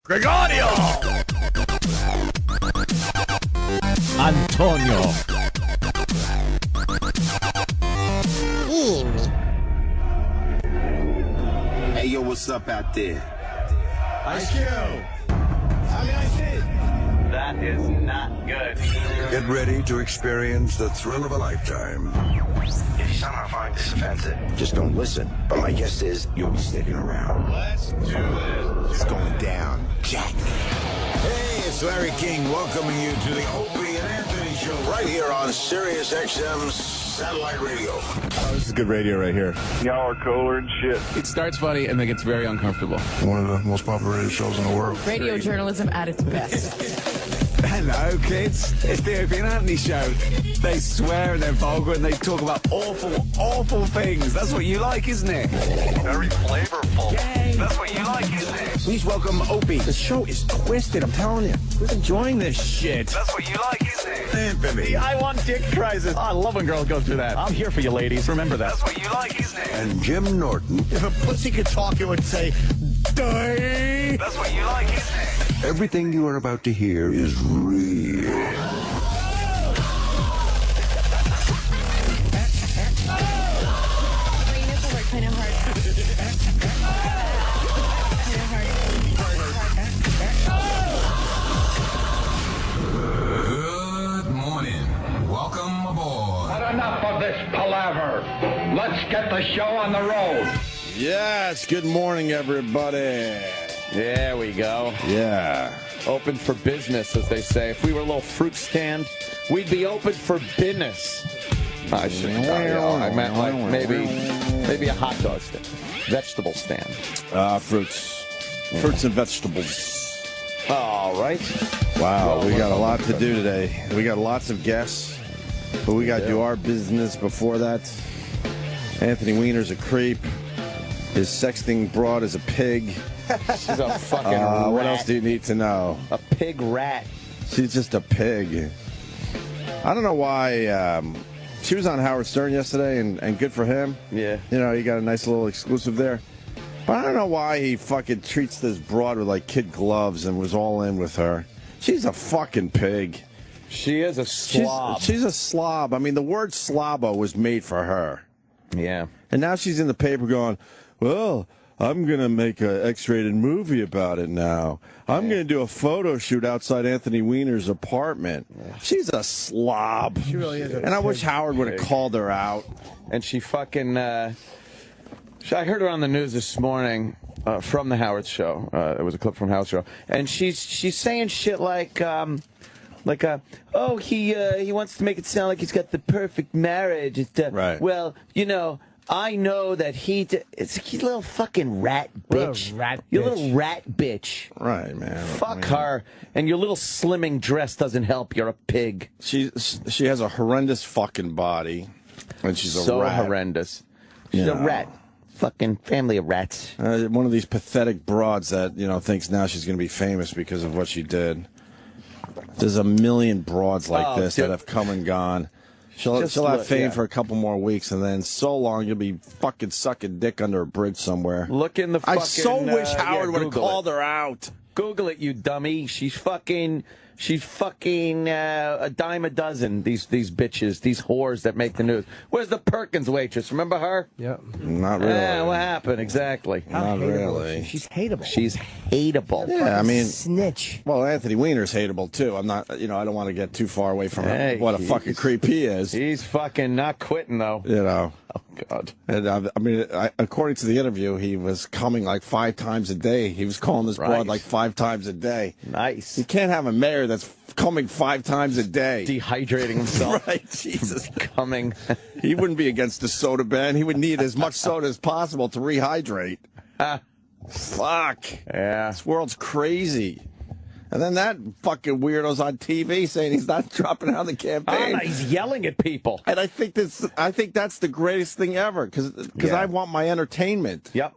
Gregorio! Antonio. Hey, yo, what's up out there? Ice Cube. That is not good. Get ready to experience the thrill of a lifetime. If you somehow find this offensive, just don't listen. But my guess is you'll be sticking around. Let's do this. It's going down, Jack. Hey, it's Larry King welcoming you to the Opie and Anthony Show right here on Sirius XM Satellite Radio. Oh, this is good radio right here. Y'all are cooler than shit. It starts funny and then gets very uncomfortable. One of the most popular radio shows in the world. Radio journalism at its best. Hello, kids. It's the Opie and Anthony Show. They swear and they're vulgar and they talk about awful, awful things. That's what you like, isn't it? Very flavorful. Yay. That's what you like, isn't it? Please welcome Opie. The show is twisted, I'm telling you. We're enjoying this shit. That's what you like, isn't it? Anthony I want dick crisis. I love when girls go through that. I'm here for you, ladies. Remember that. That's what you like, isn't it? and Jim Norton. If a pussy could talk, it would say, die. That's what you like, isn't it? Everything you are about to hear is real. Kind of hard. Good morning. Welcome aboard. But enough of this palaver. Let's get the show on the road. Yes, good morning, everybody. There we go. Yeah. Open for business, as they say. If we were a little fruit stand, we'd be open for business. I shouldn't. I meant like maybe a hot dog stand, vegetable stand. Fruits. Fruits and vegetables. All right. Wow, we got a lot to do today. We got lots of guests, but we got to do our business before that. Anthony Weiner's a creep. His sexting broad is a pig. She's a fucking rat. What else do you need to know? A pig rat. She's just a pig. I don't know why. She was on Howard Stern yesterday, and good for him. Yeah. You know, he got a nice little exclusive there. But I don't know why he fucking treats this broad with, like, kid gloves and was all in with her. She's a fucking pig. She is a slob. She's a slob. I mean, the word slobbo was made for her. Yeah. And now she's in the paper going, well, I'm going to make an X-rated movie about it now. I'm going to do a photo shoot outside Anthony Weiner's apartment. Yeah. She's a slob. She really is. And I wish Howard would have called her out. And she fucking... I heard her on the news this morning from the Howard Show. It was a clip from Howard's Show. And she's saying shit like he wants to make it sound like he's got the perfect marriage. Right. Well, you know... I know that he's a little fucking rat bitch. You little rat bitch. Right, man. Fuck her. And your little slimming dress doesn't help. You're a pig. She has a horrendous fucking body. And she's a rat. So horrendous. She's a rat. Fucking family of rats. One of these pathetic broads that, thinks now she's going to be famous because of what she did. There's a million broads like this that have come and gone. She'll have fame for a couple more weeks, and then so long you'll be fucking sucking dick under a bridge somewhere. Look in the fucking... I so wish Howard would have called her out. Google it, you dummy. She's fucking a dime a dozen, these bitches, these whores that make the news. Where's the Perkins waitress? Remember her? Yeah. Not really. What happened? Exactly. Not really. She's hateable. She's hateable. Yeah, I mean... Snitch. Well, Anthony Weiner's hateable, too. I'm not, I don't want to get too far away from what a fucking creep he is. He's fucking not quitting, though. Oh, God. And according to the interview, he was coming like 5 times a day. He was calling this broad like 5 times a day. Nice. You can't have a mayor that's coming 5 times a day. Dehydrating himself. Right, Jesus. Coming. He wouldn't be against the soda ban. He would need as much soda as possible to rehydrate. Fuck. Yeah. This world's crazy. And then that fucking weirdo's on TV saying he's not dropping out of the campaign. He's yelling at people. And I think that's the greatest thing ever because I want my entertainment. Yep.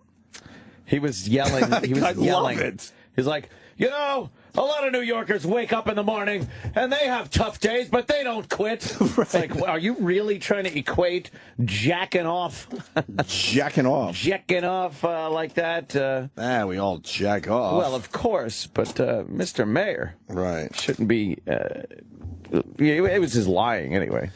He was yelling. He was I yelling. love it. He's like, you know, a lot of New Yorkers wake up in the morning and they have tough days, but they don't quit. Right. It's like, are you really trying to equate jacking off? Jacking off? Jacking off like that? We all jack off. Well, of course, but Mr. Mayor shouldn't be... it was his lying anyway.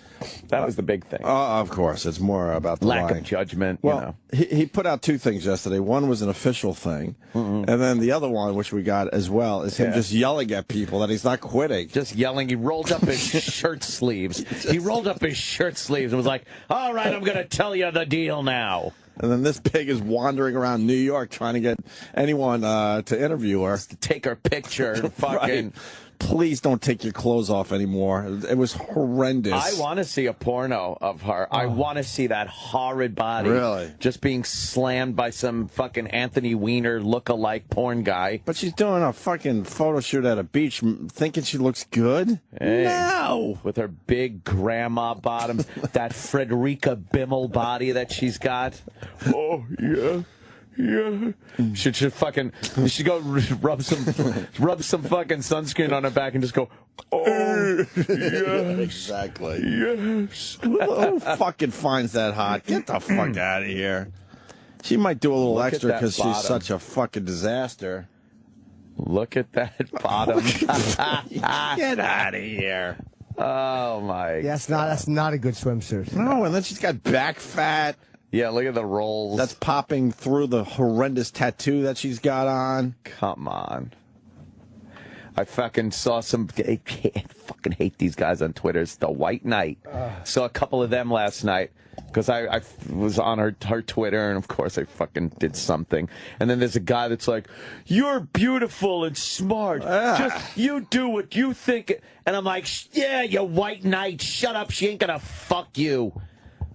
That was the big thing. Of course. It's more about the lack lying. of judgment. Well, you know. he put out two things yesterday. One was an official thing, and then the other one, which we got as well, is him just yelling at people that he's not quitting. Just yelling. He rolled up his shirt sleeves. He rolled up his shirt sleeves and was like, all right, I'm going to tell you the deal now. And then this pig is wandering around New York trying to get anyone to interview her. Just to take her picture and fucking... Please don't take your clothes off anymore. It was horrendous. I want to see a porno of her. I want to see that horrid body. Really? Just being slammed by some fucking Anthony Weiner look-alike porn guy. But she's doing a fucking photo shoot at a beach thinking she looks good? Hey, no! With her big grandma bottom, that Frederica Bimmel body that she's got. Oh, yeah. Yeah, she should go rub some fucking sunscreen on her back and just go, oh, yeah, exactly. Yes. Who fucking finds that hot? Get the fuck out of here. She might do a little extra because she's such a fucking disaster. Look at that bottom. Get out of here. Oh my. Yeah, that's not a good swimsuit. No, and then she's got back fat. Yeah, look at the rolls. That's popping through the horrendous tattoo that she's got on. Come on. I fucking saw some... I fucking hate these guys on Twitter. It's the White Knight. Saw a couple of them last night because I was on her Twitter, and of course I fucking did something. And then there's a guy that's like, you're beautiful and smart. Just you do what you think. And I'm like, yeah, you White Knight. Shut up. She ain't gonna fuck you.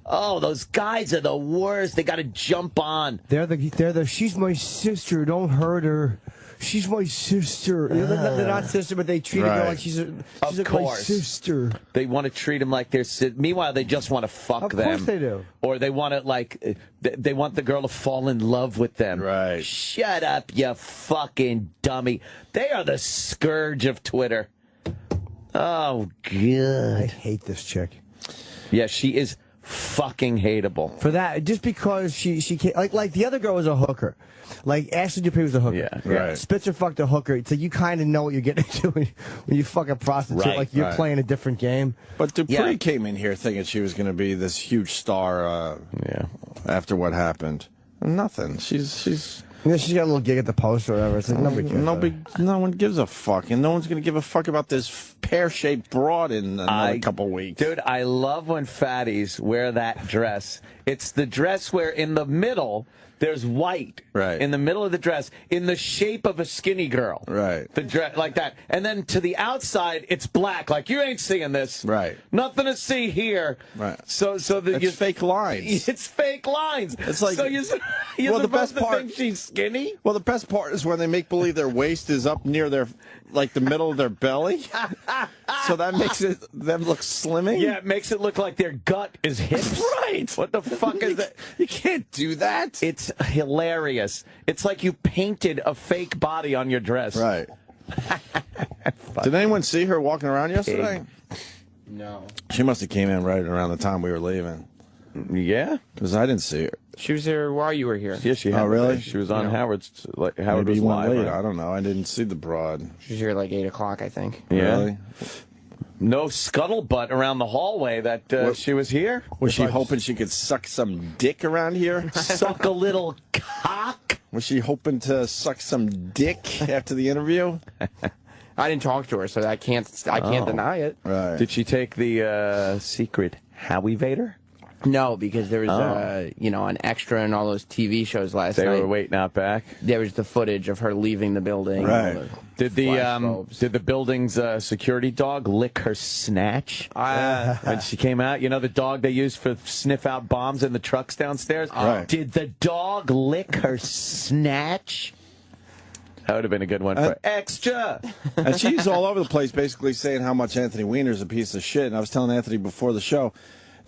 Oh, those guys are the worst. They got to jump on. They're the. She's my sister. Don't hurt her. She's my sister. They're not sister, but they treat her like she's like my sister. They want to treat him like their sister. Meanwhile, they just want to fuck them. Of course they do. Or they want to they want the girl to fall in love with them. Right. Shut up, you fucking dummy. They are the scourge of Twitter. Oh, good. I hate this chick. Yeah, she is fucking hateable for that, just because she can't, like the other girl was a hooker, like Ashley Dupree was a hooker. Yeah, right. Spitzer fucked a hooker, so you kind of know what you're getting into when you fuck a prostitute, like you're playing a different game. But Dupree came in here thinking she was going to be this huge star. After what happened, nothing. She's got a little gig at the Post or whatever. It's like no one gives a fuck, and no one's going to give a fuck about this pear-shaped broad in another couple weeks. Dude, I love when fatties wear that dress. It's the dress where in the middle there's white in the middle of the dress in the shape of a skinny girl. Right. The dress like that. And then to the outside it's black. Like, you ain't seeing this. Right. Nothing to see here. Right. So it's fake lines. It's fake lines. It's like, so you're the best part, think she's skinny? Well, the best part is when they make believe their waist is up near their, like the middle of their belly. So that makes them look slimming. Yeah, it makes it look like their gut is hips. Right. What the fuck is that? You can't do that. It's hilarious. It's like you painted a fake body on your dress. Right. Did anyone see her walking around yesterday? No. She must have came in right around the time we were leaving. Yeah? Because I didn't see her. She was there while you were here. Yeah, she had. Oh, really? She was on Howard's. Howard Maybe was you went live. late. I don't know. I didn't see the broad. She was here like 8 o'clock, I think. Yeah. Really? No scuttlebutt around the hallway that she was here. Was she hoping she could suck some dick around here? Suck a little cock? Was she hoping to suck some dick after the interview? I didn't talk to her, so I can't deny it. Right. Did she take the secret Howie Vader? No, because there was an extra in all those TV shows last night. They were waiting out back. There was the footage of her leaving the building. Right. Did the building's security dog lick her snatch when she came out? You know, the dog they use for sniff out bombs in the trucks downstairs? Right. Did the dog lick her snatch? That would have been a good one for extra. And she's all over the place basically saying how much Anthony Weiner's a piece of shit. And I was telling Anthony before the show,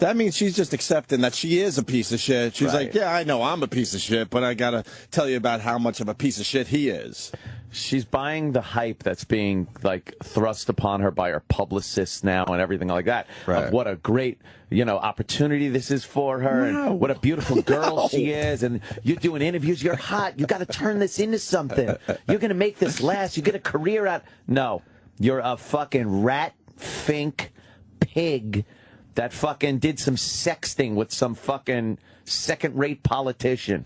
That means she's just accepting that she is a piece of shit. She's like, yeah, I know I'm a piece of shit, but I got to tell you about how much of a piece of shit he is. She's buying the hype that's being like thrust upon her by her publicists now and everything like that. Of what a great, opportunity this is for her, and what a beautiful girl she is. And you're doing interviews. You're hot. You got to turn this into something. You're gonna make this last. You get a career out. No, you're a fucking rat, fink, pig that fucking did some sexting with some fucking second-rate politician.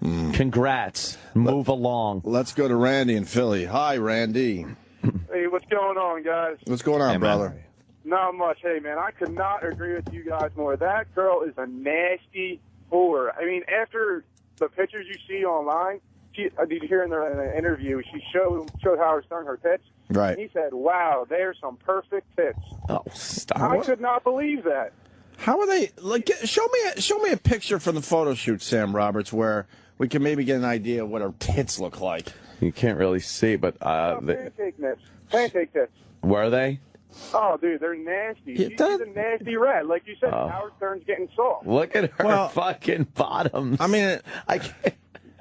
Congrats. Move along. Let's go to Randy in Philly. Hi, Randy. Hey, what's going on, guys? What's going on, brother? Not much. Hey, man, I could not agree with you guys more. That girl is a nasty whore. I mean, after the pictures you see online, did you hear in the interview, she showed how her son her tits? Right. And he said, wow, they're some perfect tits. Oh, stop. I could not believe that. How are they? Like, show me a picture from the photo shoot, Sam Roberts, where we can maybe get an idea of what her tits look like. You can't really see, but pancake tits. Pancake tits. Were they? Oh, dude, they're nasty. Yeah, She's a nasty rat. Like you said, Howard Stern's getting soft. Look at her fucking bottoms. I mean, I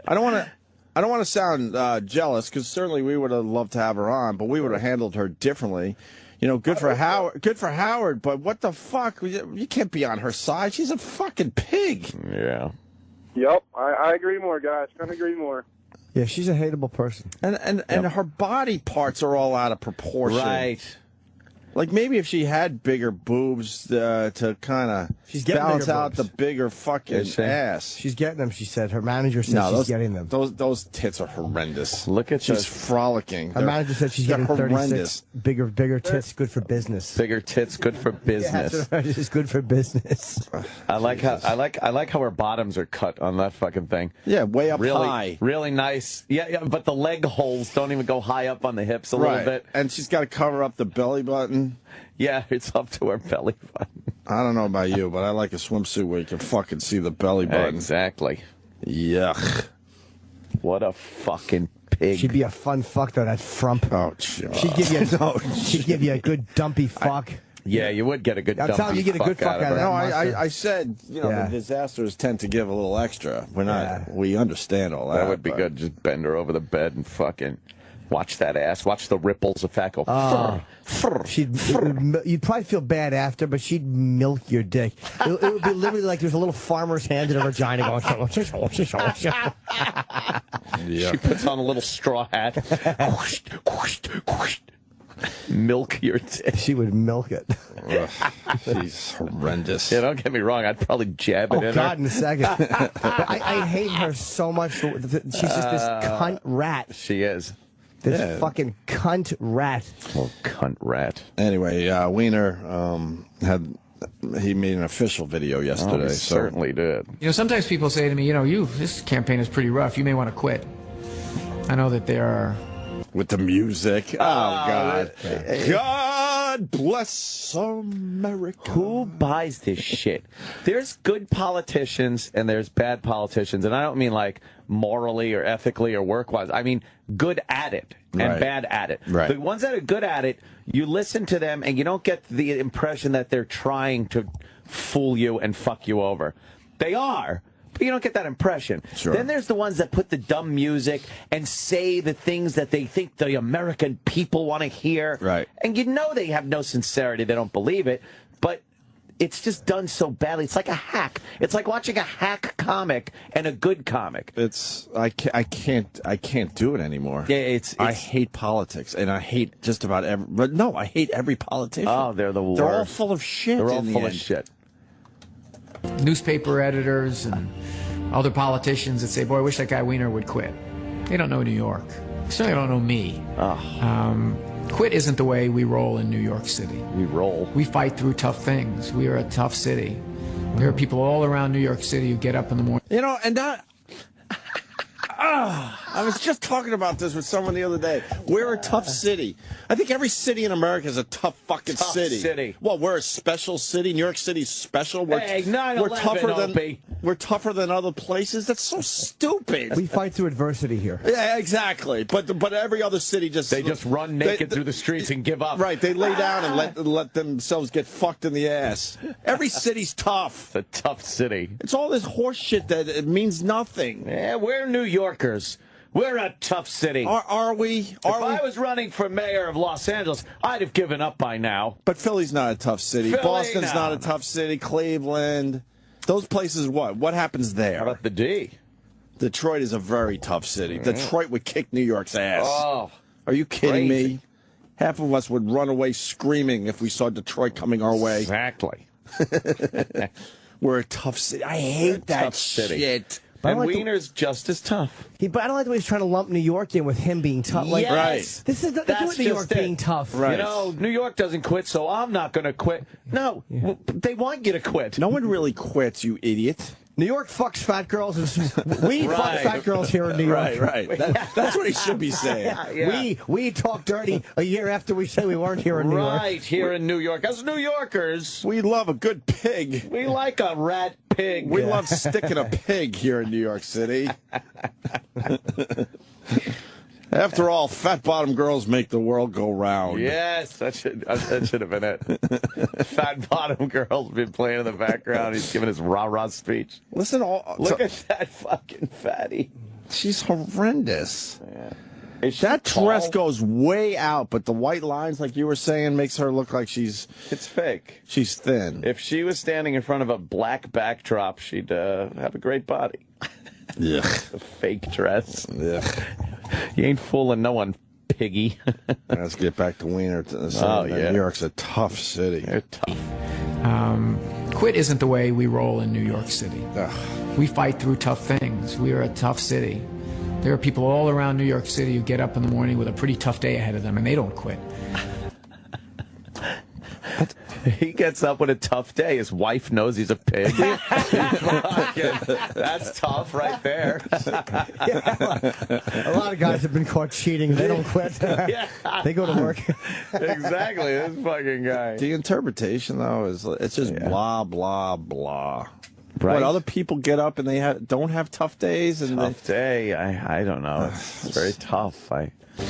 don't want to sound jealous, because certainly we would have loved to have her on, but we would have handled her differently. Good for Howard. Good for Howard. But what the fuck? You can't be on her side. She's a fucking pig. Yeah. Yep, I agree more, guys. Couldn't agree more. Yeah, she's a hateable person. And her body parts are all out of proportion. Right. Like, maybe if she had bigger boobs to kind of balance out the bigger fucking ass. She's getting them, she said. Her manager said she's getting them. Those tits are horrendous. Look at She's frolicking. Her manager said she's getting 36 bigger tits, good for business. Bigger tits, good for business. Yeah, it's good for business. I like how her bottoms are cut on that fucking thing. Yeah, way up high. Really nice. Yeah, but the leg holes don't even go high up on the hips a little bit. And she's got to cover up the belly button. Yeah, it's up to her belly button. I don't know about you, but I like a swimsuit where you can fucking see the belly button. Exactly. Yuck. What a fucking pig. She'd be a fun fuck, though, that frump. Oh, she'd give you a good dumpy fuck. Yeah, you would get a good. I'm telling you, get a good fuck out of that. No, I said, the disasters tend to give a little extra. We're not. We understand all that. That would be good. Just bend her over the bed and fucking watch that ass. Watch the ripples of fat go. You'd probably feel bad after, but she'd milk your dick. It would be literally like there's a little farmer's hand in her vagina going. She puts on a little straw hat. Milk your dick. She would milk it. She's horrendous. Yeah, don't get me wrong. I'd probably jab it in her. Oh, God, in a second. I hate her so much. She's just this cunt rat. She is. This fucking cunt rat. Oh, cunt rat. Anyway, Weiner he made an official video yesterday. Oh, he certainly did. Sometimes people say to me, this campaign is pretty rough. You may want to quit. I know that there are... With the music. Oh, God. God bless America. Who buys this shit? There's good politicians and there's bad politicians. And I don't mean like morally or ethically or work-wise. I mean good at it and bad at it. Right. The ones that are good at it, you listen to them and you don't get the impression that they're trying to fool you and fuck you over. They are. But you don't get that impression. Sure. Then there's the ones that put the dumb music and say the things that they think the American people want to hear. Right. And they have no sincerity. They don't believe it. But it's just done so badly. It's like a hack. It's like watching a hack comic and a good comic. I can't do it anymore. Yeah, I hate politics, and I hate just about every. But no, I hate every politician. Oh, they're the worst. They're all full of shit. They're all full of shit. Newspaper editors and other politicians that say, boy, I wish that guy Weiner would quit. They don't know New York. They certainly don't know me. Quit isn't the way we roll in New York City. We roll. We fight through tough things. We are a tough city. There are people all around New York City who get up in the morning. And that... I was just talking about this with someone the other day. We're a tough city. I think every city in America is a tough fucking city. Well, we're a special city. New York City's special. We're tougher than other places. That's so stupid. We fight through adversity here. Yeah, exactly. But every other city just run naked through the streets and give up. Right. They lay down and let themselves get fucked in the ass. Every city's tough. It's a tough city. It's all this horse shit that it means nothing. Yeah, we're New Yorkers. We're a tough city. Are we? If I was running for mayor of Los Angeles, I'd have given up by now. But Philly's not a tough city. Boston's not a tough city. Cleveland. Those places, what? What happens there? How about the D? Detroit is a very tough city. Detroit would kick New York's ass. Oh. Are you kidding me? Half of us would run away screaming if we saw Detroit coming our way. Exactly. We're a tough city. I hate that shit. And Weiner's just as tough. But I don't like the way he's trying to lump New York in with him being tough. Like, Yes. This is nothing to do with New York being tough. Right. You know, New York doesn't quit, so I'm not going to quit. No, they want you to quit. No one really quits, you idiot. New York fucks fat girls. We fuck fat girls here in New York. Right. That's what he should be saying. We talk dirty a year after we say we weren't here in New York. Right, here in New York. As New Yorkers, we love a good pig. We like a rat pig. We love sticking a pig here in New York City. After all, fat bottom girls make the world go round. Yes, that should have been it. Fat bottom girls been playing in the background. He's giving his rah-rah speech. Listen, look at that fucking fatty. She's horrendous. Yeah. That dress goes way out, but the white lines, like you were saying, makes her look like she's... It's fake. She's thin. If she was standing in front of a black backdrop, she'd have a great body. Yeah. A fake dress. Yeah. You ain't fooling no one, piggy. Let's get back to Weiner. New York's a tough city. They're tough. Quit isn't the way we roll in New York City. Ugh. We fight through tough things. We are a tough city. There are people all around New York City who get up in the morning with a pretty tough day ahead of them, and they don't quit. He gets up with a tough day. His wife knows he's a pig. That's tough right there. A lot of guys have been caught cheating. They don't quit. They go to work. Exactly. This fucking guy. The interpretation, though, is it's just blah, blah, blah. Right. What, other people get up and they don't have tough days? And tough day? I don't know. It's very tough.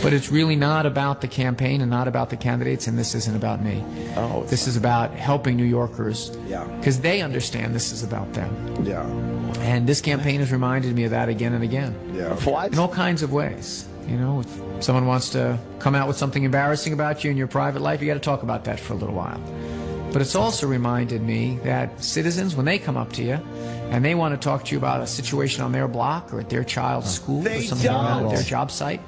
But it's really not about the campaign and not about the candidates, and this isn't about me. Oh, this is about helping New Yorkers. Yeah. Because they understand this is about them. Yeah. And this campaign has reminded me of that again and again. Yeah. In all kinds of ways. You know, if someone wants to come out with something embarrassing about you in your private life, you got to talk about that for a little while. But it's also reminded me that citizens, when they come up to you and they want to talk to you about a situation on their block or at their child's school or something around their job site,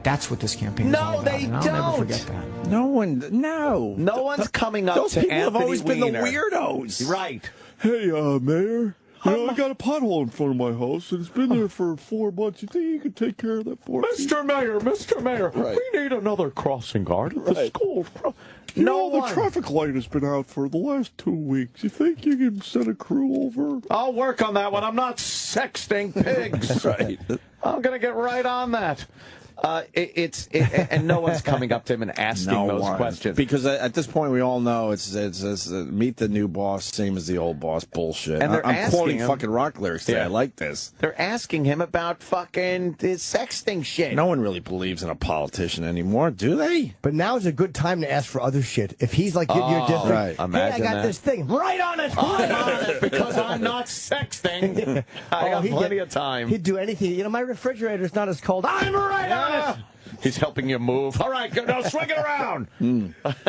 that's what this campaign is all about. And I'll never forget that. No one's coming up Those to people Anthony have always been the Weiner. weirdos. Right. Hey, Mayor. I got a pothole in front of my house, and it's been there for 4 months. You think you could take care of that for me? Mr. Mayor, Right. we need another crossing guard at the school. The traffic light has been out for the last 2 weeks. You think you can send a crew over? I'll work on that one. I'm not sexting pigs. Right. I'm going to get right on that. And no one's coming up to him and asking those questions. Because at this point, we all know it's meet the new boss, same as the old boss bullshit. And they're I'm quoting him, fucking rock lyrics today. I like this. They're asking him about fucking his sexting shit. No one really believes in a politician anymore, do they? But now is a good time to ask for other shit. If he's like, your district, right. hey, Imagine I got this thing. Right on it. Right on it, because I'm not sexting. I got plenty of time. He'd do anything. You know, my refrigerator's not as cold. I'm right on it. He's helping you move. All right, go, now swing it around. I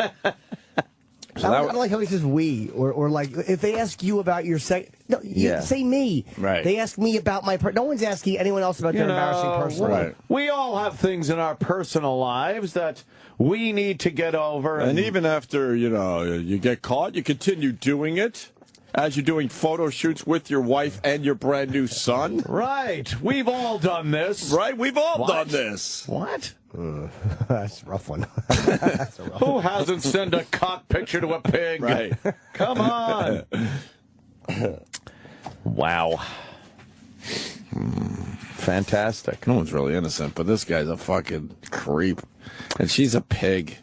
don't like how he says we, or like if they ask you about your sex, no, you say me. Right. They ask me about my. No one's asking anyone else about their embarrassing personal life. Right. We all have things in our personal lives that we need to get over. And even after you get caught, you continue doing it. As you're doing photo shoots with your wife and your brand new son. Right. We've all done this. Right? We've all done this. What? That's a rough one. That's a rough Who hasn't sent a cock picture to a pig? Right. Come on. Wow. Fantastic. No one's really innocent, but this guy's a fucking creep. And she's a pig.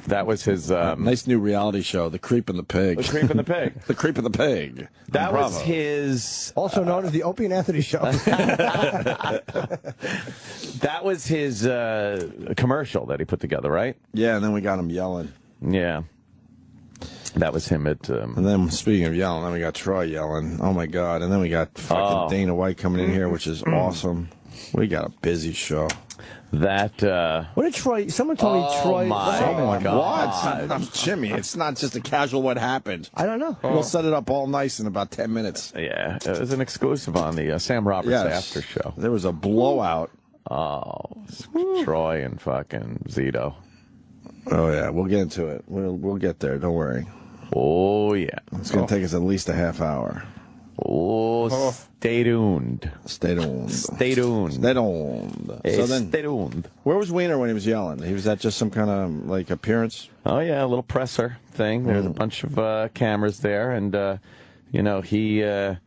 That was his... nice new reality show, The Creep and the Pig. The Creep and the Pig. The Creep and the Pig. That was his... Also known as the Opie and Anthony Show. That was his commercial that he put together, right? Yeah, and then we got him yelling. Yeah. That was him at... And then, speaking of yelling, then we got Troy yelling. Oh, my God. And then we got fucking Dana White coming in here, which is awesome. We got a busy show. That, What did Troy... Someone told me Troy... my God. What? Jimmy, it's not just a casual what happened. I don't know. We'll set it up all nice in about 10 minutes. Yeah, it was an exclusive on the Sam Roberts After Show. There was a blowout. Oh, Troy and fucking Zito. Oh, yeah, we'll get into it. We'll get there, don't worry. Oh, yeah. It's going to take us at least a half hour. Oh, stay tuned. Stay tuned. Stay tuned. Stay tuned. So then, stay tuned. Where was Weiner when he was yelling? He was at just some kind of, like, appearance? Oh, yeah, a little presser thing. There's a bunch of cameras there, and, you know, he you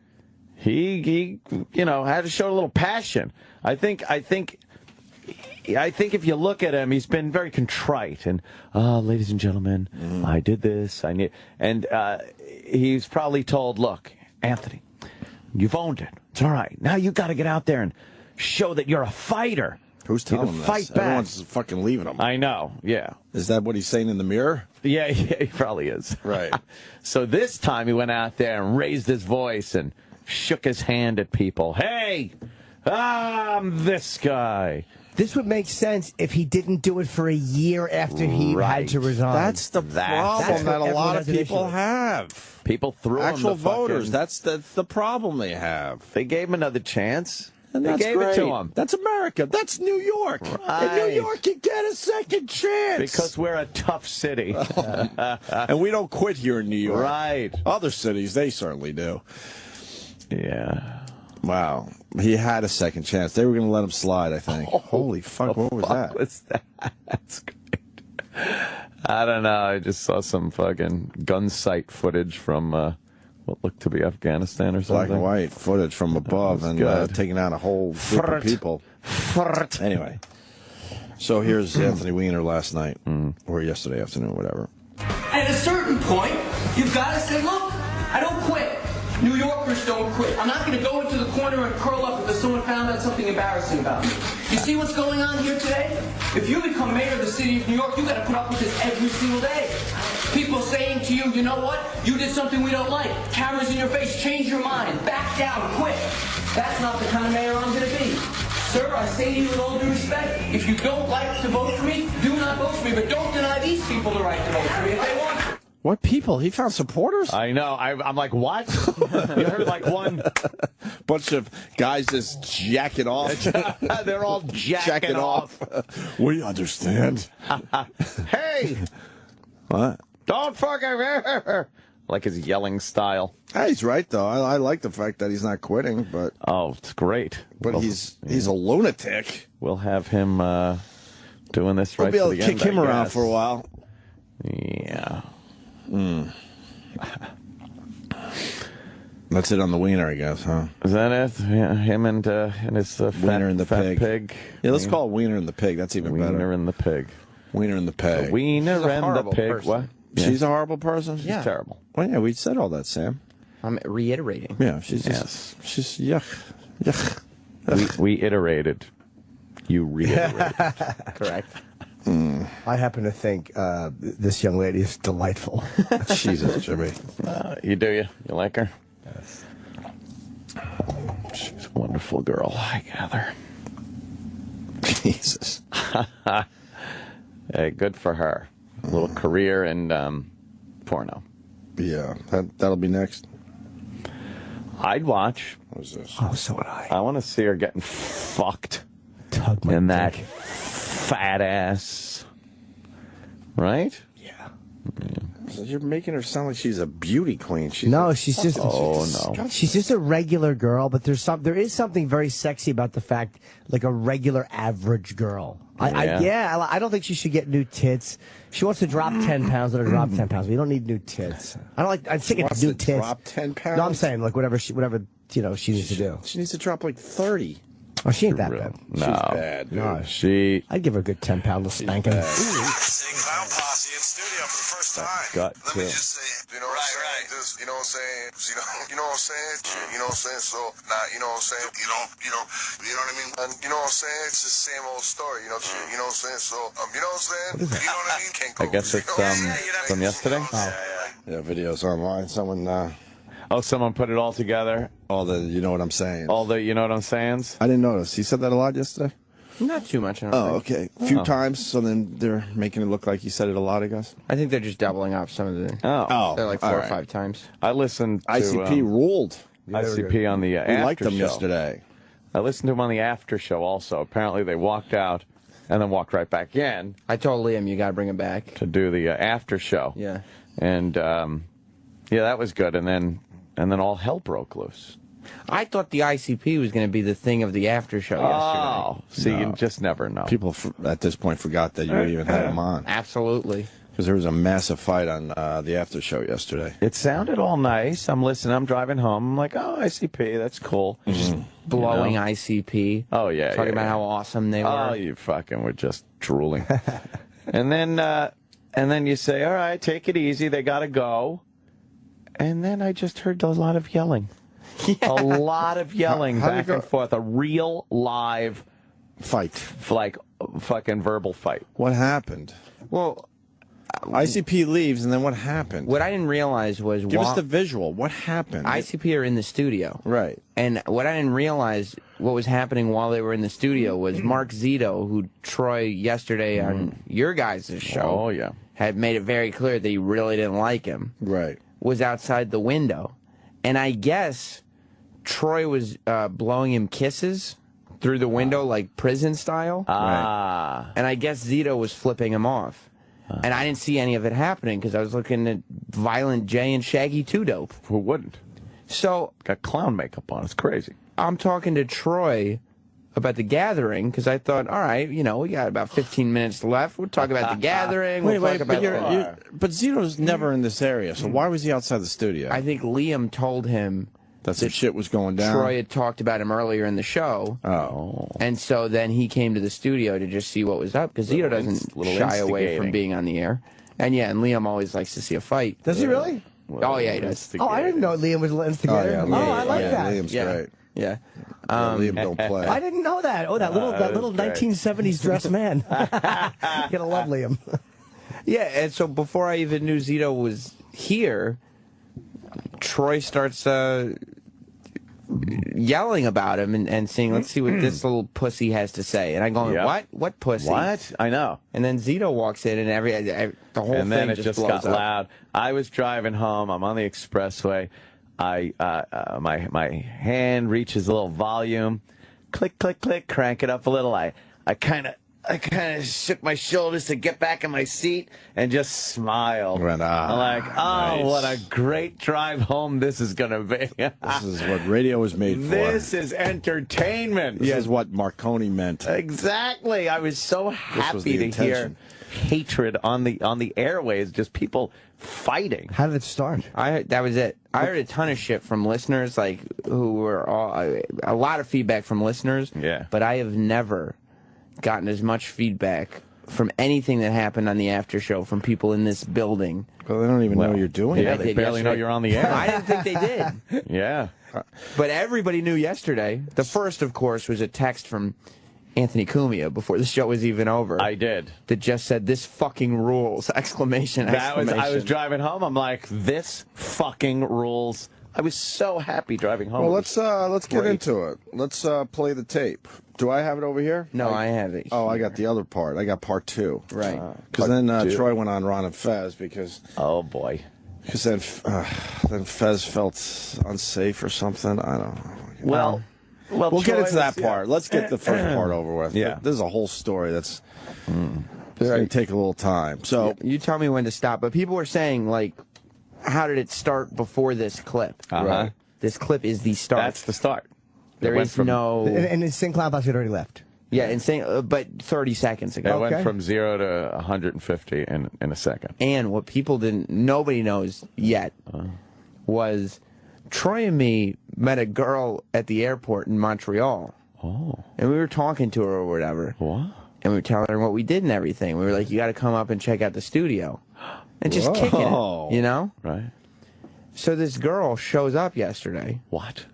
know, had to show a little passion. I think if you look at him, he's been very contrite and, ladies and gentlemen, I did this, and he's probably told, look, Anthony, you've owned it. It's all right. Now you got to get out there and show that you're a fighter. Who's telling him this? Fight back. Everyone's fucking leaving him. I know, yeah. Is that what he's saying in the mirror? Yeah, he probably is. Right. So this time he went out there and raised his voice and shook his hand at people. Hey, I'm this guy. This would make sense if he didn't do it for a year after he had to resign. That's the problem that a lot of people have. People threw actual him the voters. That's the problem they have. They gave him another chance. And they gave it to him. That's America. That's New York. Right. In New York, you get a second chance. Because we're a tough city. And we don't quit here in New York. Right. Other cities, they certainly do. Yeah. Wow. He had a second chance. They were going to let him slide, I think. Holy fuck, what was that? What's that? That's great. I don't know. I just saw some fucking gun sight footage from what looked to be Afghanistan or something. Black and white footage from above and taking out a whole group of people. Anyway. So here's Anthony Weiner last night, or yesterday afternoon, whatever. At a certain point, you've got to say, look, I don't quit. New Yorkers don't quit. I'm not going to go into the corner and curl up because someone found out something embarrassing about me. You see what's going on here today? If you become mayor of the city of New York, you got to put up with this every single day. People saying to you, you know what? You did something we don't like. Cameras in your face. Change your mind. Back down. Quit. That's not the kind of mayor I'm going to be. Sir, I say to you with all due respect, if you don't like to vote for me, do not vote for me. But don't deny these people the right to vote for me if they want to. What people? He found supporters? I know. I'm like, what? You heard like one bunch of guys just jacking off. They're all jacking off. We understand. Hey! What? Don't fucking... Like his yelling style. Hey, he's right, though. I like the fact that he's not quitting, but... Oh, it's great. But he's a lunatic. We'll have him doing this right to the end, We'll be able to kick him around for a while. Yeah. That's it on the Wiener, I guess, huh? Is that it? Yeah, him and his Wiener and the fat pig. Yeah, let's call it Wiener and the pig. That's even better. Wiener and the pig. Wiener and the pig. The Wiener and the pig. Person. What? Yeah. She's a horrible person? Yeah. She's terrible. Well, yeah, we said all that, Sam. I'm reiterating. Yeah, she's just, she's yuck. Yuck. We iterated. You reiterated. Correct. I happen to think this young lady is delightful. Jesus, Jimmy. You do, you? You like her? Yes. She's a wonderful girl, I gather. Jesus. Hey, good for her. A little career in porno. Yeah, that'll be next. I'd watch. What was this? Oh, so would I. I want to see her getting fucked in that fat ass. Right? Yeah. You're making her sound like she's a beauty queen. She's she's just. Oh no. She's just a regular girl, but there is something very sexy about the fact, like a regular average girl. I don't think she should get new tits. She wants to drop 10 pounds. Let her drop 10 pounds. We don't need new tits. I don't like. I'm sick of new tits. Drop 10 pounds. No, I'm saying like whatever she needs to do. She needs to drop like 30. Oh, she ain't that bad. No. She's bad, dude. No. I'd give her a good 10-pound spanking. Clown Posse in studio for the first time. Got Let me just say, you know what I'm saying? Just, you know what I'm saying? You know what I'm saying? You know what I'm saying? So, you know what I'm saying? You know what I mean? And you know what I'm saying? It's the same old story, you know what I'm saying? So, you know what I'm saying? You know what I mean? I guess it's from yesterday. Yeah, videos online. Someone. Someone put it all together. All the, you know what I'm saying. All the, you know what I'm saying. I didn't notice. He said that a lot yesterday. Not too much. I don't Oh, think. okay. A few times, so then they're making it look like he said it a lot, I guess. I think they're just doubling up some of the. They're like 4 or 5 times. I listened to ICP ruled. ICP on the We after liked them show yesterday. I listened to him on the after show also. Apparently they walked out and then walked right back in. I told Liam you got to bring him back to do the after show. Yeah. And yeah, that was good. And then all hell broke loose. I thought the ICP was going to be the thing of the after show yesterday. Oh, see, you just never know. People at this point forgot that you even had him on. Absolutely. Because there was a massive fight on the after show yesterday. It sounded all nice. I'm listening. I'm driving home. I'm like, oh, ICP, that's cool. Blowing ICP. Oh, yeah. Talking about how awesome they were. Oh, you fucking were just drooling. and then you say, all right, take it easy. They got to go. And then I just heard a lot of yelling. Yeah. A lot of yelling back and forth. A real live fight. Like fucking verbal fight. What happened? Well, ICP leaves, and then what happened? What I didn't realize was... Give us the visual. What happened? ICP are in the studio. Right. And what I didn't realize, what was happening while they were in the studio was Mark Zito, who Troy yesterday on your guys' show had made it very clear that he really didn't like him. Right. Was outside the window. And I guess Troy was blowing him kisses through the window like prison style. Ah. And I guess Zito was flipping him off. And I didn't see any of it happening because I was looking at Violent J and Shaggy 2 Dope. Who wouldn't? So got clown makeup on. It's crazy. I'm talking to Troy about the gathering because I thought, all right, you know, we got about 15 minutes left. We'll talk about the gathering. Wait, We'll talk about but Zito's never in this area, so why was he outside the studio? I think Liam told him that some shit was going down. Troy had talked about him earlier in the show. Oh. And so then he came to the studio to just see what was up because Zito doesn't shy away from being on the air. And yeah, and Liam always likes to see a fight. Does he really? Oh, yeah, he does. Oh, I didn't know Liam was instigator. Oh, I like that. Liam's great. Yeah. Liam don't play. I didn't know that. Oh, that little 1970s dressed man. You gotta love Liam. Yeah, and so before I even knew Zito was here, Troy starts yelling about him and saying, let's see what this little pussy has to say. And I'm going, what? What pussy? What? I know. And then Zito walks in and the whole and thing then it just blows got up. loud. I was driving home. I'm on the expressway. My hand reaches a little volume. Click, click, click. Crank it up a little. I kind of shook my shoulders to get back in my seat and just smiled. I'm like, nice. what a great drive home this is going to be. This is what radio was made for. This is entertainment. This is what Marconi meant. Exactly. I was so happy to hear hatred on the airways, just people fighting. How did it start? That was it. I heard a ton of shit from listeners, like who were a lot of feedback from listeners. Yeah. But I have never gotten as much feedback from anything that happened on the after show from people in this building. Well, they don't even know you're doing Yeah, it. they barely know you're on the air. I didn't think they did. Yeah. But everybody knew yesterday. The first, of course, was a text from Anthony Cumia before the show was even over. I did. That just said, "This fucking rules!" Exclamation! I was driving home. I'm like, this fucking rules. I was so happy driving home. Well, let's get into it. Let's play the tape. Do I have it over here? No, I have it. Oh, I got the other part. I got part 2. Right. Because then Troy went on Ron and Fez because... Oh, boy. Because then Fez felt unsafe or something. I don't know. Well, we'll get into that part. Yeah. Let's get the first part over with. Yeah. There's a whole story that's going to take a little time. So you tell me when to stop. But people were saying, like, how did it start before this clip? Right. This clip is the start. That's the start. There is no... And Insane Clown Posse had already left. Yeah, insane, but 30 seconds ago. It went from 0 to 150 in a second. And what nobody knows yet, was Troy and me met a girl at the airport in Montreal. Oh. And we were talking to her or whatever. What? And we were telling her what we did and everything. We were like, you got to come up and check out the studio. And just kicking it, you know? Right. So this girl shows up yesterday. What?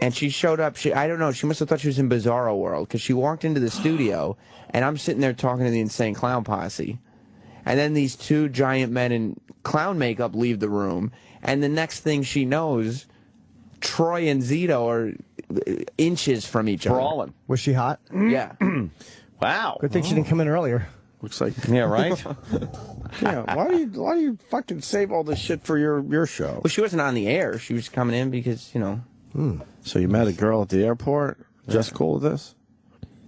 And she showed up, I don't know, she must have thought she was in Bizarro World, because she walked into the studio, and I'm sitting there talking to the Insane Clown Posse. And then these two giant men in clown makeup leave the room, and the next thing she knows, Troy and Zito are inches from each other. Brawling. Was she hot? Yeah. Wow. Good thing she didn't come in earlier. Looks like, yeah, right? Yeah, why do you fucking save all this shit for your show? Well, she wasn't on the air. She was coming in because, you know. So you met a girl at the airport? Just cool with this?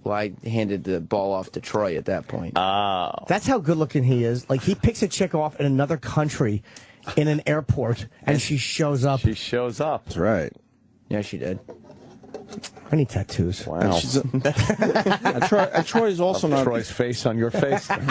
Well, I handed the ball off to Troy at that point. Oh. That's how good looking he is. Like, he picks a chick off in another country in an airport, and she shows up. She shows up. That's right. Yeah, she did. I need tattoos. Wow. And she's Troy's also not Troy's face on your face. And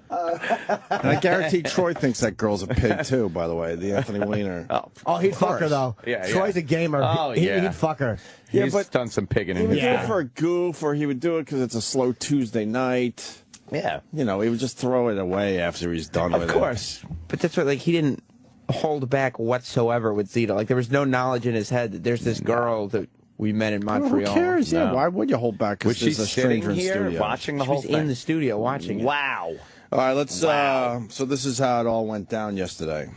I guarantee Troy thinks that girl's a pig too, by the way, the Anthony Weiner. Oh, he'd fuck her, though. Yeah, Troy's a gamer. Oh, He'd fuck her. Yeah, He's but done some pigging he in would his do it time. for a goof, or he would do it because it's a slow Tuesday night. Yeah. You know, he would just throw it away after he's done with it. Of course. But that's what, like, he didn't hold back whatsoever with Zito. Like, there was no knowledge in his head that there's this girl that we met in Montreal. Who cares? Yeah, No. why would you hold back? Was she there's a sitting stranger in here studio. watching the She whole was thing? in the studio watching it. Wow. All right, let's. So this is how it all went down yesterday.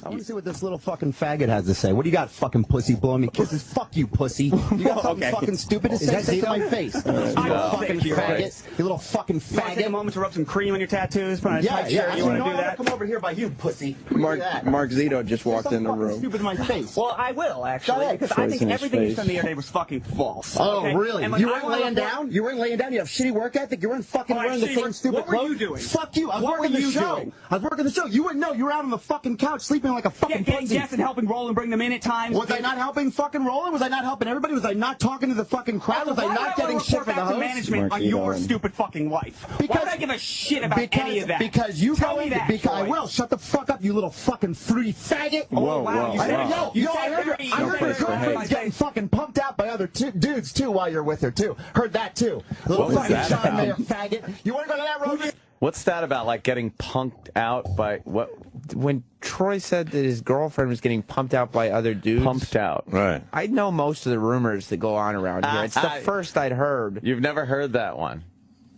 I want to see what this little fucking faggot has to say. What do you got, fucking pussy, blowing me kisses? Fuck you, pussy. You got something fucking stupid to say to my face. You fucking faggot. You little fucking faggot. Want to take a moment to rub some cream on your tattoos? Put on a tight shirt? You want to do that? Come over here by you, pussy. Mark Zito just walked in the room. Stupid to my face. Well, I will, actually, because I think everything you said the other day was fucking false. Oh, okay? really? And You weren't laying down? You weren't laying down? You have shitty work ethic? You weren't fucking wearing the same stupid clothes? What were you doing? Fuck you. I was working the show. I was working the show. You wouldn't know. You were out on the fucking couch sleeping like a fucking pussy. Yes, and helping Roland bring them in at times. Was I not helping fucking Roland? Was I not helping everybody? Was I not talking to the fucking crowd? Was I not getting shit from the host? Management on your stupid fucking wife. Why would I give a shit about any of that? Because you tell me that. Because I will. Shut the fuck up, you little fucking fruity faggot. Whoa, wow. I heard your girlfriend's getting fucking pumped out by other dudes too while you're with her too. Heard that too. Little fucking John Mayer faggot. You want to go to that road? What's that about, like getting punked out by what? When Troy said that his girlfriend was getting pumped out by other dudes. Pumped out. Right. I know most of the rumors that go on around here. It's the first I'd heard. You've never heard that one.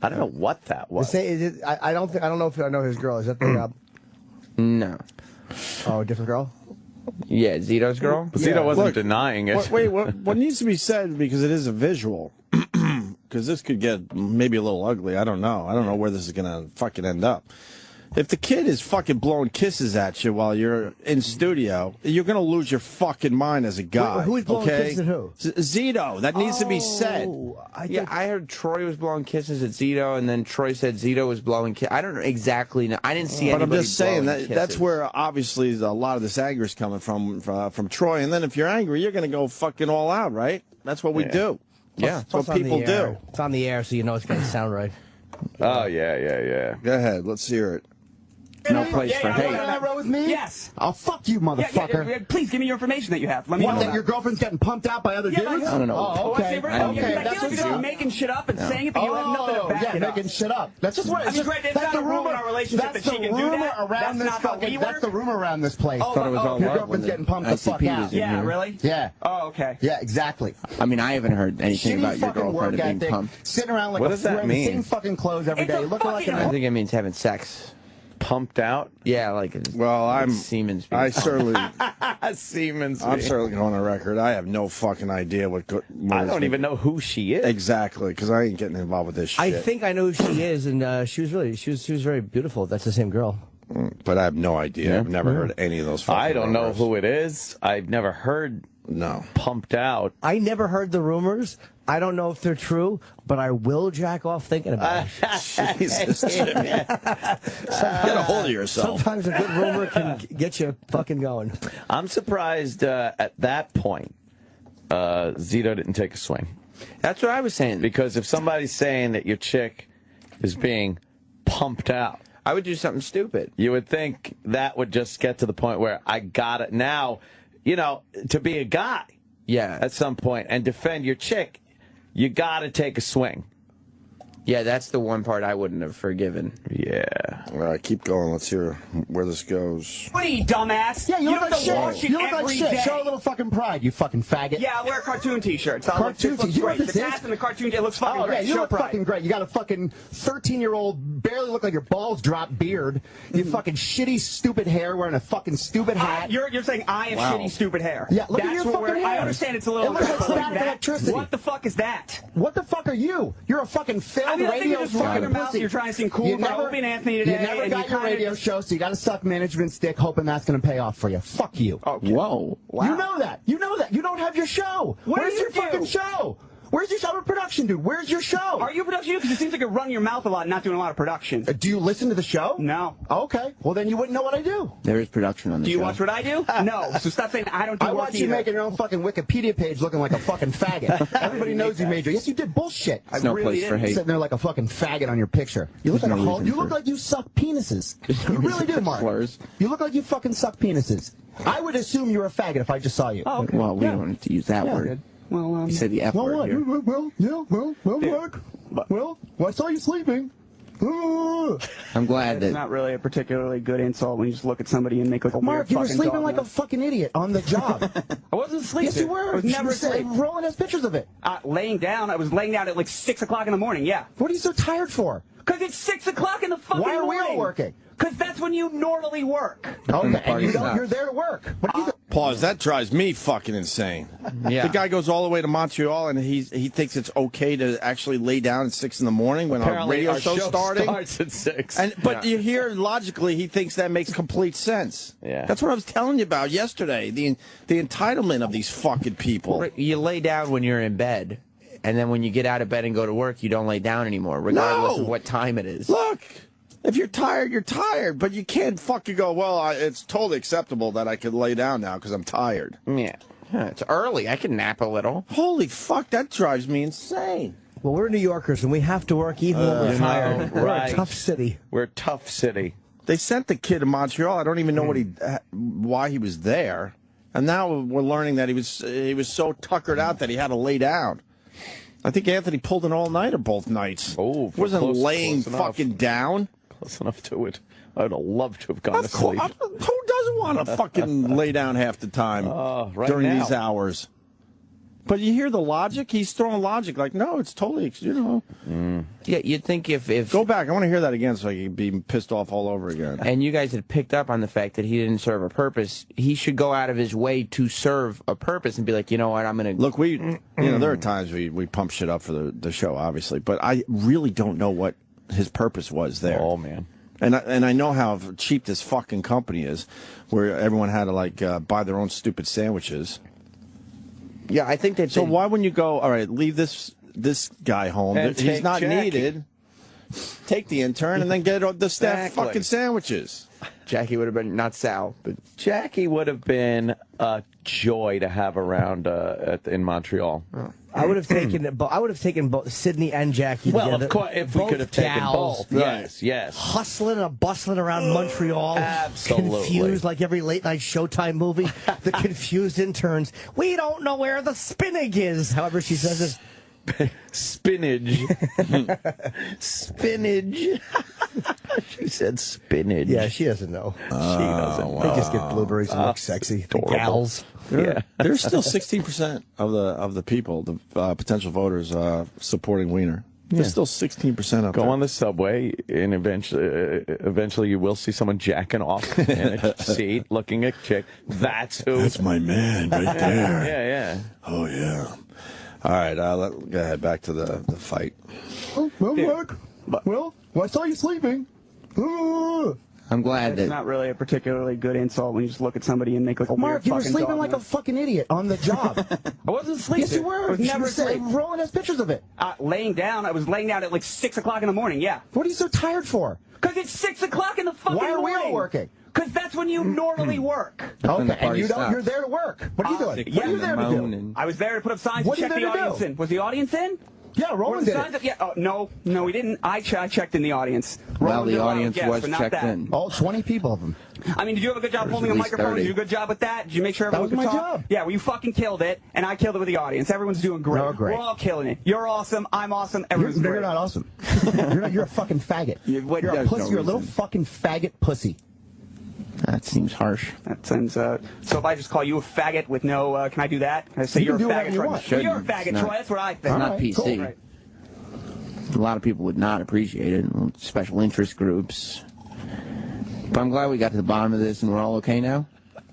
I don't know what that was. I don't know if I know his girl. Is that the No. Oh, a different girl? Yeah, Zito's girl? Zito wasn't denying it. Wait, what needs to be said, because it is a visual, because this could get maybe a little ugly. I don't know. I don't know where this is going to fucking end up. If the kid is fucking blowing kisses at you while you're in studio, you're going to lose your fucking mind as a guy. Wait, who's blowing kisses at who? Zito. That needs to be said. I heard Troy was blowing kisses at Zito, and then Troy said Zito was blowing kisses. I don't exactly know. I didn't see anybody But I'm just saying blowing that's kisses. where obviously a lot of this anger is coming from Troy. And then if you're angry, you're going to go fucking all out, right? That's what we do. Yeah, that's what people do. It's on the air, so you know it's going to sound right. Oh, yeah. Go ahead. Let's hear it. No place for hate. You on that road with me? Yes. I'll fuck you, motherfucker. Yeah, please give me your information that you have. Let me know that your girlfriend's getting pumped out by other dudes? I don't know. Oh, okay. I feel like you're just making shit up and saying it, but you have nothing to back it up. Making shit up. That's just what I mean, great, that's the rumor in our relationship that she can do that. Around this fucking. That's the rumor around this place. Thought it was all Your love girlfriend's when getting pumped the fuck ICP out. was in Yeah, here. really? Yeah. Oh, okay. Yeah, exactly. I mean, I haven't heard anything about your girlfriend being pumped. Sitting around like What does that wearing the mean? same fucking clothes every day, looking like I think it means having sex. Pumped out? Yeah, like Siemens. I certainly. Siemens. I'm certainly going on record. I have no fucking idea what. I don't even know who she is. Exactly, because I ain't getting involved with this shit. I think I know who she is, and she was very beautiful. That's the same girl. But I have no idea. I've never heard any of those. Fucking I don't know rumors. who it is. I've never heard. No. Pumped out. I never heard the rumors. I don't know if they're true, but I will jack off thinking about it. Jesus, Jimmy. Get a hold of yourself. Sometimes a good rumor can get you fucking going. I'm surprised at that point Zito didn't take a swing. That's what I was saying. Because if somebody's saying that your chick is being pumped out. I would do something stupid. You would think that would just get to the point where I got it now, you know, to be a guy. Yeah. At some point and defend your chick, you got to take a swing. Yeah, that's the one part I wouldn't have forgiven. Yeah. All right, keep going. Let's hear where this goes. What are you, dumbass? Yeah, you look don't like shit. watch it You look like every shit. day. Show a little fucking pride, you fucking faggot. Yeah, I wear cartoon t-shirts. Cartoon t-shirts. You know what The this is? tats and the cartoon, it looks fucking Oh, great. yeah, you Show look pride. fucking great. You got a fucking 13-year-old, barely look like your balls drop beard. You fucking shitty, stupid hair, wearing a fucking stupid hat. You're saying I have shitty, stupid hair. Yeah, look That's at your what fucking we're, hair. I understand it's a little... It looks like static electricity. What the fuck is that? What the fuck are you? You're a fucking failed I mean, I think radio you're just fucking fucking mouth. pussy. You're trying to seem cool You for never- Opie and Anthony today. You never and got you your kinda radio show, so you got to suck management's dick, hoping that's going to pay off for you. Fuck you. Okay. Whoa. Wow. You know that. You know that. You don't have your show. What Where's do your you do? fucking show? Where's your show? I'm a production dude. Where's your show? Are you a production? Because it seems like you're running your mouth a lot and not doing a lot of production. Do you listen to the show? No. Okay. Well, then you wouldn't know what I do. There is production on the Do show. you watch what I do? No. So stop saying I don't do I work watch you either. making your own fucking Wikipedia page looking like a fucking faggot. Everybody knows you made your... Yes, you did bullshit. There's no place for hate. Sitting there like a fucking faggot on your picture. You look There's like no a hoe. reason You for look like you suck penises. You really do, Mark. Slurs. You look like you fucking suck penises. I would assume you're a faggot if I just saw you. Oh, okay. Well, we don't need to use that word. Well, You said the F word here. Well, I saw you sleeping. I'm glad it's that... not really a particularly good insult when you just look at somebody and make like a Mark, weird you were fucking sleeping dog like a nose. fucking idiot on the job. I wasn't sleeping. Yes, you were. I was never You said- asleep. Roland has pictures of it. Laying down. I was laying down at like 6 o'clock in the morning. Yeah. What are you so tired for? Because it's 6 o'clock in the fucking Why are we morning. all working? Because that's when you normally work. Okay, and you're there to work. What do you Pause. That drives me fucking insane. Yeah. The guy goes all the way to Montreal, and he thinks it's okay to actually lay down at 6 in the morning when Apparently our radio show's starting. starts at 6. But you hear logically, he thinks that makes complete sense. Yeah. That's what I was telling you about yesterday. The entitlement of these fucking people. You lay down when you're in bed, and then when you get out of bed and go to work, you don't lay down anymore, regardless of what time it is. Look, if you're tired, you're tired, but you can't fucking go, well, it's totally acceptable that I could lay down now because I'm tired. Yeah. It's early. I can nap a little. Holy fuck, that drives me insane. Well, we're New Yorkers, and we have to work even when we're tired. We're right. a tough city. We're a tough city. They sent the kid to Montreal. I don't even know why he was there. And now we're learning that he was so tuckered out that he had to lay down. I think Anthony pulled an all-nighter both nights. Oh, wasn't close laying enough. fucking down. Close enough to it. I'd have loved to have gone to Of course, sleep. who doesn't want to fucking lay down half the time Right during now. these hours? But you hear the logic? He's throwing logic like, no, it's totally, Yeah, you'd think if Go back. I want to hear that again so I can be pissed off all over again. and you guys had picked up on the fact that he didn't serve a purpose, he should go out of his way to serve a purpose and be like, you know what, I'm going to... Look, there are times we pump shit up for the show, obviously, but I really don't know what his purpose was there. Oh, man. And I know how cheap this fucking company is, where everyone had to buy their own stupid sandwiches. Yeah, I think that... So why wouldn't you go, all right, leave this guy home. And He's take not Jackie. needed. Take the intern and then get the staff Exactly. fucking sandwiches. Jackie would have been, not Sal, but... Jackie would have been a joy to have around in Montreal. I would have taken both Sydney and Jackie Well, together. of course, if we Both could have taken gals. both. Yes, yes. Hustling and bustling around Montreal. Absolutely. Confused like every late night Showtime movie. The confused interns. We don't know where the spinach is. However she says it. Spinach. Spinach. She said spinach. Yeah, she doesn't know. She doesn't. They just get blueberries and look sexy. The gals. Yeah, there's still 16% of the people, the potential voters, supporting Weiner. There's still 16% up Go there. on the subway, and eventually you will see someone jacking off in a seat, looking at a chick. That's who. That's my man right there. Yeah, yeah. Oh yeah. All right, go ahead. Back to the fight. Oh, well, Mark. Well, I saw you sleeping. I'm glad It's that... not really a particularly good insult when you just look at somebody and make like a Mark, weird you were fucking sleeping dog like a nose. fucking idiot on the job. I wasn't sleeping. Yes, you were. I was never asleep. Roland has pictures of it. Laying down. I was laying down at like 6 o'clock in the morning. Yeah. What are you so tired for? Because it's 6 o'clock in the fucking Why are morning. we all working? Because that's when you normally work. Okay, and party stops. you're there to work. What are you doing? What are you there to do? I was there to put up signs What and are check you the there to audience do? in. Was the audience in? Yeah, Roland did it. Yeah, no, we didn't. I checked in the audience. Well, the audience was checked in. Oh, 20 people of them. I mean, did you have a good job holding a microphone? 30. Did you do a good job with that? Did you make sure everyone could That was my talk? job. Yeah, well, you fucking killed it, and I killed it with the audience. Everyone's doing great. You're great. We're all killing it. You're awesome. I'm awesome. Everyone's You're great. not awesome. You're a fucking faggot. You're a there's pussy. no You're a little reason. fucking faggot pussy. That seems harsh. That sounds, so if I just call you a faggot with no, can I do that? Can I say You you're a can do whatever faggot, you Troy? want. Well, you're a Shouldn't. faggot, It's not- Troy. That's what I think. It's not PC. Cool. Right. A lot of people would not appreciate it. Special interest groups. But I'm glad we got to the bottom of this and we're all okay now.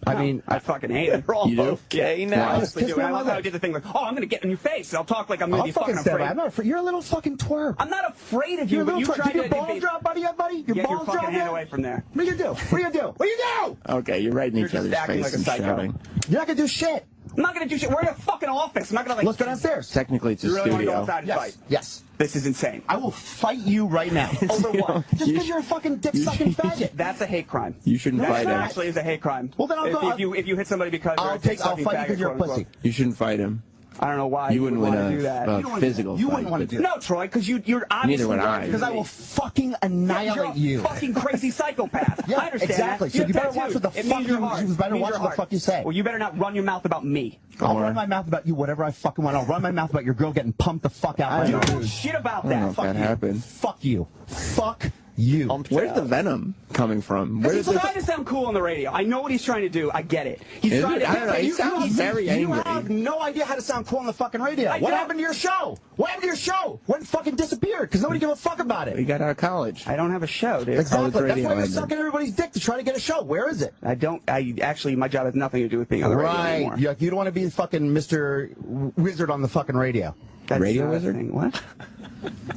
I mean, I fucking hate it. They're all You do? okay now. Wow. I honestly do. And I love how I did the thing like, oh, I'm going to get in your face. I'll talk like I'm going to be fucking afraid. I'm not afraid. You're a little fucking twerp. I'm not afraid of you, You're a but little you twerp. tried Did your to... balls drop, buddy? Your Get your balls fucking drop hand yet? away from there. What do you do? What do you do? What do you do? Okay, you're right in You're each just other's acting face like a and psycho. shouting. You're not going to do shit. I'm not going to do shit. We're in a fucking office. I'm not going to, like... Let's go downstairs. Technically, it's a You really want to go studio. outside and fight? Yes. This is insane. I will fight you right now. Over what? Just because you're a fucking dick-sucking faggot. That's a hate crime. You shouldn't That fight him. actually is a hate crime. Well, then I'll go... If you hit somebody because you're a I'll dick-sucking fight you faggot, because you're a quote, pussy. unquote. You shouldn't fight him. I don't know why You wouldn't want win to do that. a physical You fight. wouldn't want to do that. No, Troy, because you're obviously... Neither would I. Because I will fucking annihilate you're you. a fucking crazy psychopath. Yeah, I understand exactly. that. So you better watch what the It fuck means you... your heart. You better It means watch your what the heart. fuck you say. Well, you better not run your mouth about me. I'll run my mouth about you whatever I fucking want. I'll run my mouth about your girl getting pumped the fuck out. I don't know shit about I don't know that. if Fuck that you. happened. Fuck you. Fuck you. Where's the venom coming from? Where He's did this... trying to sound cool on the radio. I know what he's trying to do. I get it. He's Is trying it? to... I don't know. He sounds very angry. You have no idea how to sound cool on the fucking radio. I What don't. happened to your show? What happened to your show? When it fucking disappeared? Because nobody gave a fuck about He it. got out of college. I don't have a show, dude. Exactly. That's radio why you're ended. sucking everybody's dick to try to get a show. Where is it? Actually, my job has nothing to do with being on the radio anymore. Right. You don't want to be fucking Mr. Wizard on the fucking radio. That's Radio not a wizard? thing. What?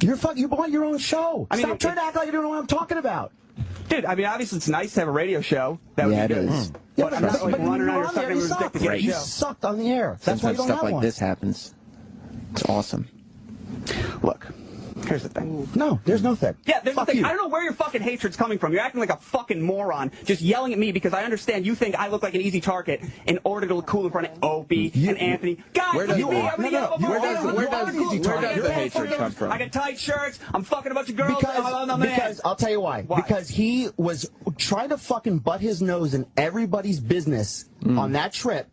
You want your own show. I mean, Stop trying to act like you don't know what I'm talking about. Dude, I mean, obviously it's nice to have a radio show. That would Yeah, be it good. is. But I'm not like running around here sucking everyone's dick to get a You show. sucked on the air. That's why you Sometimes don't stuff have like one. this happens. It's awesome. Look, here's the thing. No, there's no thing. Yeah, there's Fuck the thing. you. I don't know where your fucking hatred's coming from. You're acting like a fucking moron, just yelling at me because I understand you think I look like an easy target in order to look cool in front of Opie and Anthony. Guys, Where look does- at me. no, I'm gonna no, get up where over does- here. where I'm does- cool. where I does got the tight hatred shirts. come from? I got tight shirts. I'm fucking a bunch of girls. I'm a man. Because I'll tell you why. Because he was trying to fucking butt his nose in everybody's business on that trip,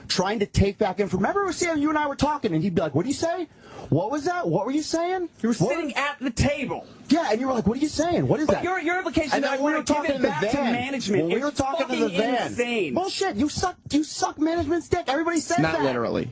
trying to take back information. Remember, Sam, you and I were talking, and he'd be like, "What do you say? What was that? What were you saying? You were sitting at the table. Yeah, and you were like, "What are you saying? What is But that?" your implication And that then I we were want to give talking it in the back to van. management. When we were It's talking in the fucking van. insane. Bullshit. You suck management's dick. Everybody says that. Not literally.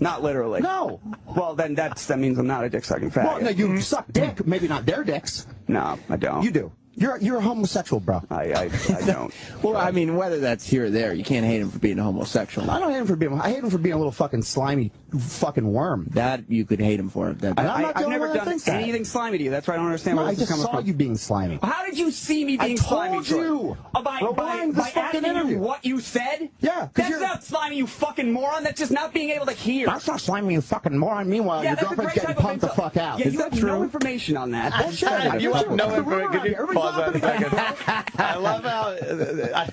Not literally. No. Well, then that means I'm not a dick sucking faggot. Well, no, you suck dick. Maybe not their dicks. No, I don't. You do. You're a homosexual, bro. I don't. Well, I mean, whether that's here or there, you can't hate him for being a homosexual. I don't hate him for being. I hate him for being a little fucking slimy, fucking worm. That you could hate him for. That, And I'm not the I've only never one that done thinks that. anything slimy to you. That's why I don't understand No, where I this is just coming saw from. you being slimy. How did you see me being I slimy, told Troy? you. By Rewind this fucking asking interview. you what you said? Yeah, 'cause That's you're- not slimy, you fucking moron. That's just not being able to hear. That's not slimy, you fucking moron. Meanwhile, Yeah, your that's a girlfriend's great getting type of pumped the insult. fuck out. Yeah, Is you that have true? no information on that. Bullshit. You have no information. Could you pause that a second? I love how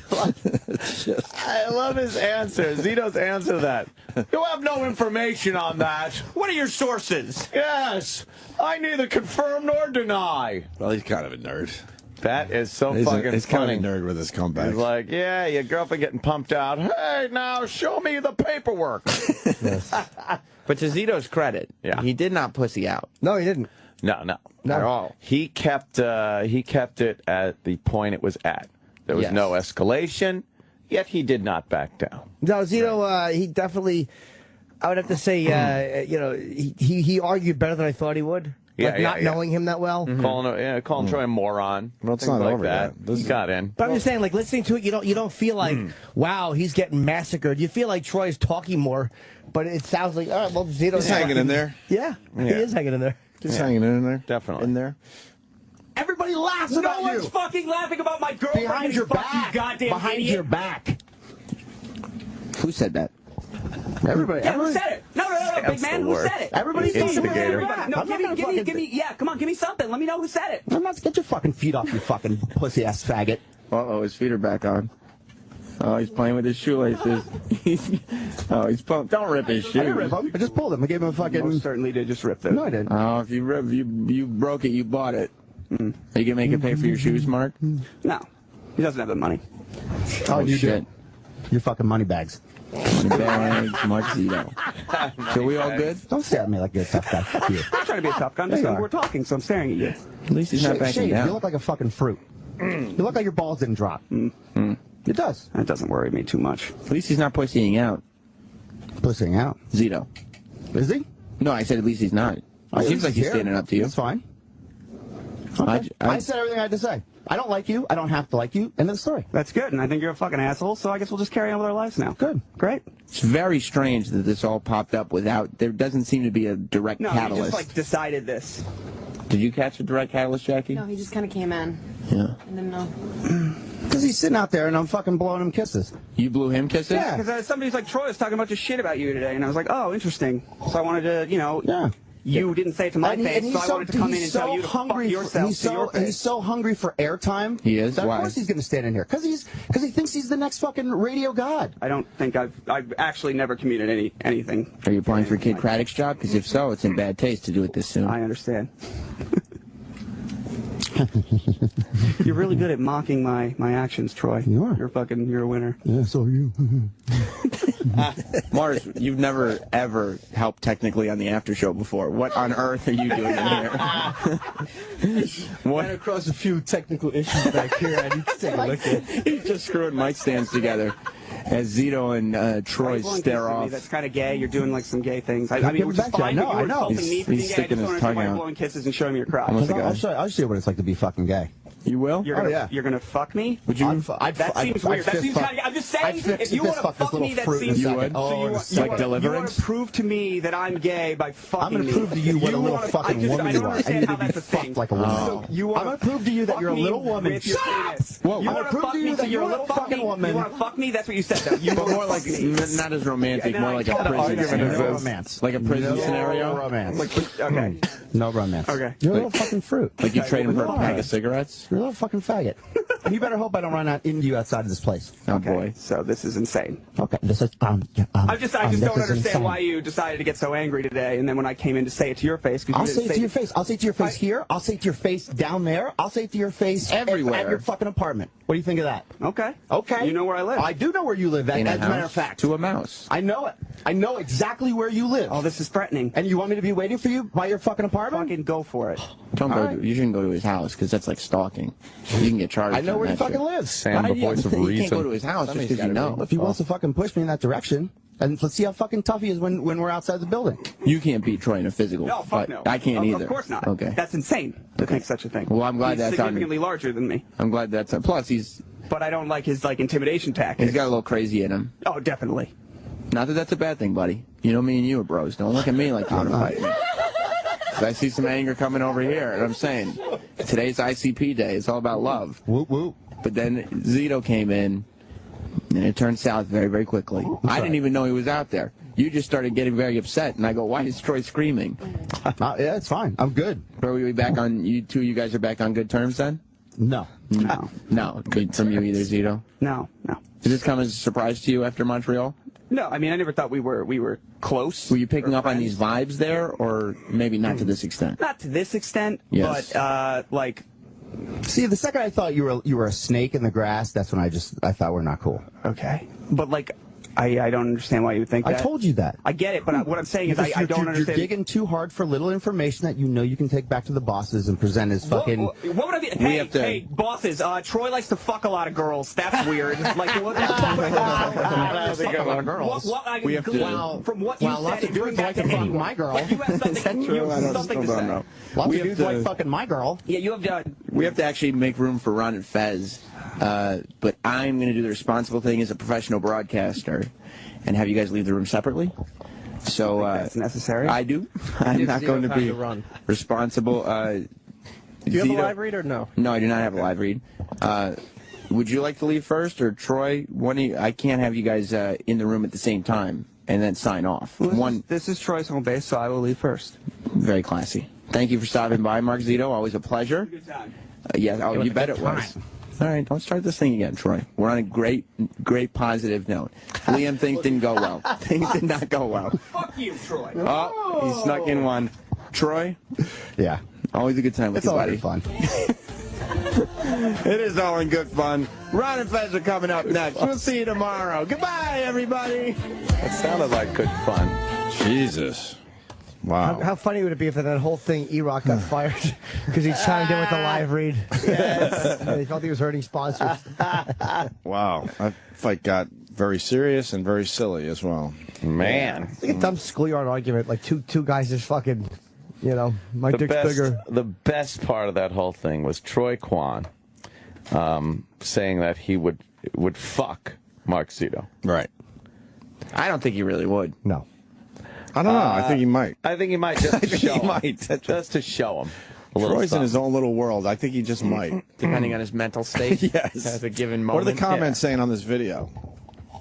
I love his answer. Zito's answer to that. You have no information on that. What are your sources? Yes, I neither confirm nor deny. Well, he's kind of a nerd. That is so He's fucking kind funny. of a nerd with his comeback. He's like, yeah, your girlfriend getting pumped out. Hey, now show me the paperwork. but to Zito's credit, he did not pussy out. No, he didn't. No, at all. He kept it at the point it was at. There was no escalation, yet he did not back down. No, Zito, he definitely, I would have to say, he argued better than I thought he would. Yeah, not knowing him that well. Calling Troy a moron. Well, it's things not like over that. yet. He got in. But I'm just saying, like, listening to it, you don't feel like, wow, he's getting massacred. You feel like Troy's talking more, but it sounds like, all right, well, Zito's He's hanging in there. Yeah, he is hanging in there. He's hanging in there. Definitely. In there. Everybody laughs about No you. one's fucking laughing about my girlfriend. Behind your Fuck back. You goddamn Behind idiot. your back. Who said that? Everybody. Yeah, who said it? No, big man, who said it? Everybody's Instigator. No, give me, yeah, come on, give me something. Let me know who said it. I'm not get your fucking feet off, you fucking pussy ass faggot. Uh-oh, his feet are back on. Oh, he's playing with his shoelaces. He's pulling. Don't rip his shoes. I didn't rip him. I just pulled him. I gave him a fucking. Most certainly did just rip them. No, I didn't. Oh, if you rip, you broke it. You bought it. Are you gonna make it pay for your shoes, Mark? No, he doesn't have the money. Oh, you shit. Your fucking money bags. Money bags, Mark Zito. So we all good? Don't stare at me like you're a tough guy. Fuck you. I'm not trying to be a tough guy. We're talking, so I'm staring at you. At least he's not backing Shade, down. you look like a fucking fruit. You look like your balls didn't drop. It does. That doesn't worry me too much. At least he's not pussying out. Pussying out? Zito. Is he? No, I said at least he's not. It seems like he's standing up to you. That's fine. Okay. I said everything I had to say. I don't like you. I don't have to like you. End of the story. That's good, and I think you're a fucking asshole, so I guess we'll just carry on with our lives now. Good. Great. It's very strange that this all popped up without, there doesn't seem to be a direct catalyst. No, you just, like, decided this. Did you catch a direct catalyst, Jackie? No, he just kind of came in. Yeah. I didn't know. Because he's sitting out there and I'm fucking blowing him kisses. You blew him kisses? Yeah, because somebody's like, Troy was talking a bunch of shit about you today, and I was like, oh, interesting. So I wanted to, Yeah. You didn't say it to my face, so I wanted to come in and tell you to fuck yourself to your face. He's so hungry for airtime. He is? That Why? Of course he's going to stand in here. Because he thinks he's the next fucking radio god. I don't think I've actually never commuted anything. Are you applying for Kid Craddock's job? Because if so, it's in bad taste to do it this soon. I understand. You're really good at mocking my actions, Troy. You are. You're a winner. Yeah, so are you. Mars, you've never, ever helped technically on the After Show before. What on earth are you doing in here? Ran across a few technical issues back here. I need to take a look at. He's just screwing mic stands together as Zito and Troy stare off. That's kind of gay. You're doing like some gay things. I mean, which is fine, but you were insulting me for being gay. I just want to see why you're blowing kisses and showing me your crotch. I'll show you what it's like to be fucking gay. You will? You're gonna fuck me? Would you? That seems weird. That seems kind of. I'm just saying. If you want to fuck me, that seems. You would? Like Deliverance? You want to prove to me that I'm gay by fucking me. I'm gonna prove to you what a little fucking woman you are. I don't understand how that's a thing. Like a woman. I'm gonna prove to you that you're a little woman. Shut up! I'm gonna prove to you that you're a little fucking woman. You want to fuck me? That's what you said. Though. You but more like not as romantic, more like a prison scenario. Like a prison scenario. Romance. Okay. No romance. Okay. You're a little fucking fruit. Like you trade him for a pack of cigarettes? You're a little fucking faggot. And you better hope I don't run out into you outside of this place. Oh boy. So this is insane. Okay. This is I just don't understand why you decided to get so angry today, and then when I came in to say it to your face, I'll say it to your face. I'll say it to your face here. I'll say it to your face down there. I'll say it to your face everywhere at your fucking apartment. What do you think of that? Okay. Okay. You know where I live. I do know where you live. As a matter of fact, to a mouse. I know it. I know exactly where you live. Oh, this is threatening. And you want me to be waiting for you by your fucking apartment? Fucking go for it. Don't go. You shouldn't go to his house because that's like stalking. You can get charged. I know where he fucking lives. Sam, the voice of reason. You can't go to his house just because you know. If he wants to fucking push me in that direction, and let's see how fucking tough he is when we're outside the building. You can't beat Troy in a physical fight. No. I can't either. Of course not. Okay. That's insane to think such a thing. Well, I'm glad he's that's significantly larger than me. I'm glad that's plus he's. But I don't like his intimidation tactics. He's got a little crazy in him. Oh, definitely. Not that that's a bad thing, buddy. You know me and you are bros. Don't look at me like you want to fight me. I see some anger coming over here, and I'm saying today's ICP day. It's all about love. Whoop whoop. But then Zito came in, and it turned south very, very quickly. I didn't even know he was out there. You just started getting very upset, and I go, "Why is Troy screaming?" Yeah, it's fine. I'm good. Are we back on? You guys are back on good terms then? No. Good from you either, Zito. No. Did this come as a surprise to you after Montreal? No, I mean I never thought we were close. Were you picking up on these vibes there, or maybe not to this extent? Not to this extent, yes. But like. See, the second I thought you were a snake in the grass, that's when I thought we're not cool. Okay, but like. I don't understand why you would think that. I told you that. I get it, but what I'm saying is I don't understand. You're digging too hard for little information that you know you can take back to the bosses and present as fucking... What would I be... Hey, bosses, Troy likes to fuck a lot of girls. That's weird. Like, what the fuck? I think a lot of girls. We have to... From what you said... Lots of dudes like to fuck my girl. You have something to say. Lots of dudes like fucking my girl. Yeah, you have done... We have to actually make room for Ron and Fez. But I'm going to do the responsible thing as a professional broadcaster and have you guys leave the room separately. So that's necessary. I do. I'm not going to be responsible. Do you have a live read or no? No, I do not have a live read. Would you like to leave first, or Troy? I can't have you guys in the room at the same time and then sign off. Well, this is Troy's home base, so I will leave first. Very classy. Thank you for stopping by, Mark Zito. Always a pleasure. Good time. Yes. Oh, you bet it was. All right, don't start this thing again, Troy. We're on a great positive note. Liam, things didn't go well. Things did not go well. Fuck you, Troy. Oh, he snuck in one. Troy? Yeah. Always a good time with you, buddy. It's all fun. It is all in good fun. Ron and Fez are coming up next. We'll see you tomorrow. Goodbye, everybody. That sounded like good fun. Jesus. Wow. How funny would it be if that whole thing E-Rock got fired because he chimed in with the live read? Yes. He felt he was hurting sponsors. Wow. That fight got very serious and very silly as well. Man. It's like a dumb schoolyard argument. Like two guys just fucking, you know, my dick's bigger. The best part of that whole thing was Troy Quan saying that he would fuck Mark Zito. Right. I don't think he really would. No. I don't know. I think he might. I think he might just to show him. Just to show him. Troy's in his own little world. I think he just might. Depending on his mental state. Yes. At a given moment. What are the comments saying on this video?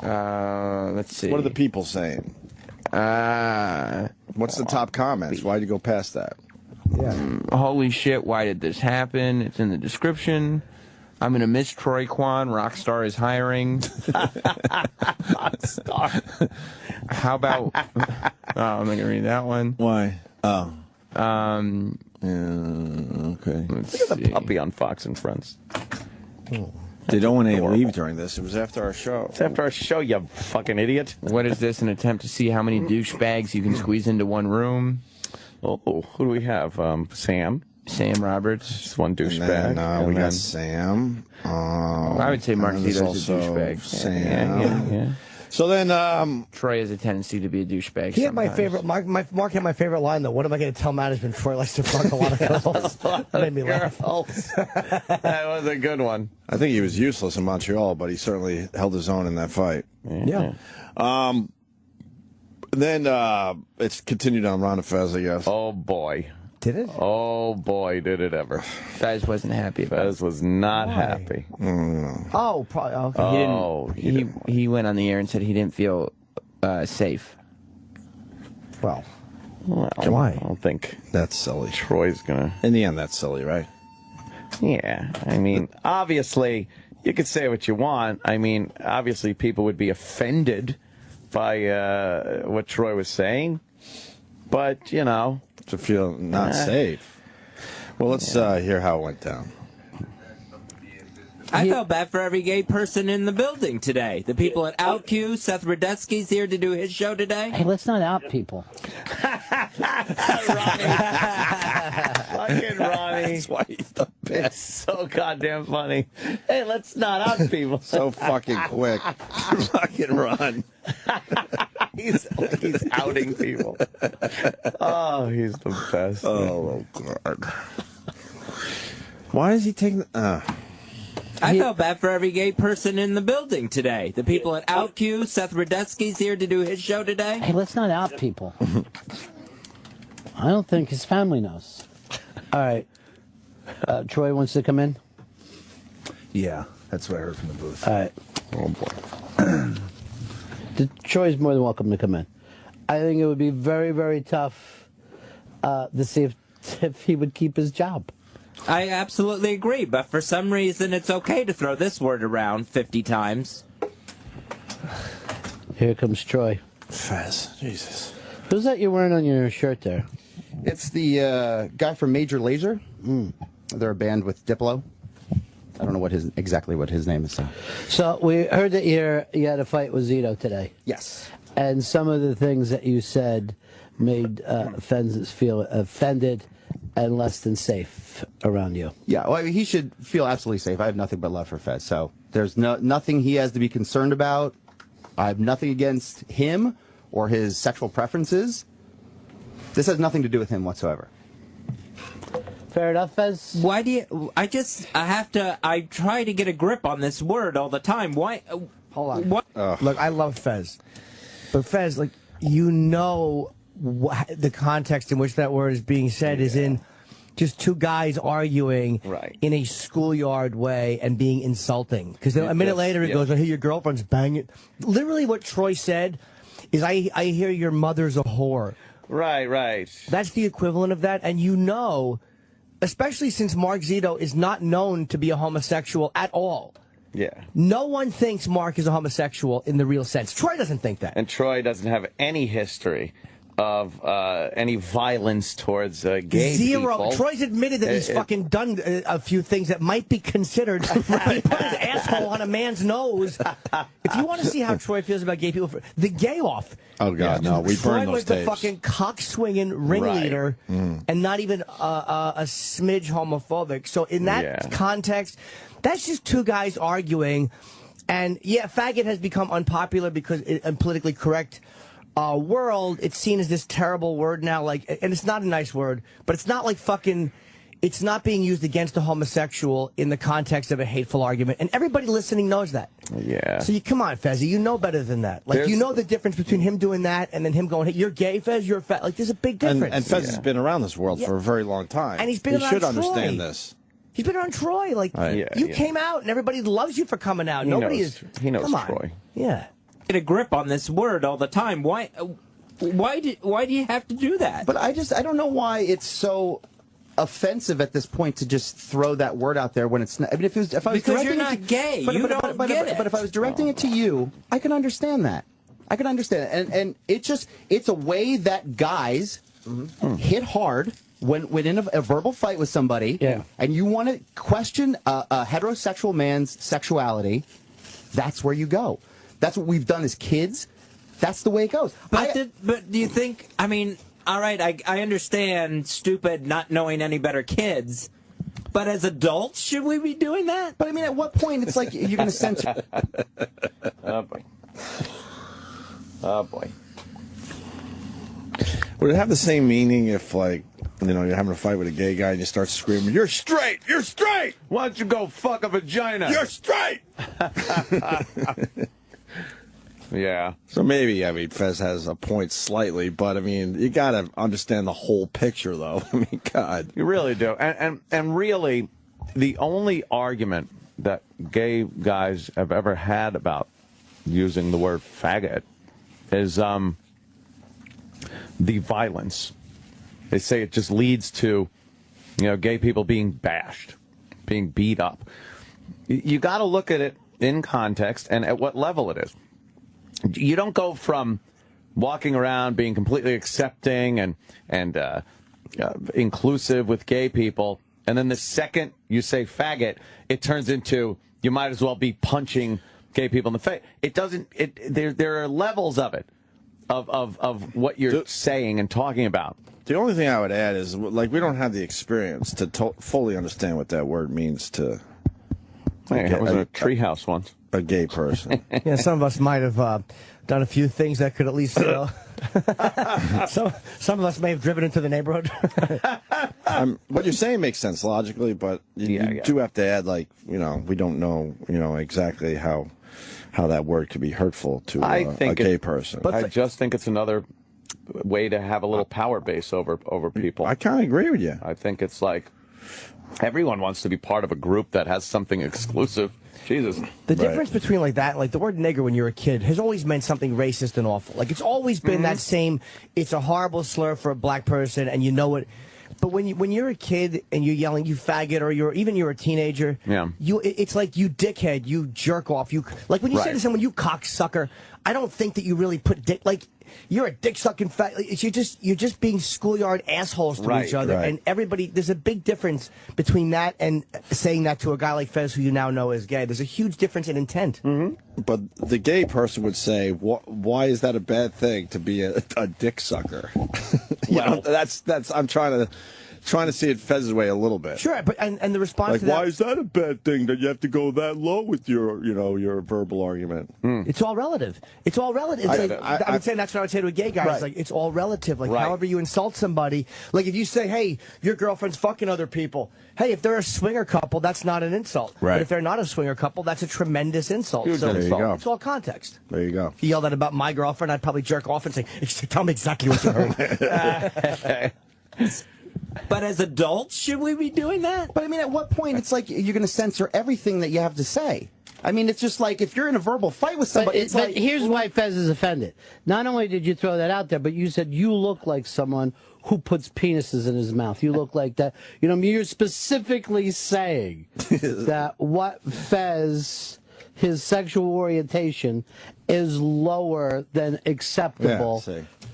Let's see. What are the people saying? What's the top comments? Why'd you go past that? Yeah. Holy shit, why did this happen? It's in the description. I'm going to miss Troy Quan. Rockstar is hiring. Rockstar. How about... I'm not going to read that one. Why? Oh. Okay. Look at the puppy on Fox and Friends. Oh. They don't want to leave during this. It was after our show. It's after our show, you fucking idiot. What is this? An attempt to see how many douchebags you can squeeze into one room? Oh, who do we have? Sam. Sam Roberts. Just one douchebag. We got Sam. I would say Mark Zito's a douchebag. Sam. Yeah. So then, Troy has a tendency to be a douchebag. He had my favorite. Mark had my favorite line though. What am I going to tell management? Troy likes to fuck a lot of girls. That made me laugh. That was a good one. I think he was useless in Montreal, but he certainly held his own in that fight. Yeah. Then it's continued on Ron and Fez, I guess. Oh boy. Did it? Oh boy, did it ever. Fez wasn't happy about it. Fez was not happy. Oh, probably. Okay. He went on the air and said he didn't feel safe. Well, why? I don't think that's silly. Troy's gonna. In the end, that's silly, right? Yeah. I mean, obviously, you could say what you want. I mean, obviously, people would be offended by what Troy was saying, but you know. To feel not safe. Well, let's hear how it went down. I felt bad for every gay person in the building today. The people at OutQ, Seth Rudetsky's here to do his show today. Hey, let's not out people. Fucking Ronnie. That's why he's the best. It's so goddamn funny. Hey, let's not out people. So fucking quick. Fucking Ron. He's outing people. Oh, he's the best. Oh, God. Why is he taking... I felt bad for every gay person in the building today. The people at OutQ, Seth Rudetsky's here to do his show today. Hey, let's not out people. I don't think his family knows. All right. Troy wants to come in? Yeah, that's what I heard from the booth. All right. Oh, boy. Troy's more than welcome to come in. I think it would be very, very tough to see if he would keep his job. I absolutely agree, but for some reason it's okay to throw this word around 50 times. Here comes Troy. Fez, Jesus. Who's that you're wearing on your shirt there? It's the guy from Major Lazer. They're a band with Diplo. I don't know exactly what his name is. So we heard that you had a fight with Zito today. Yes. And some of the things that you said made Fez feel offended and less than safe around you. Yeah, well, I mean, he should feel absolutely safe. I have nothing but love for Fez. So there's nothing he has to be concerned about. I have nothing against him or his sexual preferences. This has nothing to do with him whatsoever. Fair enough, Fez. Why do you... I try to get a grip on this word all the time. Why... Hold on. What? Look, I love Fez. But Fez, like, you know the context in which that word is being said is in just two guys arguing in a schoolyard way and being insulting. Because a minute later he goes, I hear your girlfriend's banging. Literally what Troy said is, I hear your mother's a whore. Right. That's the equivalent of that. And you know especially since Mark Zito is not known to be a homosexual at all. Yeah. No one thinks Mark is a homosexual in the real sense. Troy doesn't think that. And Troy doesn't have any history of any violence towards gay Zero. people. Troy's admitted that he's fucking done a few things that might be considered. He put his asshole on a man's nose. If you want to see how Troy feels about gay people, the gay off. Oh, God, no. We Troy burned those was tapes. the fucking cock-swinging ringleader and not even a smidge homophobic. So in that context, that's just two guys arguing. And, yeah, faggot has become unpopular because in politically correct world, it's seen as this terrible word now. Like, and it's not a nice word, but it's not like fucking... It's not being used against a homosexual in the context of a hateful argument. And everybody listening knows that. Yeah. So come on, Fezzy, you know better than that. Like, you know the difference between him doing that and then him going, hey, you're gay, Fez, you're fat. Like, there's a big difference. And Fez has been around this world for a very long time. And he's been around should Troy. understand this. He's been around Troy. Like, you came out and everybody loves you for coming out. He knows Troy. Yeah. Get a grip on this word all the time. Why do you have to do that? But I don't know why it's so offensive at this point to just throw that word out there when it's not. I mean, if I was because directing you're not it to, gay, but, you but, don't but, get it. But if I was directing it to you, I can understand that. I can understand it. And it's a way that guys hit hard when in a verbal fight with somebody, and you want to question a heterosexual man's sexuality. That's where you go. That's what we've done as kids. That's the way it goes. But do you think? I mean, all right, I understand stupid not knowing any better kids, but as adults, should we be doing that? But I mean, at what point it's like you're going to censor? Oh boy. Oh boy. Would it have the same meaning if, like, you know, you're having a fight with a gay guy and you start screaming, "You're straight! You're straight! Why don't you go fuck a vagina? You're straight!" Yeah. So maybe, I mean, Fez has a point slightly, but, I mean, you got to understand the whole picture, though. I mean, God. You really do. And really, the only argument that gay guys have ever had about using the word faggot is the violence. They say it just leads to, you know, gay people being bashed, being beat up. You got to look at it in context and at what level it is. You don't go from walking around being completely accepting and inclusive with gay people, and then the second you say faggot, it turns into you might as well be punching gay people in the face. It doesn't. There are levels of it, of what you're saying and talking about. The only thing I would add is, like, we don't have the experience to fully understand what that word means to. Hey, I was in a treehouse once. A gay person. Yeah, some of us might have done a few things that could at least, you know, some of us may have driven into the neighborhood. What you're saying makes sense logically, but you do have to add, like, you know, we don't know, you know, exactly how that word could be hurtful to a gay person. I just think it's another way to have a little power base over people. I kind of agree with you. I think it's like everyone wants to be part of a group that has something exclusive. Jesus. The difference between like that, like the word nigger when you're a kid has always meant something racist and awful. Like it's always been that same, it's a horrible slur for a black person and you know it. But when you're a kid and you're yelling, you faggot, or you're a teenager, it's like you dickhead, you jerk off, you like when you say to someone, you cocksucker, I don't think that you really put dick, like you're a dick sucking fat. You're just being schoolyard assholes to each other, and everybody. There's a big difference between that and saying that to a guy like Fez, who you now know is gay. There's a huge difference in intent. But the gay person would say, "Why is that a bad thing to be a dick sucker?" You know, that's. I'm trying to see it Fez's way a little bit. Sure, but and the response like, to that, why is that a bad thing that you have to go that low with your verbal argument? It's all relative. It's all relative. I would say that's what I would say to a gay guy. It's like it's all relative. Like however you insult somebody. Like if you say, "Hey, your girlfriend's fucking other people." Hey, if they're a swinger couple, that's not an insult. Right. But if they're not a swinger couple, that's a tremendous insult. Huge so insult. It's all context. There you go. If you yell that about my girlfriend, I'd probably jerk off and say, "Tell me exactly what you heard." But as adults, should we be doing that? But I mean, at what point it's like you're going to censor everything that you have to say? I mean, it's just like if you're in a verbal fight with somebody, it's like... Here's why Fez is offended. Not only did you throw that out there, but you said you look like someone who puts penises in his mouth. You look like that. You know, you're specifically saying that what Fez, his sexual orientation, is lower than acceptable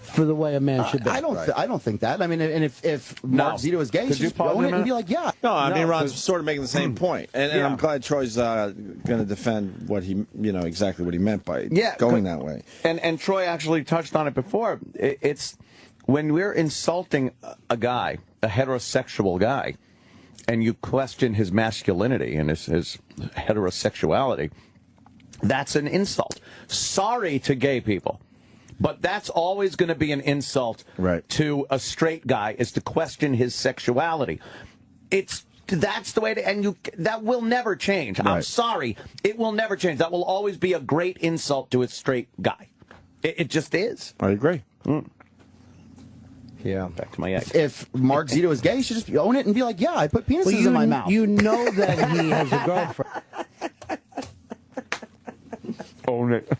for the way a man should be. I don't think that. I mean, and if Mark Zito is gay, just own it and be like, yeah. No, I mean, Ron's sort of making the same point, and I'm glad Troy's going to defend what he, exactly what he meant by going that way. And Troy actually touched on it before. It's when we're insulting a guy, a heterosexual guy, and you question his masculinity and his heterosexuality, that's an insult. Sorry to gay people, but that's always going to be an insult to a straight guy, is to question his sexuality. That's the way to, that will never change. I'm sorry, it will never change. That will always be a great insult to a straight guy. It just is. I agree. Yeah, back to my ex. If Mark Zito is gay, you should just own it and be like, yeah, I put penises in my mouth. You know that he has a girlfriend. Own it.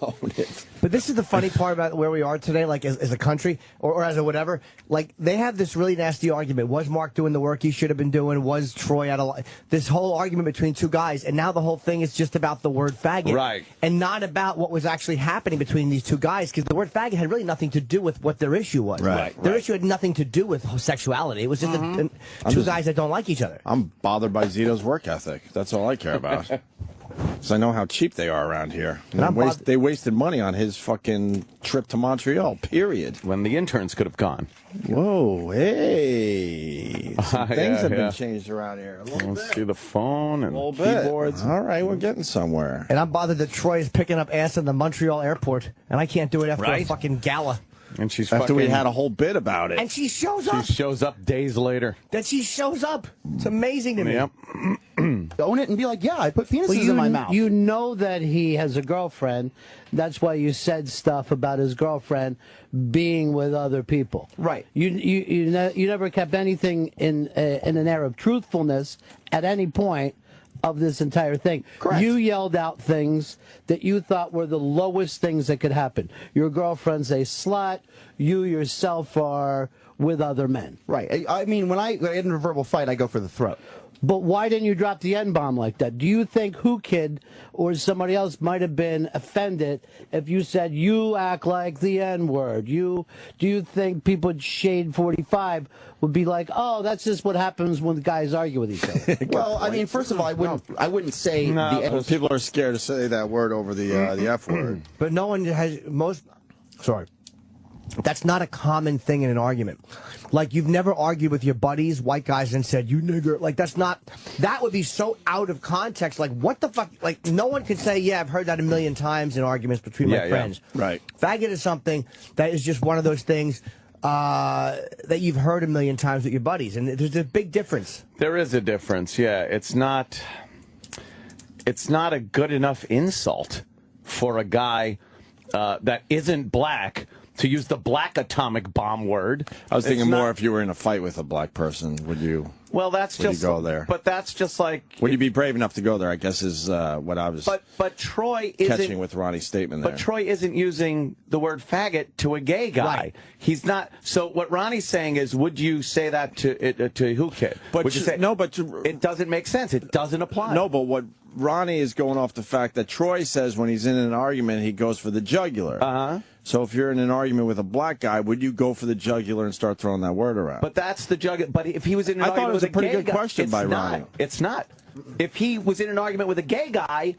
Own it. But this is the funny part about where we are today, like as a country or as a whatever. Like they have this really nasty argument. Was Mark doing the work he should have been doing? Was Troy out of this whole argument between two guys? And now the whole thing is just about the word faggot. Right. And not about what was actually happening between these two guys, because the word faggot had really nothing to do with what their issue was. Their issue had nothing to do with sexuality. It was just two guys that don't like each other. I'm bothered by Zito's work ethic. That's all I care about. Because I know how cheap they are around here. They wasted money on his fucking trip to Montreal, period. When the interns could have gone. Whoa, hey. Some things have been changed around here. Let's see the phone and keyboards. All right, we're getting somewhere. And I'm bothered that Troy is picking up ass in the Montreal airport, and I can't do it after a fucking gala. And she's after we had a whole bit about it. And she shows up. She shows up days later. That she shows up. It's amazing to me. Yep. Own it and be like, yeah, I put penises in my mouth. You know that he has a girlfriend. That's why you said stuff about his girlfriend being with other people. Right. You never kept anything in an air of truthfulness at any point of this entire thing. Correct. You yelled out things that you thought were the lowest things that could happen. Your girlfriend's a slut. You yourself are with other men. Right. I mean, when I get in a verbal fight, I go for the throat. But why didn't you drop the N-bomb like that? Do you think Who Kid or somebody else might have been offended if you said, you act like the N-word? Do you think people at Shade 45 would be like, oh, that's just what happens when the guys argue with each other? Well, I mean, first of all, I wouldn't say the people are scared to say that word over the F word. But no one has that's not a common thing in an argument. Like, you've never argued with your buddies, white guys, and said, you nigger. Like, that would be so out of context. Like, what the fuck? Like, no one can say, yeah, I've heard that a million times in arguments between my friends. Right. Faggot is something that is just one of those things that you've heard a million times with your buddies. And there's a big difference. There is a difference, yeah. It's not a good enough insult for a guy that isn't black to use the black atomic bomb word. I was thinking more if you were in a fight with a black person, would you? Well, that's would just you go there. But that's just like. Would you be brave enough to go there? I guess is what I was. But Troy isn't catching with Ronnie's statement there. But Troy isn't using the word faggot to a gay guy. Right. He's not. So what Ronnie's saying is, would you say that to Who Kid? But would you say no? But it doesn't make sense. It doesn't apply. No, but what Ronnie is going off the fact that Troy says when he's in an argument he goes for the jugular. So if you're in an argument with a black guy, would you go for the jugular and start throwing that word around? But that's the jugular. But if he was in an argument with a gay guy, I thought it was a pretty good question by Ronnie. It's not. If he was in an argument with a gay guy,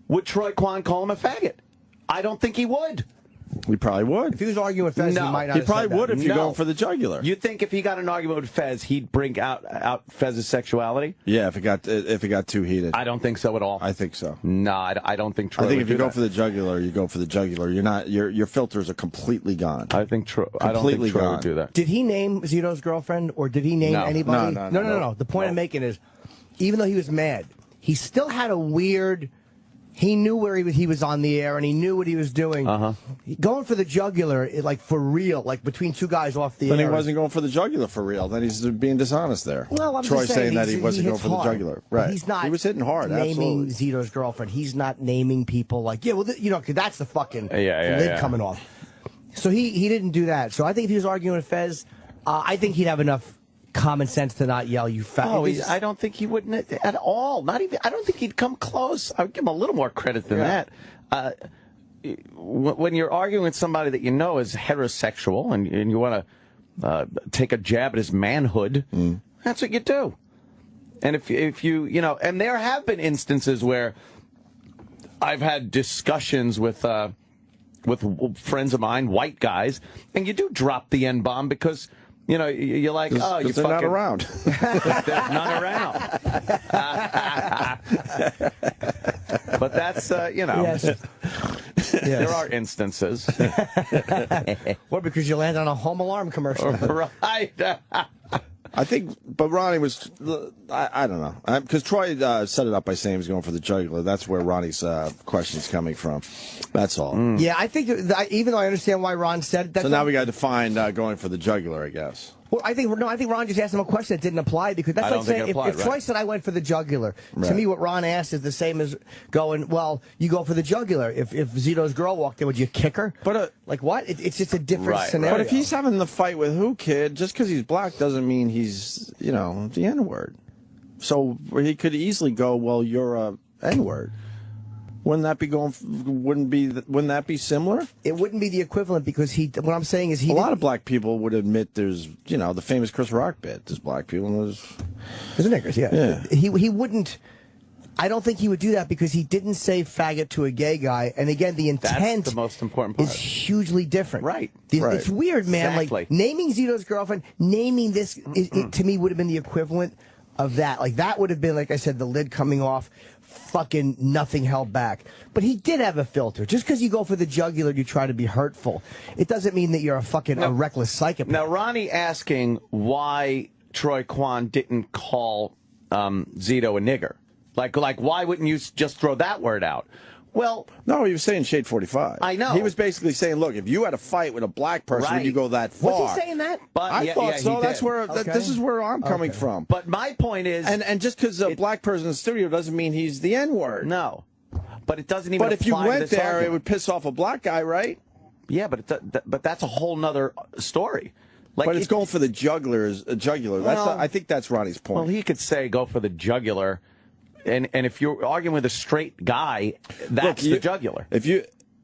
would Troy Quan call him a faggot? I don't think he would. He probably would. If he was arguing with Fez, he might not. He probably would if you're going for the jugular. You think if he got an argument with Fez, he'd bring out Fez's sexuality? Yeah, if it got too heated. I don't think so at all. I think so. No, I don't think Troy. I think would if you go for the jugular, you go for the jugular. You're not. Your filters are completely gone. I think Troy. I don't think Troy would do that. Did he name Zito's girlfriend, or did he name anybody? No. The point I'm making is, even though he was mad, he still had a weird He knew where he was on the air, and he knew what he was doing. Going for the jugular, like for real, like between two guys off the air. Then he wasn't going for the jugular for real. Then he's being dishonest there. Well, I'm Troy just saying that he wasn't going for the jugular. Right. He's not. He was hitting hard. Naming Absolutely. Zito's girlfriend. He's not naming people like, yeah, well, you know, 'cause that's the fucking lid coming off. So he didn't do that. So I think if he was arguing with Fez, I think he'd have enough common sense to not yell, "You fat." Oh, I don't think he wouldn't at all. Not even. I don't think he'd come close. I would give him a little more credit than that. When you're arguing with somebody that you know is heterosexual and you want to take a jab at his manhood, that's what you do. And if you know, and there have been instances where I've had discussions with friends of mine, white guys, and you do drop the N-bomb because. You know, you're like, oh, you they're not around. There's none around. But that's, you know, there are instances. Or because you land on a Home Alarm commercial. Right. I think, but Ronnie was, I don't know. Because Troy set it up by saying he was going for the jugular. That's where Ronnie's question's coming from. That's all. Yeah, I think, even though I understand why Ron said that. So now we got to define going for the jugular, I guess. Well, I think Ron just asked him a question that didn't apply because that's like saying if Troy said I went for the jugular, to me what Ron asked is the same as going, well, you go for the jugular. If Zito's girl walked in, would you kick her? But like what? It's just a different scenario. But if he's having the fight with who kid, just because he's black doesn't mean he's the N-word. So he could easily go, well, you're a N-word. Wouldn't that be similar? It wouldn't be the equivalent because what I'm saying is a lot of black people would admit there's, the famous Chris Rock bit. There's black people and there's niggers, yeah. He wouldn't, I don't think he would do that because he didn't say faggot to a gay guy. And again, the intent That's the most important part. Is hugely different. Right. It's weird, man. Exactly. Like naming Zito's girlfriend, naming this, it, to me would have been the equivalent of that. Like that would have been, like I said, the lid coming off. Fucking nothing held back. But he did have a filter. Just because you go for the jugular, you try to be hurtful. It doesn't mean that you're a reckless psychopath. Now, Ronnie asking why Troy Quan didn't call Zito a nigger. Like, why wouldn't you just throw that word out? Well, no, he was saying Shade 45. I know. He was basically saying, look, if you had a fight with a black person, would you go that far? Was he saying that? But, I thought so. That's where this is where I'm coming from. But my point is, and just because a black person in the studio doesn't mean he's the N-word. No, but it doesn't even. But if you apply went to this there, argument. it would piss off a black guy, right? Yeah, but that's a whole nother story. Like, but it's going for the jugular. Well, I think that's Ronnie's point. Well, he could say go for the jugular. And if you're arguing with a straight guy, that's the jugular.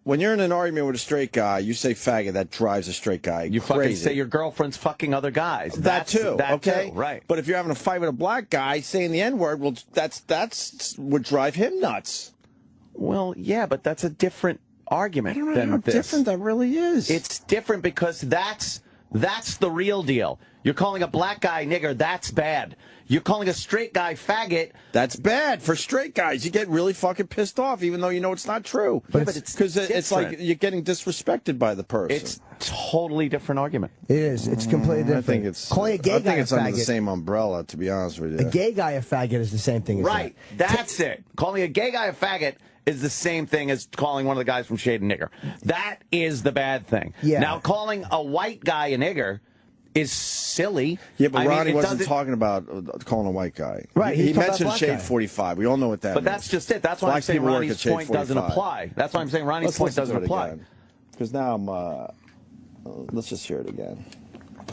When you're in an argument with a straight guy, you say faggot, that drives a straight guy You crazy. fucking say your girlfriend's fucking other guys. That too, okay? Too, right. But if you're having a fight with a black guy saying the N-word, well, that's would drive him nuts. Well, yeah, but that's a different argument I don't know than how this. different that really is. It's different because that's the real deal. You're calling a black guy nigger, that's bad. You're calling a straight guy faggot. That's bad for straight guys. You get really fucking pissed off, even though you know it's not true. But it's because it's like you're getting disrespected by the person. It's totally different argument. It is. It's completely different. I think it's calling a gay guy a faggot. Under the same umbrella. To be honest with you, a gay guy a faggot is the same thing as right. That's it. Calling a gay guy a faggot is the same thing as calling one of the guys from Shade a nigger. That is the bad thing. Yeah. Now, calling a white guy a nigger is silly. Yeah, but Ronnie wasn't talking about calling a white guy. Right. He mentioned Shade 45. We all know what that means. But that's just it. That's why I'm saying Ronnie's point doesn't apply. That's why I'm saying Ronnie's point doesn't apply. Because now I'm, let's just hear it again.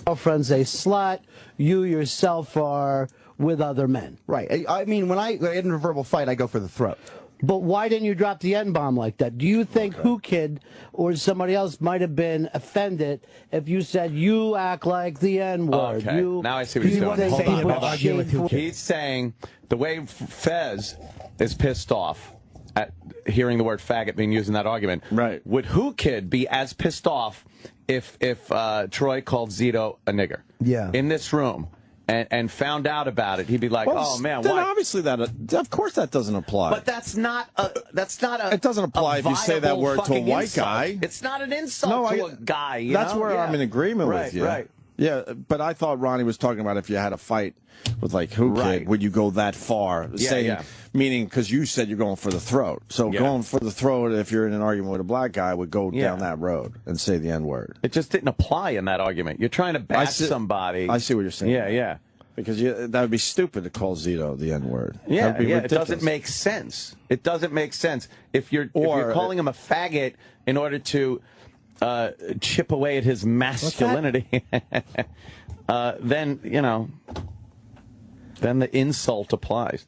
Girlfriend's a slut. You yourself are with other men. Right. I mean, when I get in a verbal fight, I go for the throat. But why didn't you drop the N-bomb like that? Do you think Who Kid or somebody else might have been offended if you said, you act like the N-word? Okay, now I see what he's doing. Hold on. He's saying the way Fez is pissed off at hearing the word faggot being used in that argument, right? Would Who Kid be as pissed off if Troy called Zito a nigger? Yeah. In this room. And found out about it, he'd be like, "Oh man, then why?" Obviously, of course, that doesn't apply. But that's not a. It doesn't apply if you say that word to a white guy. It's not an insult to a guy. That's where I'm in agreement with you. Right. Yeah, but I thought Ronnie was talking about if you had a fight with like Kid, would you go that far? Meaning, because you said you're going for the throat. So going for the throat, if you're in an argument with a black guy, would go down that road and say the N-word. It just didn't apply in that argument. You're trying to bash somebody. I see what you're saying. Yeah. Because that would be stupid to call Zito the N-word. Yeah, it doesn't make sense. It doesn't make sense. If you're calling him a faggot in order to chip away at his masculinity, then, then the insult applies.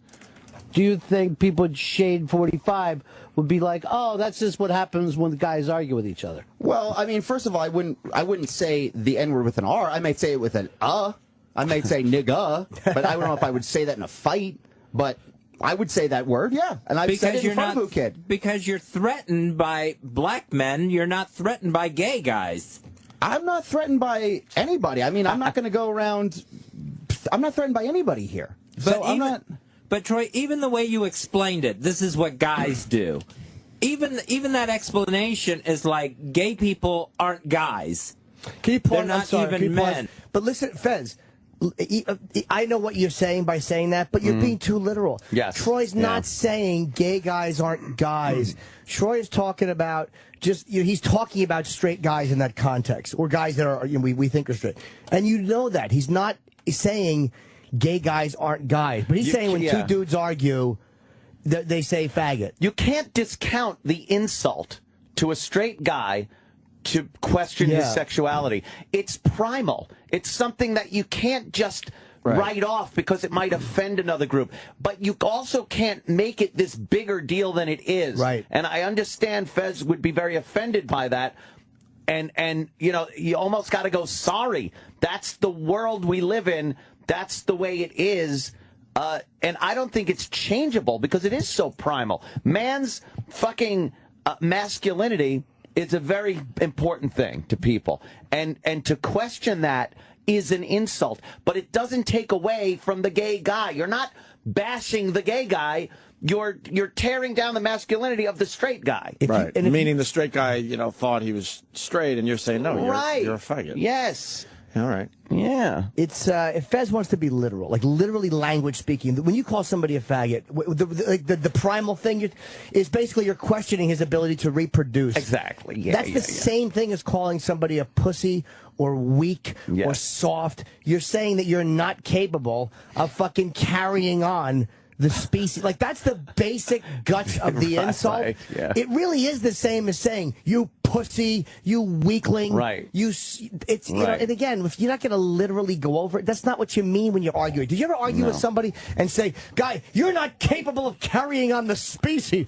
Do you think people at Shade 45 would be like, oh, that's just what happens when the guys argue with each other? Well, I mean, first of all, I wouldn't say the N-word with an R. I might say it with an I might say nigga, but I don't know if I would say that in a fight. But I would say that word, yeah. And I've said it in front of Kid. Because you're threatened by black men. You're not threatened by gay guys. I'm not threatened by anybody. I mean, I'm not going to go around. I'm not threatened by anybody here. But Troy, even the way you explained it, this is what guys do. Even that explanation is like gay people aren't guys. Can you pause? They're not even men. But listen, Fez, I know what you're saying by saying that, but you're being too literal. Yes. Troy's not saying gay guys aren't guys. Troy is talking about he's talking about straight guys in that context, or guys that are we think are straight. And you know that. He's not saying gay guys aren't guys, but he's saying when two dudes argue, they say faggot. You can't discount the insult to a straight guy to question his sexuality. It's primal. It's something that you can't just write off because it might offend another group. But you also can't make it this bigger deal than it is. Right. And I understand Fez would be very offended by that. And you almost got to go, sorry. That's the world we live in. That's the way it is. And I don't think it's changeable because it is so primal. Man's fucking masculinity is a very important thing to people. And to question that is an insult. But it doesn't take away from the gay guy. You're not bashing the gay guy. You're tearing down the masculinity of the straight guy. Meaning the straight guy, thought he was straight, and you're saying, no, you're a faggot. Yes. All right. Yeah. It's if Fez wants to be literal, like literally language speaking, when you call somebody a faggot, the primal thing is basically you're questioning his ability to reproduce. Exactly. Yeah. That's the same thing as calling somebody a pussy or weak or soft. You're saying that you're not capable of fucking carrying on the species. Like, that's the basic guts of the insult. It really is the same as saying, you pussy, you weakling. Right. And again, if you're not going to literally go over it, that's not what you mean when you're arguing. Did you ever argue with somebody and say, guy, you're not capable of carrying on the species?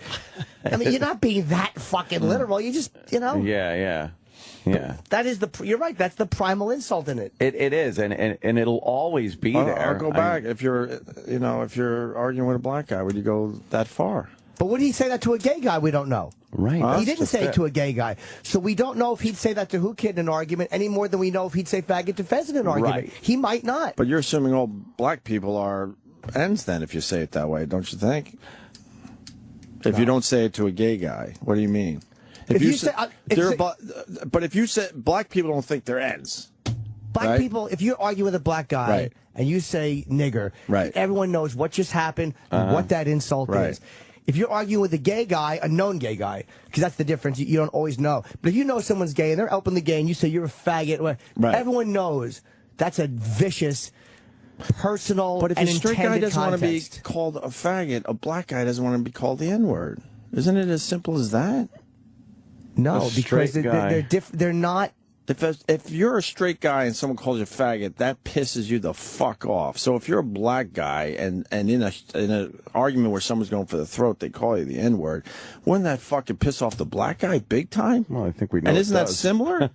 I mean, you're not being that fucking literal. You just, Yeah. That is you're right. That's the primal insult in it. It is, and it'll always be there. I'll go back. If you're arguing with a black guy, would you go that far? But would he say that to a gay guy? We don't know. Right. He didn't say it to a gay guy. So we don't know if he'd say that to Kid in an argument any more than we know if he'd say faggot to Fez in an argument. Right. He might not. But you're assuming all black people are ends then if you say it that way, don't you think? If you don't say it to a gay guy, what do you mean? But if you say black people don't think they're ends. Black people, if you argue with a black guy and you say nigger, everyone knows what just happened, what that insult is. If you're arguing with a gay guy, a known gay guy, because that's the difference, you don't always know. But if you know someone's gay and they're openly gay and you say you're a faggot, everyone knows that's a vicious, personal, but if and a straight guy doesn't want to be context. called a faggot, a black guy doesn't want to be called the N-word. Isn't it as simple as that? No, because they're not. If you're a straight guy and someone calls you a faggot, that pisses you the fuck off. So if you're a black guy and in an argument where someone's going for the throat, they call you the N-word, wouldn't that fucking piss off the black guy big time? Well, I think we know. And isn't that similar?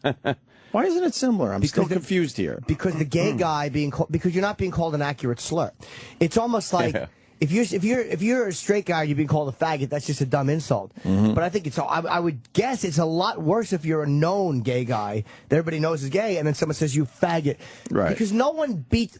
Why isn't it similar? I'm still confused here. Because the gay guy because you're not being called an accurate slur. It's almost like if you're a straight guy, you're being called a faggot. That's just a dumb insult. Mm-hmm. But I think I would guess it's a lot worse if you're a known gay guy that everybody knows is gay, and then someone says you faggot. Right. Because no one beats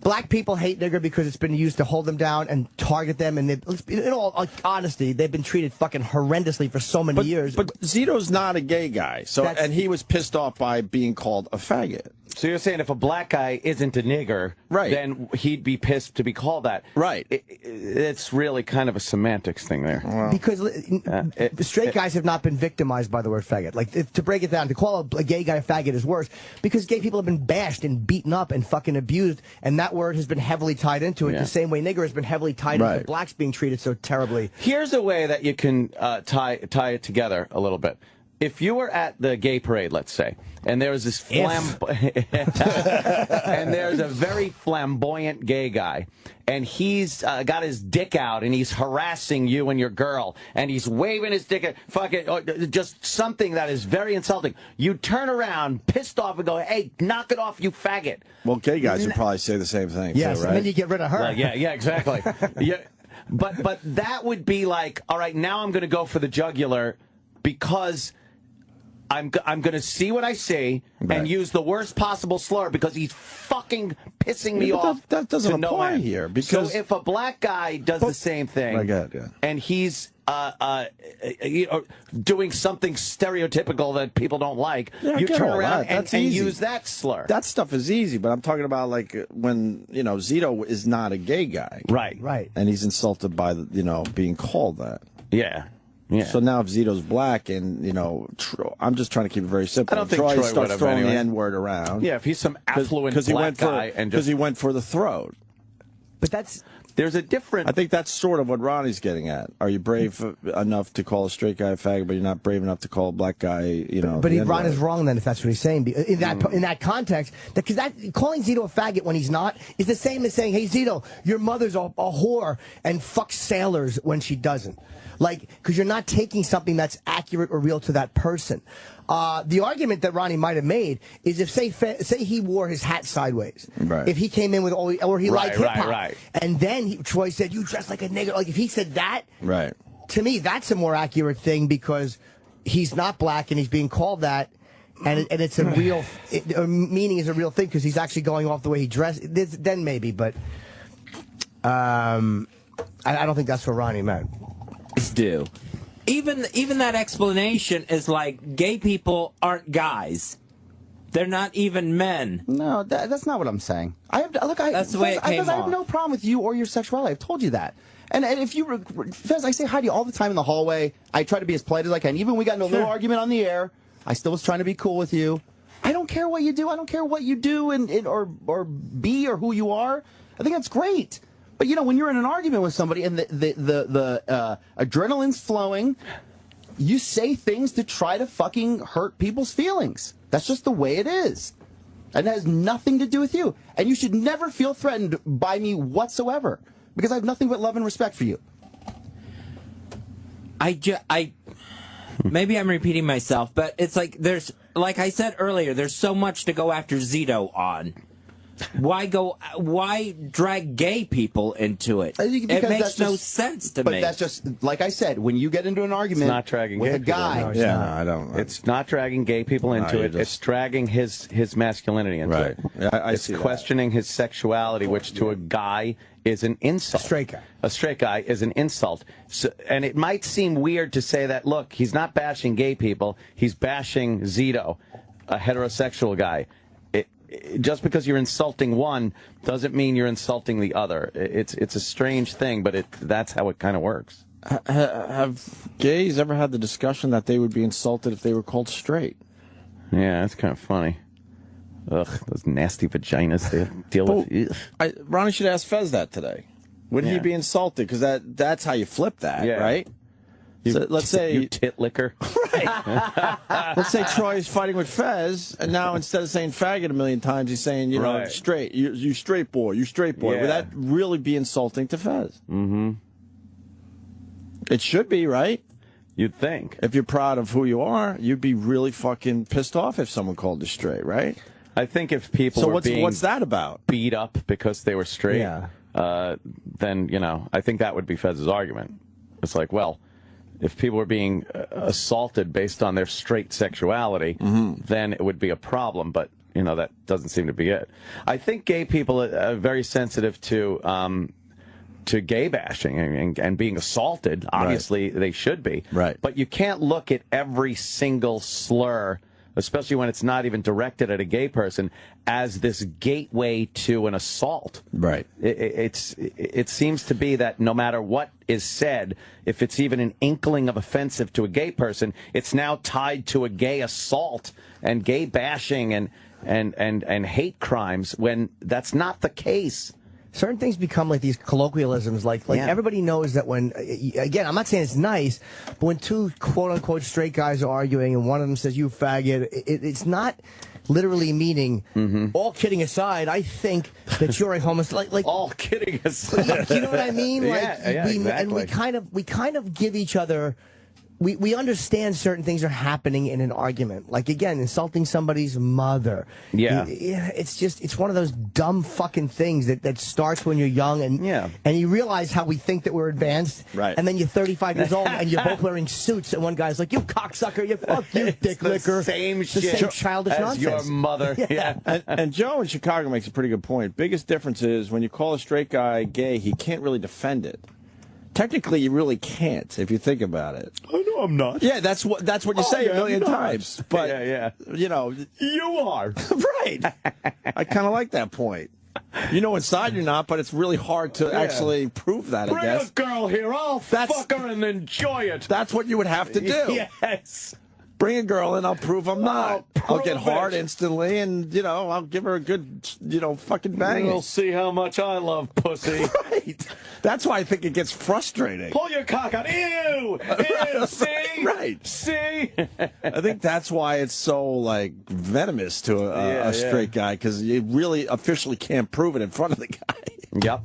black people hate nigger because it's been used to hold them down and target them, and in all honesty, they've been treated fucking horrendously for so many years. But Zito's not a gay guy, and he was pissed off by being called a faggot. So you're saying if a black guy isn't a nigger, right, then he'd be pissed to be called that. Right. It's really kind of a semantics thing there. Well, because straight guys have not been victimized by the word faggot. Like, to break it down, to call a gay guy a faggot is worse because gay people have been bashed and beaten up and fucking abused, and that word has been heavily tied into it the same way nigger has been heavily tied into blacks being treated so terribly. Here's a way that you can tie it together a little bit. If you were at the gay parade, let's say, and there was this and there's a very flamboyant gay guy, and he's got his dick out, and he's harassing you and your girl, and he's waving his dick at fucking just something that is very insulting. You turn around, pissed off, and go, "Hey, knock it off, you faggot." Well, gay guys would probably say the same thing. Yes, too, right? and then you get rid of her. Well, yeah, exactly. Yeah, but that would be like, all right, now I'm going to go for the jugular because I'm going to see what I see and use the worst possible slur because he's fucking pissing me off. That doesn't apply here. Because so if a black guy does the same thing and he's doing something stereotypical that people don't like, you turn around and use that slur. That stuff is easy, but I'm talking about like when, Zito is not a gay guy. Right. And he's insulted by, being called that. Yeah. Yeah. So now if Zito's black and, I'm just trying to keep it very simple. I don't think Troy starts would throwing anyway. the N-word around. Yeah, if he's some affluent black guy. Because he went for the throat. But there's a different... I think that's sort of what Ronnie's getting at. Are you brave enough to call a straight guy a faggot, but you're not brave enough to call a black guy, But Ron is wrong then if that's what he's saying. In that context, because calling Zito a faggot when he's not is the same as saying, "Hey Zito, your mother's a whore and fucks sailors when she doesn't." Like, because you're not taking something that's accurate or real to that person. The argument that Ronnie might have made is if, say he wore his hat sideways. Right. If he came in with or he liked hip-hop. Right. And then Troy said, "You dress like a nigger." Like, if he said that, right. To me, that's a more accurate thing because he's not black and he's being called that. And it's a real, meaning is a real thing because he's actually going off the way he dressed. Then maybe, but I don't think that's what Ronnie meant. Do. Even that explanation is like gay people aren't guys. They're not even men. No, that's not what I'm saying. That's the way it came off. I have no problem with you or your sexuality. I've told you that. And if you, Fez, I say hi to you all the time in the hallway. I try to be as polite as I can. Even when we got into a little argument on the air, I still was trying to be cool with you. I don't care what you do. I don't care what you do or be or who you are. I think that's great. But, when you're in an argument with somebody and the adrenaline's flowing, you say things to try to fucking hurt people's feelings. That's just the way it is. And it has nothing to do with you. And you should never feel threatened by me whatsoever because I have nothing but love and respect for you. Maybe I'm repeating myself, but it's like I said earlier, there's so much to go after Zito on. Why drag gay people into it? It makes no sense to me. But that's just, like I said, when you get into an argument it's not dragging with gay a guy. people. I don't. It's not dragging gay people into it. It's dragging his masculinity into it. I it's see questioning his sexuality, which to a guy is an insult. A straight guy is an insult. So, and it might seem weird to say that, look, he's not bashing gay people. He's bashing Zito, a heterosexual guy. Just because you're insulting one doesn't mean you're insulting the other. It's a strange thing, but that's how it kind of works. Have gays ever had the discussion that they would be insulted if they were called straight? Yeah, that's kind of funny. Ugh, those nasty vaginas they deal with. Ronnie should ask Fez that today. Would he be insulted? Because that's how you flip that, right? So let's say you tit licker. Right. Let's say Troy's fighting with Fez, and now instead of saying faggot a million times, he's saying, straight. You straight boy. You straight boy. Yeah. Would that really be insulting to Fez? Mm-hmm. It should be, right? You'd think. If you're proud of who you are, you'd be really fucking pissed off if someone called you straight, right? I think if people were being what's that about? Beat up because they were straight, then, you know, I think that would be Fez's argument. It's like, well, if people were being assaulted based on their straight sexuality, then it would be a problem. But, you know, that doesn't seem to be it. I think gay people are very sensitive to gay bashing and being assaulted. Obviously, they should be. Right. But you can't look at every single slur, especially when it's not even directed at a gay person, as this gateway to an assault. Right. It seems to be that no matter what is said, if it's even an inkling of offensive to a gay person, it's now tied to a gay assault and gay bashing and hate crimes, when that's not the case. Certain things become like these colloquialisms, like everybody knows that when, again, I'm not saying it's nice, but when two quote-unquote straight guys are arguing and one of them says, you faggot, it's not literally meaning, all kidding aside, I think that you're a homosexual. Like, all kidding aside. You know what I mean? Exactly. And we kind of give each other... We understand certain things are happening in an argument. Like, again, insulting somebody's mother. Yeah. It's one of those dumb fucking things that starts when you're young and you realize how we think that we're advanced. Right. And then you're 35 years old and you're both wearing suits and one guy's like, you cocksucker, you fuck you, dick licker. Same it's the shit same childish as nonsense. your mother. Yeah. And Joe in Chicago makes a pretty good point. Biggest difference is when you call a straight guy gay, he can't really defend it. Technically, you really can't if you think about it. I know I'm not. Yeah, that's what you say a million times. But you know, you are right. I kind of like that point. You know, inside you're not, but it's really hard to actually prove that. Bring I guess. a girl here, I'll fuck her and enjoy it. That's what you would have to do. Yes. Bring a girl in, I'll prove I'm not. I'll get hard it. instantly, and, you know, I'll give her a good, you know, fucking bang. We'll see how much I love pussy. Right. That's why I think it gets frustrating. Pull your cock out. Ew! Ew! See? Right. See? I think that's why it's so, like, venomous to a straight guy, because you really officially can't prove it in front of the guy. Yep.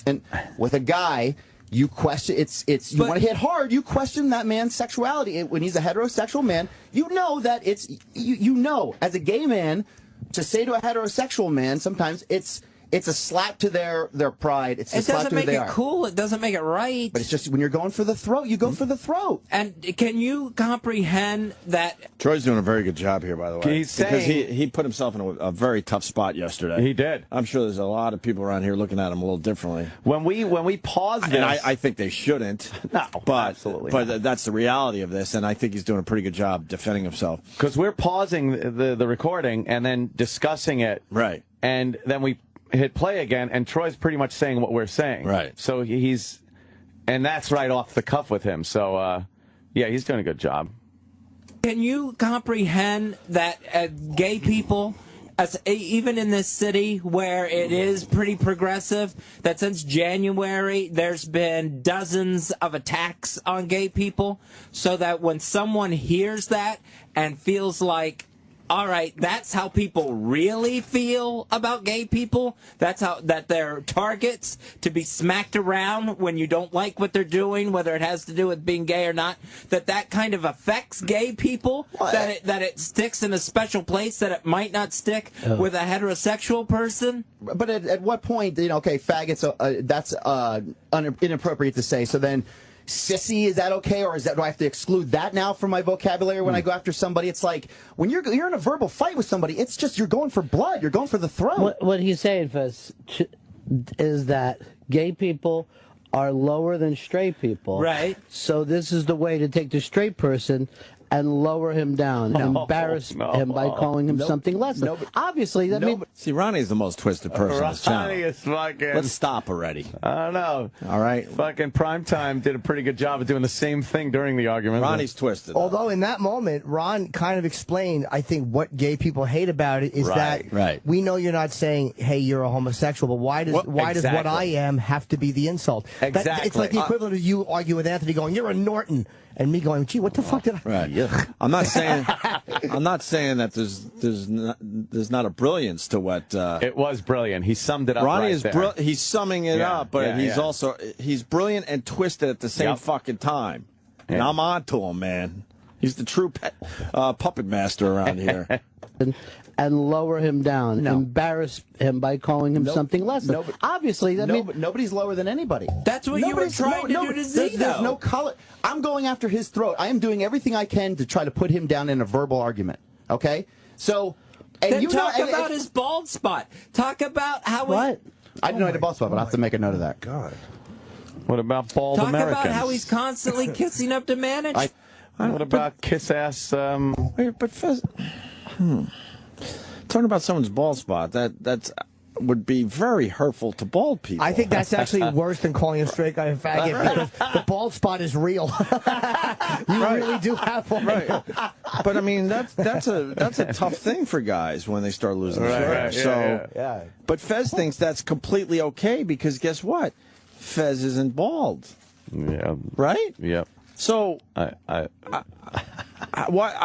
And with a guy... You question you want to hit hard. You question that man's sexuality when he's a heterosexual man. You know that you know as a gay man to say to a heterosexual man sometimes it's a slap to their pride. It doesn't make it cool. It doesn't make it right. But it's just when you're going for the throat, you go for the throat. And can you comprehend that? Troy's doing a very good job here, by the way. He's saying, because he put himself in a very tough spot yesterday. He did. I'm sure there's a lot of people around here looking at him a little differently. When we paused this, and I think they shouldn't. No, but, absolutely. But that's the reality of this, and I think he's doing a pretty good job defending himself. Because we're pausing the recording and then discussing it. Right. And then we hit play again, and Troy's pretty much saying what we're saying. Right. So and that's right off the cuff with him. So, yeah, he's doing a good job. Can you comprehend that gay people, even in this city where it is pretty progressive, that since January there's been dozens of attacks on gay people, so that when someone hears that and feels like, all right, that's how people really feel about gay people. That they're targets to be smacked around when you don't like what they're doing, whether it has to do with being gay or not. That kind of affects gay people. That it sticks in a special place that it might not stick with a heterosexual person. But at what point, you know, okay, faggots, that's inappropriate to say. So then, sissy, is that okay, or do I have to exclude that now from my vocabulary when I go after somebody? It's like when you're in a verbal fight with somebody, it's just you're going for blood, you're going for the throat. What he's saying, Fez, is that gay people are lower than straight people. Right. So this is the way to take the straight person and lower him down, embarrass him by calling him something less. Obviously, that means... See, Ronnie's the most twisted person on this channel. Ronnie is fucking... Let's stop already. I don't know. All right. Fucking Primetime did a pretty good job of doing the same thing during the argument. Ronnie's twisted. Although in that moment, Ron kind of explained, I think, what gay people hate about it is that we know you're not saying, hey, you're a homosexual, but why does what I am have to be the insult? Exactly. It's like the equivalent of you arguing with Anthony going, you're a Norton. And me going, gee, what the fuck did I... Right. Yeah. I'm not saying that there's not a brilliance to what... it was brilliant. He summed it up Ronnie right is he's summing it up, but he's also... He's brilliant and twisted at the same fucking time. And I'm on to him, man. He's the true puppet master around here. And lower him down, embarrass him by calling him something less than. Obviously, nobody's lower than anybody. That's what you were trying to do to Zito. There's no color. I'm going after his throat. I am doing everything I can to try to put him down in a verbal argument. Okay? So, and then you talk about his bald spot. Talk about how what? I didn't know he had a bald spot, but I have to make a note of that. God. What about bald Talk Americans? about how he's constantly kissing up to manage. What about kiss ass? But Fez, talking about someone's bald spot, that's would be very hurtful to bald people. I think that's actually worse than calling a straight guy a faggot because the bald spot is real. You really do have one. Right. But I mean, that's a tough thing for guys when they start losing hair. Yeah. But Fez thinks that's completely okay because guess what? Fez isn't bald. Yeah. Right? Yeah. So I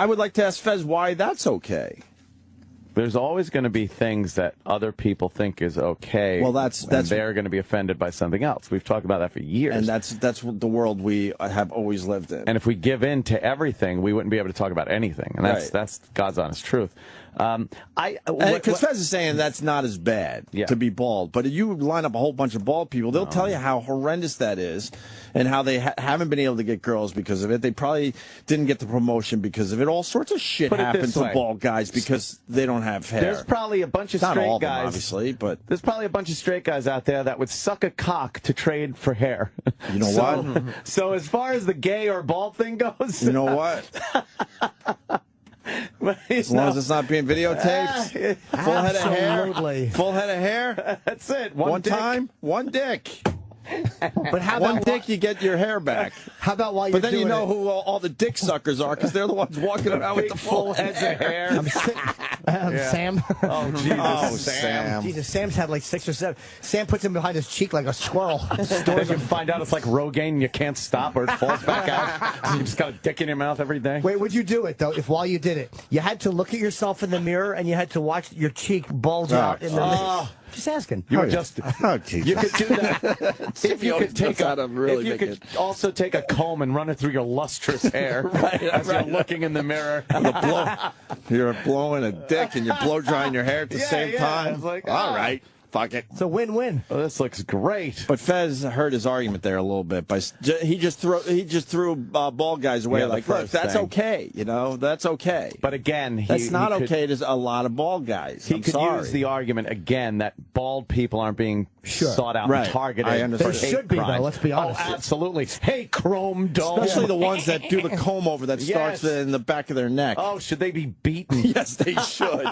would like to ask Fez why that's okay. There's always going to be things that other people think is okay. Well, that's they're going to be offended by something else. We've talked about that for years. And that's the world we have always lived in. And if we give in to everything, we wouldn't be able to talk about anything. And that's God's honest truth. Because Fez is saying that's not as bad to be bald, but you line up a whole bunch of bald people, they'll tell you how horrendous that is, and how they haven't been able to get girls because of it. They probably didn't get the promotion because of it. All sorts of shit happens to bald guys because they don't have hair. There's probably a bunch of not straight all of them, guys, obviously, but there's probably a bunch of straight guys out there that would suck a cock to trade for hair. You know what? So as far as the gay or bald thing goes, you know what? As long as it's not being videotaped, full head of hair. Full head of hair. That's it. One time, one dick. But how one about dick, you get your hair back. How about while you're But then doing you know who all the dick suckers are because they're the ones walking around with the full heads of hair. Sam. Oh, Jesus. Oh, Sam. Jesus, Sam's had like 6 or 7. Sam puts him behind his cheek like a squirrel. Then you find out it's like Rogaine and you can't stop or it falls back out. So you just got a dick in your mouth every day. Wait, would you do it, though, if while you did it, you had to look at yourself in the mirror and you had to watch your cheek bulge out in the mirror? Just asking. You could do that. If you could take if you could also take a comb and run it through your lustrous hair as you're looking in the mirror. You're blowing a dick and you're blow drying your hair at the same time. It's like, all right. Fuck it. It's a win-win. Oh, this looks great. But Fez heard his argument there a little bit. He just threw bald guys away. Like, look, that's okay. You know, that's okay. But again, that's not okay to a lot of bald guys. He could use the argument again that bald people aren't being sought out and targeted. I understand. They should be, though. Let's be honest. Oh, absolutely. Hey, Chrome Dome. Especially the ones that do the comb over that starts in the back of their neck. Oh, should they be beaten? Yes, they should.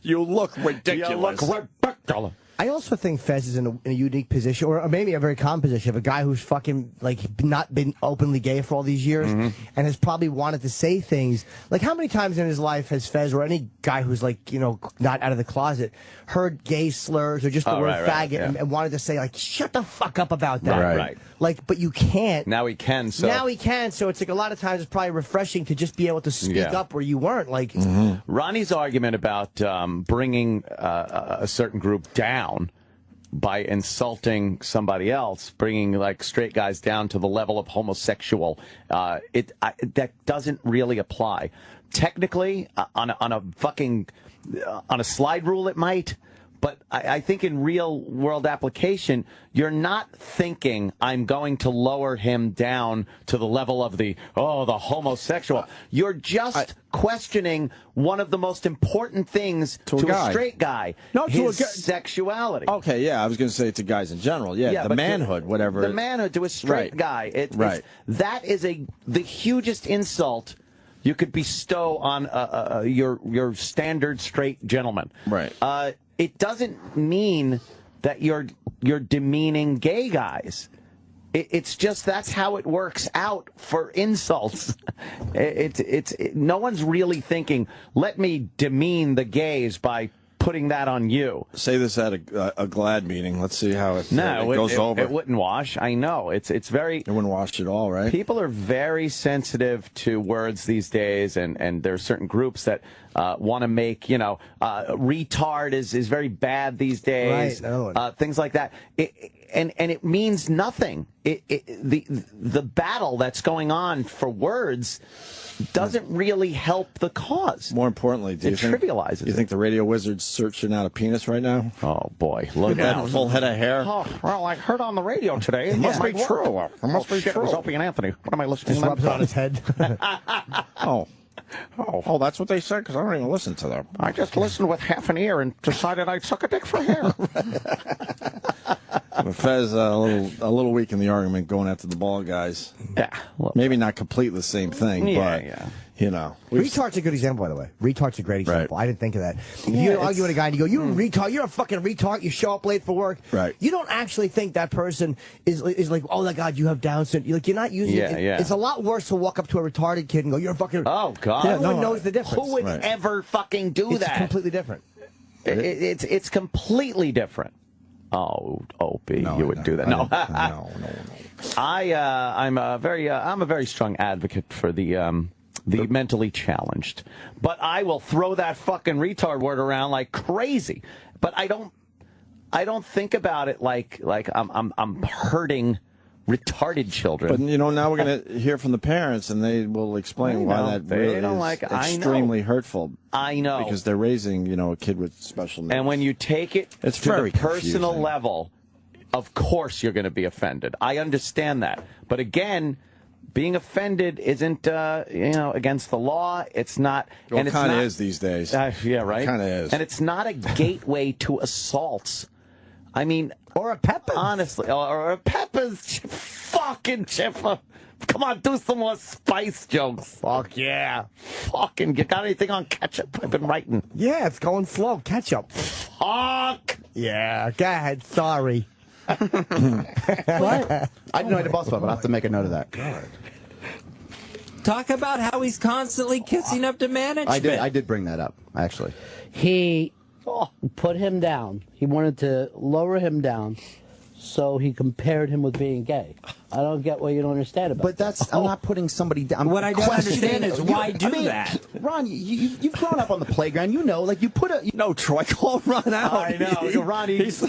You look ridiculous. You look ridiculous. I also think Fez is in a unique position, or maybe a very common position, of a guy who's fucking, like, not been openly gay for all these years and has probably wanted to say things. Like, how many times in his life has Fez, or any guy who's, like, you know, not out of the closet, heard gay slurs or just the word faggot and wanted to say, like, shut the fuck up about that. Right. Like, but you can't. Now he can, so. Now he can, so it's like a lot of times it's probably refreshing to just be able to speak up where you weren't. Like, Ronnie's argument about bringing a certain group down by insulting somebody else, bringing like straight guys down to the level of homosexual, that doesn't really apply. Technically, on a slide rule, it might. But I think in real world application, you're not thinking I'm going to lower him down to the level of the homosexual. You're just questioning one of the most important things to a straight guy, his sexuality. Okay, yeah, I was going to say to guys in general. Yeah, the manhood, whatever. The manhood to a straight guy. That is the hugest insult you could bestow on your standard straight gentleman. Right. It doesn't mean that you're demeaning gay guys. It's just that's how it works out for insults. No one's really thinking, let me demean the gays by putting that on you. Say this at a GLAD meeting. Let's see how it goes over. It wouldn't wash. I know. It's very... It wouldn't wash at all, right? People are very sensitive to words these days, and there are certain groups that want to make, retard is very bad these days. Right. Things like that. And it means nothing. The battle that's going on for words doesn't really help the cause. More importantly, do you think trivializes you think the radio wizard's searching out a penis right now? Oh boy, look at out. that full head of hair. Oh, well, I heard on the radio today. It must be true. It must be true. It was Opie and Anthony. What am I listening Just to? rubs it on his head. Oh, that's what they said, because I don't even listen to them. I just listened with half an ear and decided I'd suck a dick for hair. Fez a little weak in the argument going after the ball guys. Yeah. Maybe not completely the same thing, but Retard's a good example, by the way. Retard's a great example. I didn't think of that. If you argue with a guy and you go, "You're a retard. You're a fucking retard. You show up late for work." Right. You don't actually think that person is like, "Oh my God, you have Down syndrome." You're not using it. It's a lot worse to walk up to a retarded kid and go, "You're a fucking." Oh God. Everyone knows the difference. Who would ever fucking do that? It's completely different. It's completely different. Oh, Opie, you would do that. No. I'm a very strong advocate for the mentally challenged, but I will throw that fucking retard word around like crazy. But I don't think about it like I'm hurting retarded children. But now we're going to hear from the parents, and they will explain why that really is extremely hurtful. I know, because they're raising a kid with special needs. And when you take it to very the personal confusing. level, of course you're going to be offended. I understand that, but again, being offended isn't against the law. It's not. Well, and it kind of is these days. Yeah, right. Kind of is. And it's not a gateway to assaults. I mean, or a pepper. Honestly, or a pepper's fucking chipper. Come on, do some more spice jokes. Fuck yeah. Fucking, you got anything on ketchup? I've been writing. Yeah, it's going slow. Ketchup. Fuck. Yeah, go ahead. Sorry. What? I didn't know I had a boss about, but I have to make a note of that. God. Talk about how he's constantly kissing up to management. I did bring that up, actually. He put him down. He wanted to lower him down, so he compared him with being gay. I don't get what you don't understand about. But that's I'm not putting somebody down. What I don't understand is why do that. Ron, you've grown up on the playground. You put a no, Troy, call Ron out. I know, Ron. He's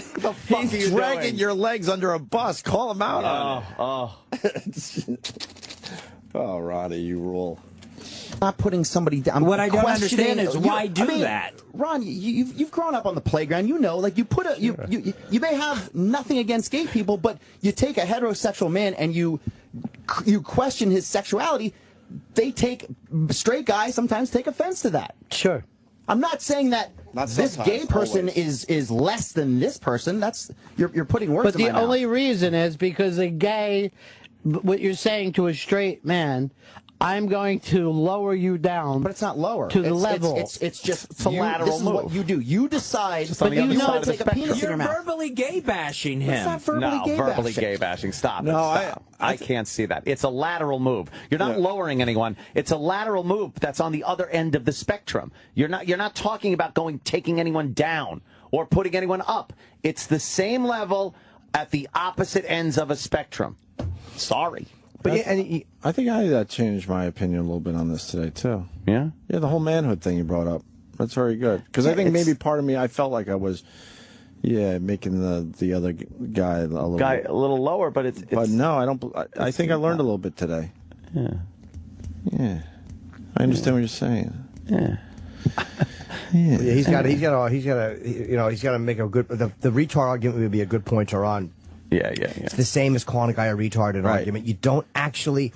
dragging your legs under a bus. Call him out on it. Oh, Ronnie, you rule. Not putting somebody down. What I don't understand is why do that. Ron, you've grown up on the playground. You may have nothing against gay people, but you take a heterosexual man and you question his sexuality. Straight guys sometimes take offense to that. Sure. I'm not saying that this gay person is less than this person. That's you're putting words in my mouth. But the only reason is because a gay, what you're saying to a straight man, I'm going to lower you down. But it's not lower. To the level. It's just it's a lateral this move. Is what you do. You decide. But you want to take a penis in You're your mouth. verbally gay bashing him. It's not verbally gay bashing. Stop. No, Stop. I can't see that. It's a lateral move. You're not lowering anyone. It's a lateral move that's on the other end of the spectrum. You're not talking about taking anyone down or putting anyone up. It's the same level at the opposite ends of a spectrum. Sorry. But I think I changed my opinion a little bit on this today, too. Yeah? Yeah, the whole manhood thing you brought up. That's very good. Because I think maybe part of me, I felt like I was, making the other guy a little lower, but it's... But no, I don't... I think I learned a little bit today. Yeah. Yeah. I understand what you're saying. Yeah. Yeah, he's got to make a good. The retard argument would be a good point to Ron. Yeah. It's the same as calling a guy a retarded argument. You don't actually,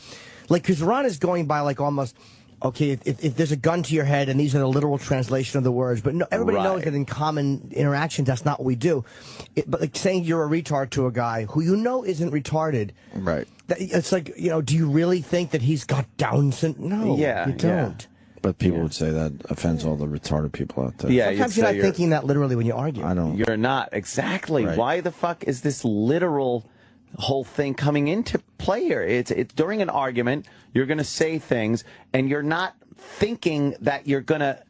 because Ron is going by almost, okay, if there's a gun to your head and these are the literal translation of the words, but no, everybody knows that in common interactions that's not what we do. But saying you're a retard to a guy who isn't retarded, right? It's like, do you really think that he's got Down syndrome? No, you don't. Yeah. But people would say that offends all the retarded people out there. Yeah, sometimes you're not thinking that literally when you argue. I don't. You're not. Exactly. Right. Why the fuck is this literal whole thing coming into play here? It's during an argument, you're going to say things, and you're not thinking that you're going to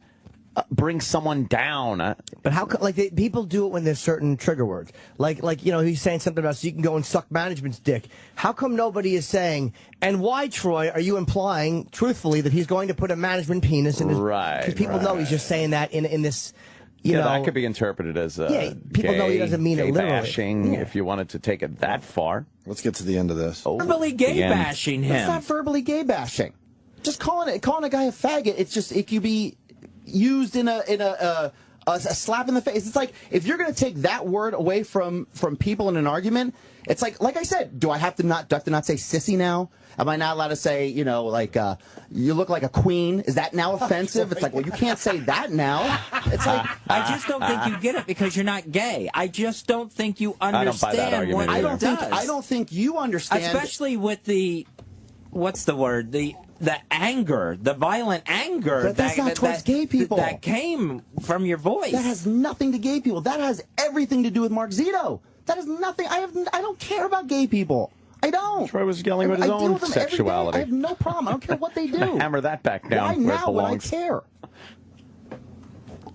bring someone down. But how like people do it when there's certain trigger words, like he's saying something about so you can go and suck management's dick. How come nobody is saying, and why, Troy, are you implying truthfully that he's going to put a management penis in his? Right. Because people know he's just saying that in this. You know, that could be interpreted as people know he doesn't mean it literally. Bashing, if you wanted to take it that far. Let's get to the end of this. Verbally gay bashing him. It's not verbally gay bashing. Just calling a guy a faggot. It's just it could be used in a slap in the face. It's like if you're going to take that word away from people in an argument, it's like I said, do I have to not say sissy now? Am I not allowed to say, you look like a queen? Is that now offensive? It's like, well, you can't say that now. It's like I just don't think you get it because you're not gay. I just don't think you understand what it does. I don't think you understand, especially with the what's the word the anger, the violent anger but that's not towards gay people. That came from your voice. That has nothing to gay people. That has everything to do with Mark Zito. That has nothing. I don't care about gay people. I don't. Troy was yelling about his own sexuality. I have no problem. I don't care what they do. Hammer that back down. Why now when I care?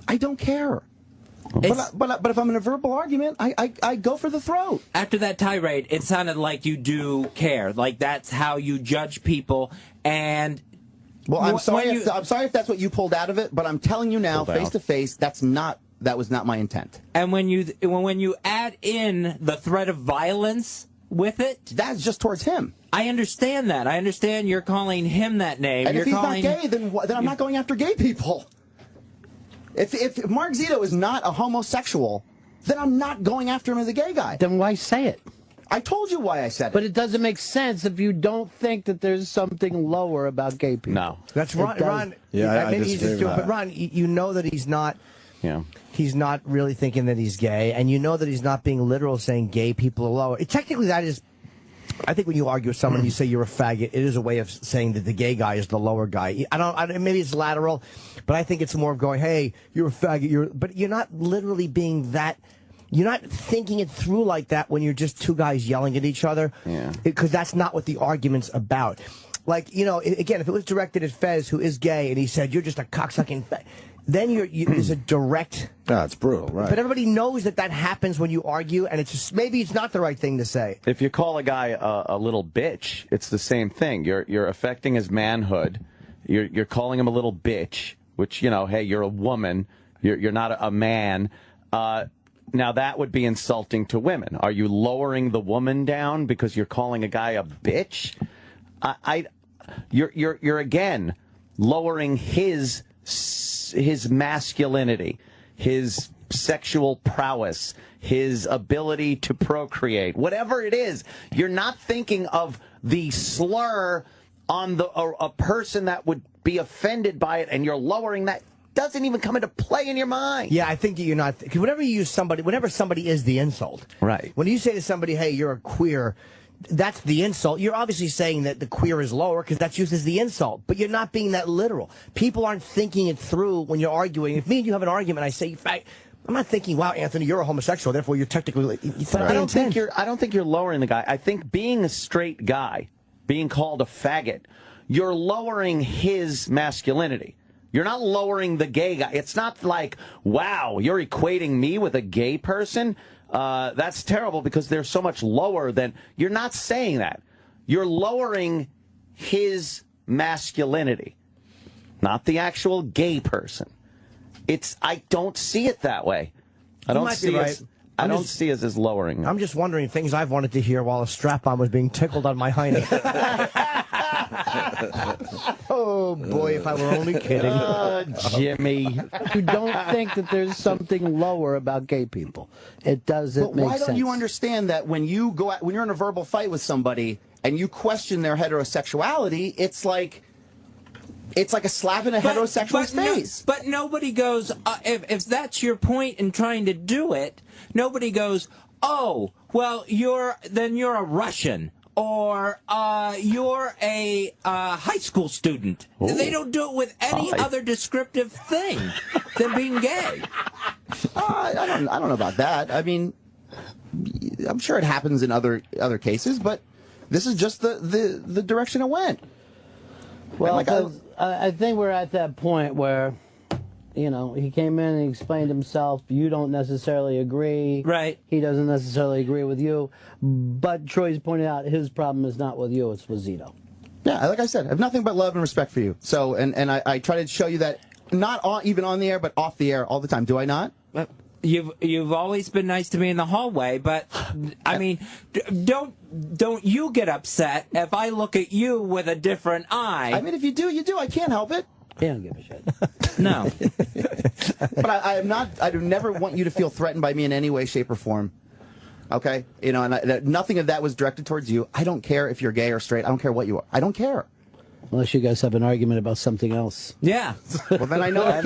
I don't care. But if I'm in a verbal argument, I go for the throat. After that tirade, it sounded like you do care. Like that's how you judge people. And well, I'm sorry if that's what you pulled out of it. But I'm telling you now, face to face, that was not my intent. And when you add in the threat of violence with it, that's just towards him. I understand that. I understand you're calling him that name. And if he's not gay, then I'm not going after gay people. If Mark Zito is not a homosexual, then I'm not going after him as a gay guy. Then why say it? I told you why I said it. But it doesn't make sense if you don't think that there's something lower about gay people. No. That's Ron. Yeah, I maybe he's just doing. But Ron, you know that he's not. Yeah. He's not really thinking that he's gay, and you know that he's not being literal, saying gay people are lower. Technically, that is. I think when you argue with someone, you say you're a faggot. It is a way of saying that the gay guy is the lower guy. Maybe it's lateral, but I think it's more of going, "Hey, you're a faggot." But you're not literally being that. You're not thinking it through like that when you're just two guys yelling at each other. Yeah. Because that's not what the argument's about. Like, again, if it was directed at Fez, who is gay, and he said, "You're just a cocksucking faggot," then there's a direct. Yeah, it's brutal, right? But everybody knows that happens when you argue, and maybe it's not the right thing to say. If you call a guy a little bitch, it's the same thing. You're affecting his manhood. You're calling him a little bitch, which hey, you're a woman. You're not a man. Now that would be insulting to women. Are you lowering the woman down because you're calling a guy a bitch? You're again lowering his masculinity, his sexual prowess, his ability to procreate, whatever it is. You're not thinking of the slur on a person that would be offended by it, and you're lowering that. Doesn't even come into play in your mind. Yeah, I think that you're not. Because whenever somebody is the insult. Right. When you say to somebody, "Hey, you're a queer," that's the insult. You're obviously saying that the queer is lower because that's used as the insult. But you're not being that literal. People aren't thinking it through when you're arguing. If me and you have an argument, I say, I'm not thinking, "Wow, Anthony, you're a homosexual. Therefore, you're technically." I don't think you're lowering the guy. I think being a straight guy, being called a faggot, you're lowering his masculinity. You're not lowering the gay guy. It's not like, wow, you're equating me with a gay person? That's terrible because they're so much lower than... You're not saying that. You're lowering his masculinity, not the actual gay person. I don't see it that way. I don't see it as lowering. I'm just wondering things I've wanted to hear while a strap-on was being tickled on my hiney. Oh, boy, if I were only kidding. Jimmy. You don't think that there's something lower about gay people. It doesn't make sense. Why don't you understand that when you're in a verbal fight with somebody and you question their heterosexuality, it's like a slap in a heterosexual's face. But nobody goes, if that's your point in trying to do it, nobody goes, "Oh, well, you're a Russian." Or you're a high school student. Ooh. They don't do it with any other descriptive thing than being gay. I don't know about that. I mean, I'm sure it happens in other cases, but this is just the direction it went. Well, I think we're at that point where, you know, he came in and he explained himself. You don't necessarily agree. Right. He doesn't necessarily agree with you. But Troy's pointed out his problem is not with you, it's with Zito. Yeah, like I said, I have nothing but love and respect for you. So, and I try to show you that not even on the air, but off the air all the time. Do I not? You've always been nice to me in the hallway, but I mean, don't you get upset if I look at you with a different eye? I mean, if you do, you do. I can't help it. He don't give a shit. No. But I am not. I do never want you to feel threatened by me in any way, shape, or form. Okay, you know, and nothing of that was directed towards you. I don't care if you're gay or straight. I don't care what you are. I don't care. Unless you guys have an argument about something else. Yeah. Well, then I know I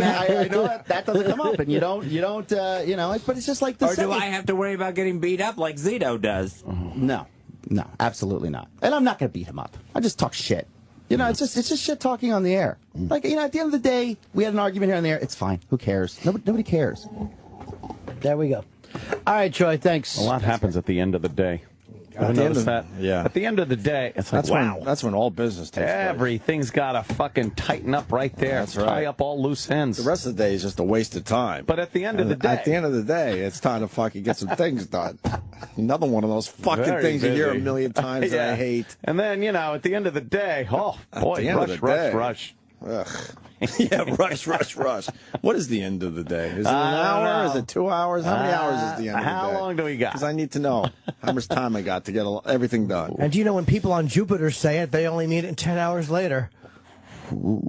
know that doesn't come up, and you don't, you know. But it's just like this. Or do I have to worry about getting beat up like Zito does? No, absolutely not. And I'm not going to beat him up. I just talk shit. You know, it's just shit talking on the air. Like, you know, at the end of the day, we had an argument here and there. It's fine. Who cares? Nobody cares. There we go. All right, Troy. Thanks. A lot happens at the end of the day. Ever notice that? Yeah. At the end of the day, it's like, wow. That's when all business takes place. Everything's got to fucking tighten up right there. That's right. Tie up all loose ends. The rest of the day is just a waste of time. But at the end of the day. At the end of the day, it's time to fucking get some things done. Another one of those fucking Very things busy. you hear a million times that I hate. And then, you know, at the end of the day, oh, boy, rush. Ugh. Yeah, rush. What is the end of the day? Is it an hour? Is it 2 hours? How many hours is the end of the day? How long do we got? Because I need to know how much time I got to get everything done. And do you know when people on Jupiter say it, they only mean it 10 hours later? Well,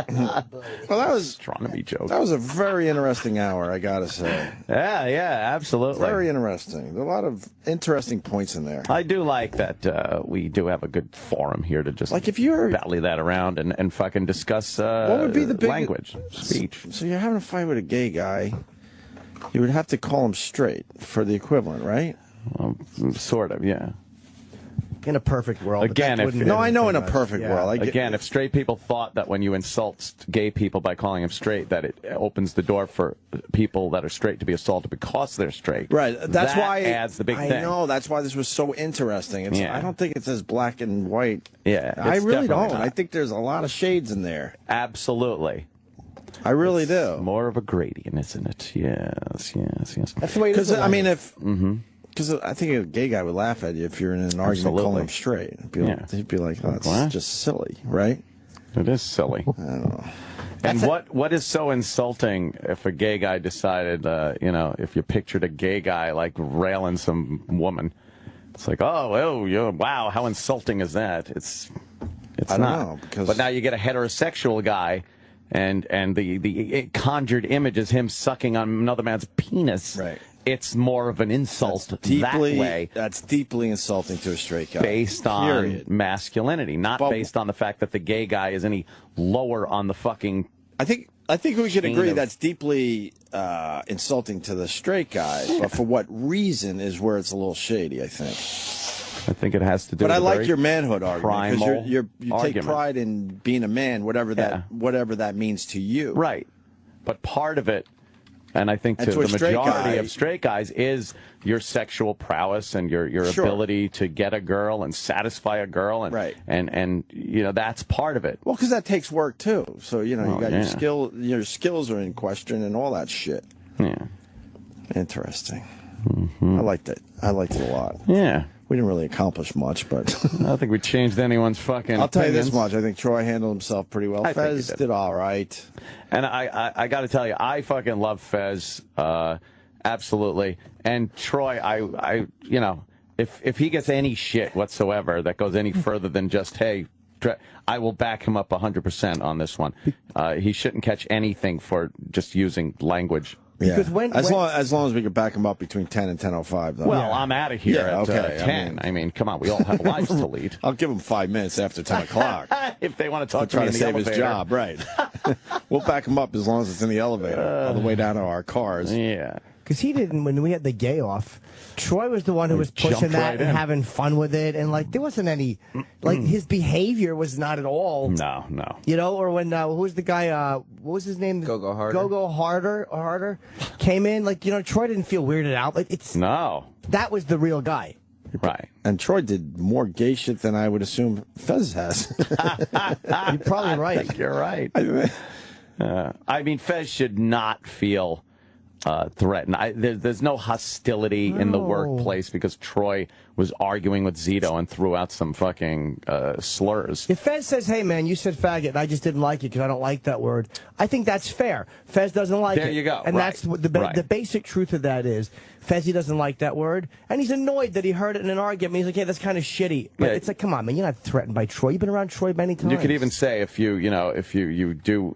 that was astronomy joke. That was a very interesting hour, I gotta say. Yeah, absolutely. Very interesting. There are a lot of interesting points in there. I do like that we do have a good forum here to just like if you're bally that around and fucking discuss what would be the big language, speech. So you're having a fight with a gay guy. You would have to call him straight for the equivalent, right? Well, sort of, yeah. In a perfect world. Again, I know in a perfect world. Again, if straight people thought that when you insult gay people by calling them straight, that it opens the door for people that are straight to be assaulted because they're straight. Right. That's why adds the big thing. I know. That's why this was so interesting. I don't think it's as black and white. Yeah. I really don't. Not. I think there's a lot of shades in there. Absolutely. I really do. More of a gradient, isn't it? Yes. That's the way it is. Because, I mean, if... Because I think a gay guy would laugh at you if you're in an argument calling him straight. He'd be like, oh, that's just silly, right? It is silly. I don't know. And what is so insulting if a gay guy decided, you know, if you pictured a gay guy like railing some woman, it's like, wow, how insulting is that? It's I don't not. know, because... But now you get a heterosexual guy, and the conjured image is him sucking on another man's penis. Right. It's more of an insult that way. That's deeply insulting to a straight guy. Based on masculinity, not based on the fact that the gay guy is any lower on the fucking... I think we could agree that's deeply insulting to the straight guy, but for what reason is where it's a little shady, I think. I think it has to do with I like your manhood argument, because you take argument. pride in being a man, whatever that means to you. Right. But part of it, and I think to the majority of straight guys, is your sexual prowess and your ability to get a girl and satisfy a girl, and you know, that's part of it. Well, because that takes work too. So you know, you got your skills are in question and all that shit. Yeah. Interesting. I liked it. I liked it a lot. Yeah. We didn't really accomplish much, but I don't think we changed anyone's fucking I'll tell you opinions. this much. I think Troy handled himself pretty well. Fez did all right. And I got to tell you, I fucking love Fez. Absolutely. And Troy, I you know, if he gets any shit whatsoever that goes any further than just, hey, I will back him up 100% on this one. He shouldn't catch anything for just using language. Yeah. As long as we can back him up between 10 and 10:05, though. Well, I'm out of here at 10. I mean, come on, we all have lives to lead. I'll give him 5 minutes after 10 o'clock. If they want to talk to try me to in the save elevator. his job, right? We'll back him up as long as it's in the elevator, all the way down to our cars. Yeah. Because he didn't, when we had the gay off, Troy was the one who was pushing that and having fun with it. And, like, there wasn't any, like, his behavior was not at all. No. You know, or when, who was the guy, what was his name? Go Harder. Go Harder came in. Like, you know, Troy didn't feel weirded out. Like, No. That was the real guy. Right. And Troy did more gay shit than I would assume Fez has. You're probably right. I think you're right. I mean, Fez should not feel threatened. There's no hostility in the workplace because Troy was arguing with Zito and threw out some fucking slurs. If Fez says, hey, man, you said faggot, and I just didn't like it because I don't like that word, I think that's fair. Fez doesn't like it. There you go. And Right. that's what the basic truth of that is. Fezzy doesn't like that word, and he's annoyed that he heard it in an argument. He's like, hey, that's kind of shitty. But it's like, come on, man, you're not threatened by Troy. You've been around Troy many times. You could even say if you do,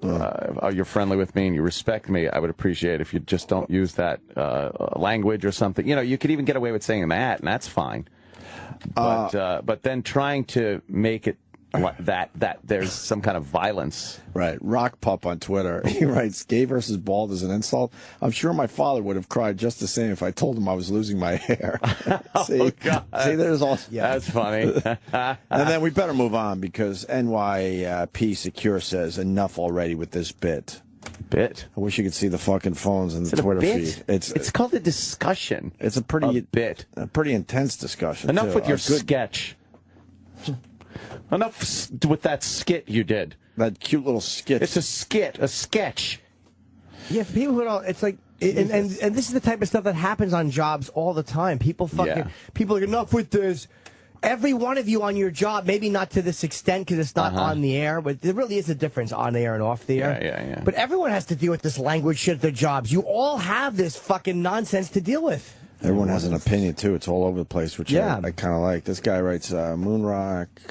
you're friendly with me and you respect me, I would appreciate if you just don't use that language or something. You could even get away with saying that, and that's fine. But then trying to make it that there's some kind of violence. Right. Rock Pup on Twitter. He writes, gay versus bald is an insult. I'm sure my father would have cried just the same if I told him I was losing my hair. See, there's also... Yeah. That's funny. And then we better move on because NYP Secure says enough already with this bit. I wish you could see the fucking phones and the Twitter feed. It's called a discussion. It's a pretty intense discussion. Enough with your sketch. Enough with that skit you did. That cute little skit. It's a skit, a sketch. Yeah, for people who don't, it's like, and this is the type of stuff that happens on jobs all the time. People are enough with this. Every one of you on your job, maybe not to this extent because it's not on the air, but there really is a difference on the air and off the air. Yeah. But everyone has to deal with this language shit at their jobs. You all have this fucking nonsense to deal with. Everyone has an opinion, too. It's all over the place, which I kind of like. This guy writes, Moonrock's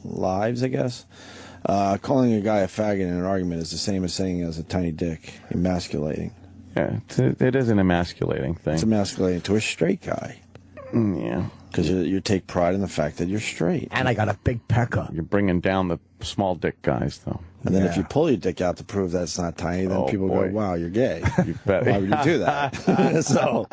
Lives, I guess. Calling a guy a faggot in an argument is the same as saying he has a tiny dick. Emasculating. Yeah, it is an emasculating thing. It's emasculating to a straight guy. Yeah. Because you take pride in the fact that you're straight. And I got a big pecker. You're bringing down the small dick guys, though. And then if you pull your dick out to prove that it's not tiny, then people go, wow, you're gay. Why would you do that? So.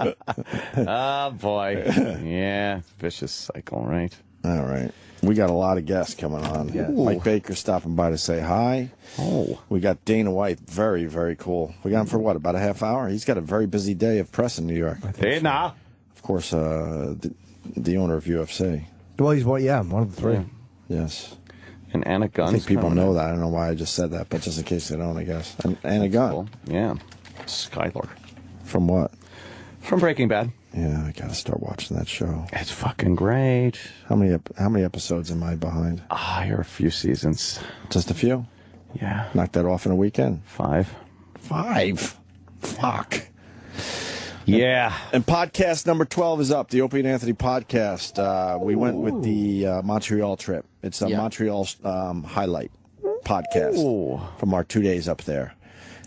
Oh, boy. Yeah, vicious cycle, right? All right. We got a lot of guests coming on. Yeah. Mike Baker stopping by to say hi. We got Dana White. Very, very cool. We got him for what, about a half hour? He's got a very busy day of press in New York. Dana. Of course, the owner of UFC. Well, he's one of the three. Yeah. Yes. And Anna Gunn. I think people know that. I don't know why I just said that, but just in case they don't, I guess. And Anna Gunn. Cool. Yeah. Skyler. From what? From Breaking Bad. Yeah, I gotta start watching that show. It's fucking great. How many episodes am I behind? You're a few seasons. Just a few? Yeah. Knock that off in a weekend? 5. Fuck. Yeah. And podcast number 12 is up, the Opie and Anthony podcast. We went with the Montreal trip. It's a Montreal highlight podcast from our 2 days up there.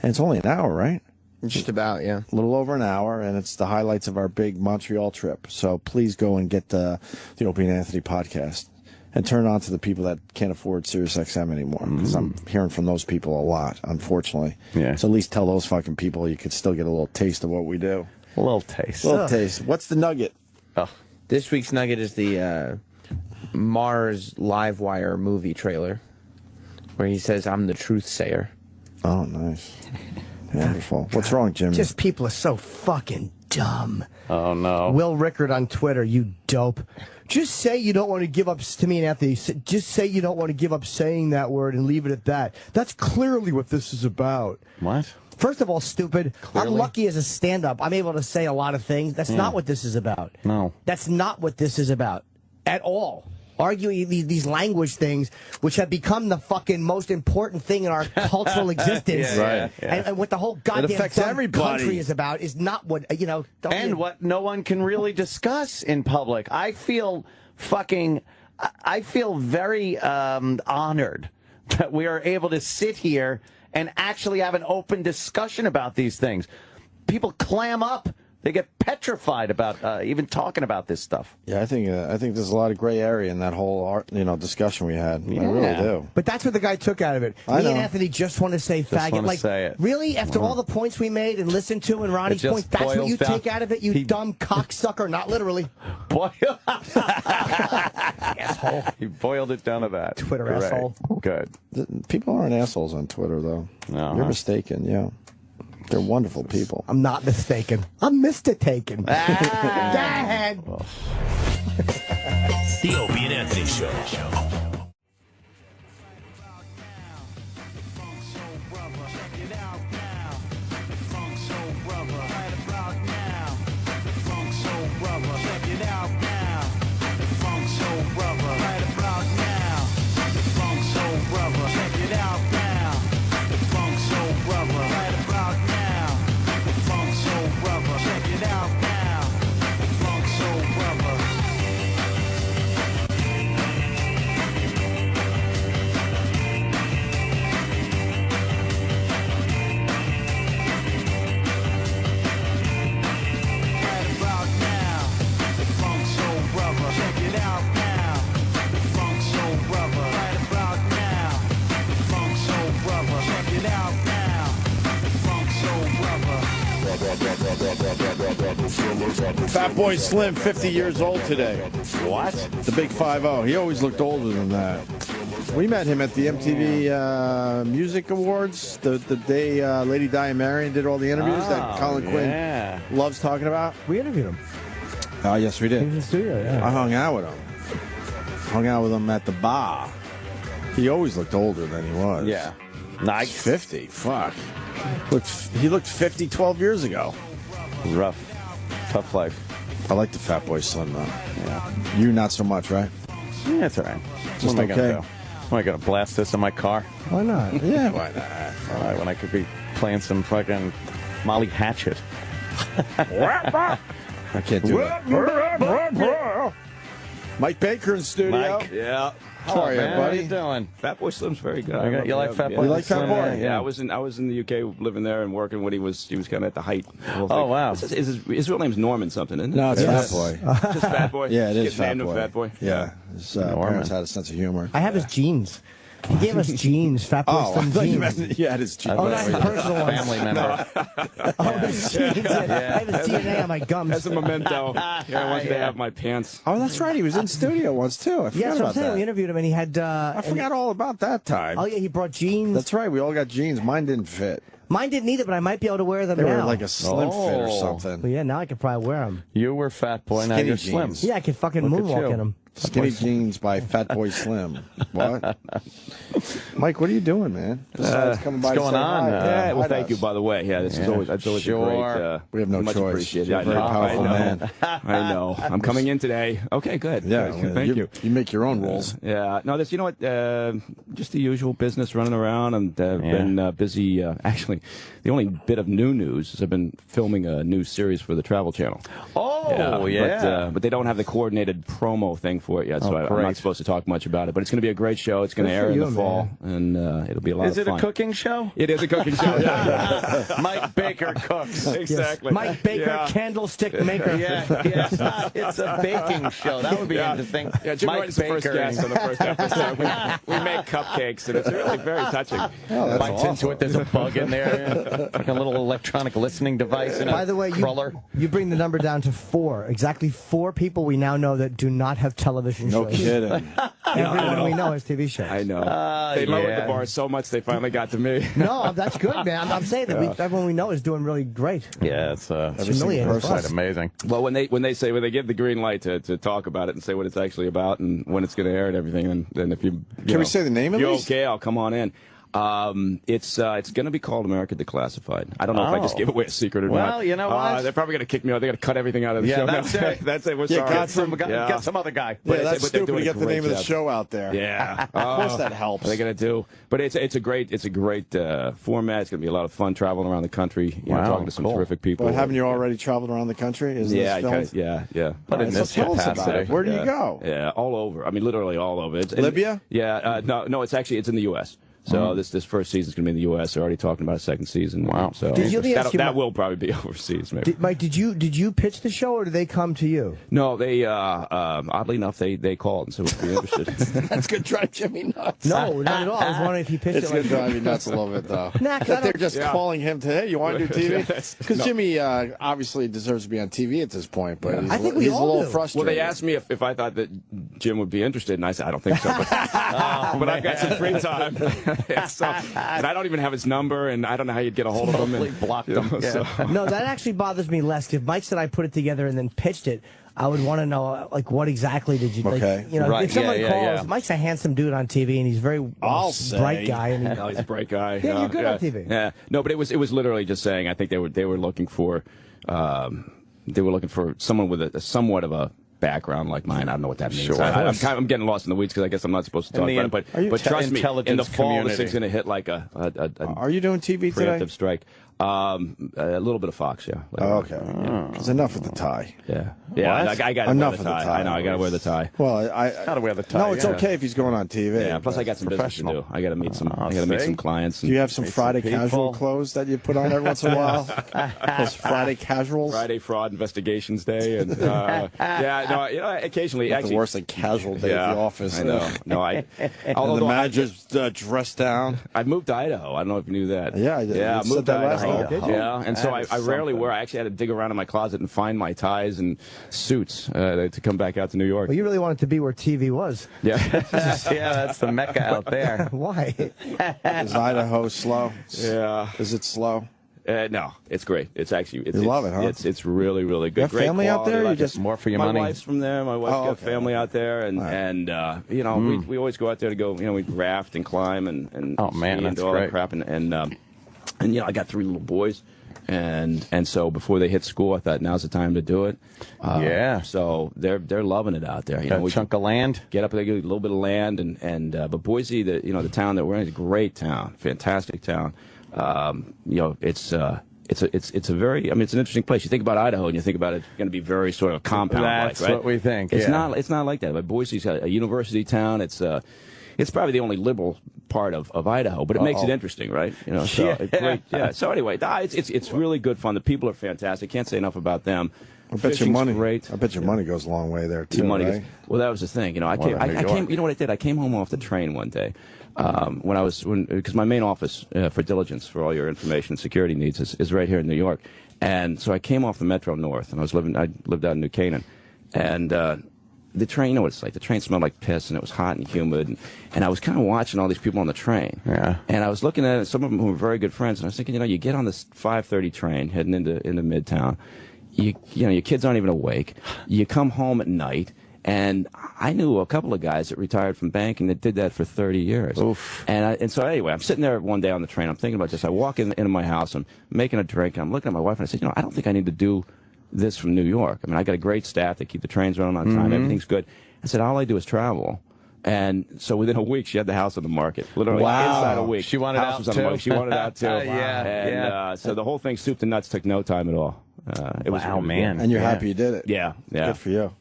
And it's only an hour, right? Just about, yeah. A little over an hour, and it's the highlights of our big Montreal trip. So please go and get the Opie and Anthony podcast and turn it on to the people that can't afford SiriusXM anymore, because I'm hearing from those people a lot, unfortunately. Yeah. So at least tell those fucking people you could still get a little taste of what we do. A little taste. What's the nugget? This week's nugget is the Mars Livewire movie trailer, where he says, "I'm the truth sayer." Oh, nice. Wonderful. What's wrong, Jimmy? Just people are so fucking dumb. Oh, no. Will Rickard on Twitter, you dope. Just say you don't want to give up, to me and Anthony, just say you don't want to give up saying that word and leave it at that. That's clearly what this is about. What? First of all, stupid. Clearly? I'm lucky as a stand-up. I'm able to say a lot of things. That's not what this is about. No. That's not what this is about at all. Arguing these language things, which have become the fucking most important thing in our cultural existence. Right. And what the whole goddamn country is about is not what, what no one can really discuss in public. I feel very honored that we are able to sit here and actually have an open discussion about these things. People clam up. They get petrified about even talking about this stuff. Yeah, I think there's a lot of gray area in that whole discussion we had. I really do. But that's what the guy took out of it. Me and Anthony just want to say faggot. Say it. Really? After all the points we made and listened to and Ronnie's points, that's what you take out of it, you dumb cocksucker? Not literally. Asshole. He boiled it down to that. Twitter asshole. Good. People aren't assholes on Twitter, though. No. You're mistaken, yeah. They're wonderful people. I'm not mistaken. I'm Mr. Taken. Go ahead. The Opie and Anthony Show. Fatboy Slim, 50 years old today. What? The big 5-0. He always looked older than that. We met him at the MTV Music Awards, the day Lady Di and Marion did all the interviews that Colin Quinn loves talking about. We interviewed him. Oh, yes, we did. He was in the studio, yeah. I hung out with him. Hung out with him at the bar. He always looked older than he was. Yeah. Nice. 50. Fuck. He looked 50 12 years ago. Rough. Tough life. I like the Fatboy Slim, though. Yeah. You not so much, right? Yeah, that's all right. Just what am I okay. gonna do? Am I going to blast this in my car? Why not? Yeah, why not? All right, when I could be playing some fucking Molly Hatchet. I can't do that. Mike Baker in studio. Mike. Yeah. How are you, man? buddy? How you doing? Fatboy Slim's very good. You like Fatboy? You like Fatboy? Yeah, I was in the UK living there and working when he was kind of at the height. Oh wow! His real name's Norman something, isn't it? No, it's Fatboy. Just Fatboy. Yeah, it is Named him Fatboy. Fatboy. Yeah, his parents had a sense of humor. I have his jeans. He gave us jeans, Fatboy Slim jeans. Yeah, his jeans. Oh, not his personal ones. Family member. His jeans. I have his DNA on my gums. That's a memento. Yeah, I wanted to have my pants. Oh, that's right. He was in studio once too. I forgot Yeah, so I'm about saying that. we interviewed him and he had. I forgot all about that time. Oh yeah, he brought jeans. That's right. We all got jeans. Mine didn't fit. Mine didn't either, but I might be able to wear them They now. were like a slim fit or something. Well, yeah, now I could probably wear them. You were Fatboy, now Skinny you're Slim. jeans. Yeah, I could fucking Look at moonwalk you. in them. Skinny jeans by Fatboy Slim. What? Mike, what are you doing, man? Just coming by what's to going say on? hi. Yeah, well, Hi to thank you, us. by the way. Yeah, that's always a great. We have no much choice. Appreciated. You're a very powerful I know. man. I know. I'm coming in today. Okay, good. Yeah, Good. Thank you. You make your own rules. Yeah. No, you know what? Just the usual business, running around, and been busy. Actually, the only bit of new news is I've been filming a new series for the Travel Channel. Oh, yeah. But they don't have the coordinated promo thing for it yet, so I'm not supposed to talk much about it. But it's going to be a great show. It's going to air in the fall, and it'll be a lot of fun. Is it a cooking show? It is a cooking show. Yeah. Mike Baker cooks. Exactly. Yes. Mike Baker, candlestick maker. Yeah, it's a baking show. That would be interesting. Yeah, Jim Wright is the first guest on the first episode. We make cupcakes, and it's really very touching. Oh, Bites into it. There's a bug in there, like a little electronic listening device. In By the way, you bring the number down to 4. Exactly 4 people we now know that do not have television shows. No kidding. Everyone we know has TV shows. I know. They lowered the bar so much they finally got to me. No, that's good, man. I'm saying that everyone we know is doing really great. Yeah, it's humiliating. quite amazing. Well, when they give the green light to talk about it and say what it's actually about and when it's going to air and everything, and then if you Can we say the name at you're least? okay, I'll come on in. It's going to be called America Declassified. I don't know if I just gave away a secret or not. Well, you know what? They're probably going to kick me out. They're going to cut everything out of the show. That's it. That's it. We're sorry. Get some other guy. Yeah, that's stupid to get the name of the show out there. Yeah, of course that helps. What are they going to do? But it's a great format. It's going to be a lot of fun traveling around the country. You know, talking to some terrific people. But haven't you already traveled around the country? Yeah. But in this capacity, where do you go? Yeah, all over. I mean, literally all over. Libya? Yeah. No. It's in the U.S. So this first season is going to be in the U.S. They're already talking about a second season. Wow. So that will probably be overseas, maybe. Mike, did you pitch the show, or did they come to you? No, they oddly enough they called and said we'd be interested. That's going to drive Jimmy nuts. No, not at all. I was wondering if he pitched it's it. It's going to drive me nuts a little bit, though. That they're just calling him today. You want to do TV? Because Jimmy obviously deserves to be on TV at this point, but I think he's a all little do. Well, frustrated. they asked me if I thought that Jim would be interested, and I said I don't think so. But I've got some free time. And I don't even have his number, and I don't know how you'd get a hold of him. And blocked him. No, that actually bothers me less. If Mike said I put it together and then pitched it, I would want to know, like, what exactly did you, like, you know, Right. if someone Yeah, calls, yeah. Mike's a handsome dude on TV, and he's very bright guy. And No, he's a bright guy. Yeah, you're good on TV. Yeah, no, but it was literally just saying. I think they were looking for someone with a somewhat of a background like mine. I don't know what that means. Sure. I'm getting lost in the weeds because I guess I'm not supposed to talk about it. But trust me, in the fall, this thing's going to hit like a Are you doing TV today? preemptive strike. A little bit of Fox, yeah. Oh, okay. Because enough with the tie. Yeah. What? I got Enough wear of the the tie. tie. I know. I got to wear the tie. Well, I Gotta wear the tie. No, it's okay if he's going on TV. Yeah. Plus, I got some business to do. I got to meet some. I got to meet some clients. Do you have some meet Friday people. casual clothes that you put on every once in a while? Those Friday casuals. Friday Fraud Investigations Day, and occasionally. Nothing worse than casual day at the office. I know. No, and the manager's dressed down. I moved to Idaho. I don't know if you knew that. Yeah, I did. Yeah, I You moved said to that last Idaho. time. Yeah, and so I rarely wear. I actually had to dig around in my closet and find my ties and suits to come back out to New York. Well, you really wanted to be where TV was. Yeah. Yeah, that's the Mecca out there. Why? Is Idaho slow? Yeah. Is it slow? No, it's great. It's actually You love it, huh? It's really really good. You have Great family out quality. there? You Like, just more for your my money? wife's from there. My wife's got family out there, and you know we always go out there to go. You know, we raft and climb and Oh, man, ski and that's do all great. that crap and you know I got 3 little boys. And so before they hit school, I thought now's the time to do it. Yeah. So they're loving it out there. You Got know, a chunk of land. Get up there, get a little bit of land, but Boise, the town that we're in, is a great town, fantastic town. You know, it's a very, I mean, it's an interesting place. You think about Idaho, and you think about it going to be very sort of compound-like, That's right? what we think. It's yeah. not like that. But Boise's a university town. It's probably the only liberal part of Idaho, but it makes it interesting, right? You know, so Yeah. it's great. Yeah. So anyway, it's really good fun. The people are fantastic. Can't say enough about them. I bet your Fishing's money. great. I bet your money goes a long way there too. Your money right? well, that was the thing. You know, I came. You know what I did? I came home off the train one day because my main office for diligence for all your information and security needs is right here in New York, and so I came off the Metro North, and I lived out in New Canaan, and the train, you know what it's like. The train smelled like piss, and it was hot and humid, and I was kind of watching all these people on the train. Yeah. And I was looking at it, some of them who were very good friends, and I was thinking, you know, you get on this 5:30 train heading into Midtown, you know, your kids aren't even awake. You come home at night, and I knew a couple of guys that retired from banking that did that for 30 years. Oof. And so anyway, I'm sitting there one day on the train. I'm thinking about this. I walk into my house. I'm making a drink, and I'm looking at my wife, and I said, you know, I don't think I need to do this from New York. I mean, I got a great staff. They keep the trains running on time. Everything's good. I said, all I do is travel. And so within a week, she had the house on the market. Literally inside a week. She wanted house out was on the market. She wanted out too. Yeah, So the whole thing, soup to nuts, took no time at all. It was really man. good. And you're happy you did it. Yeah. Good for you.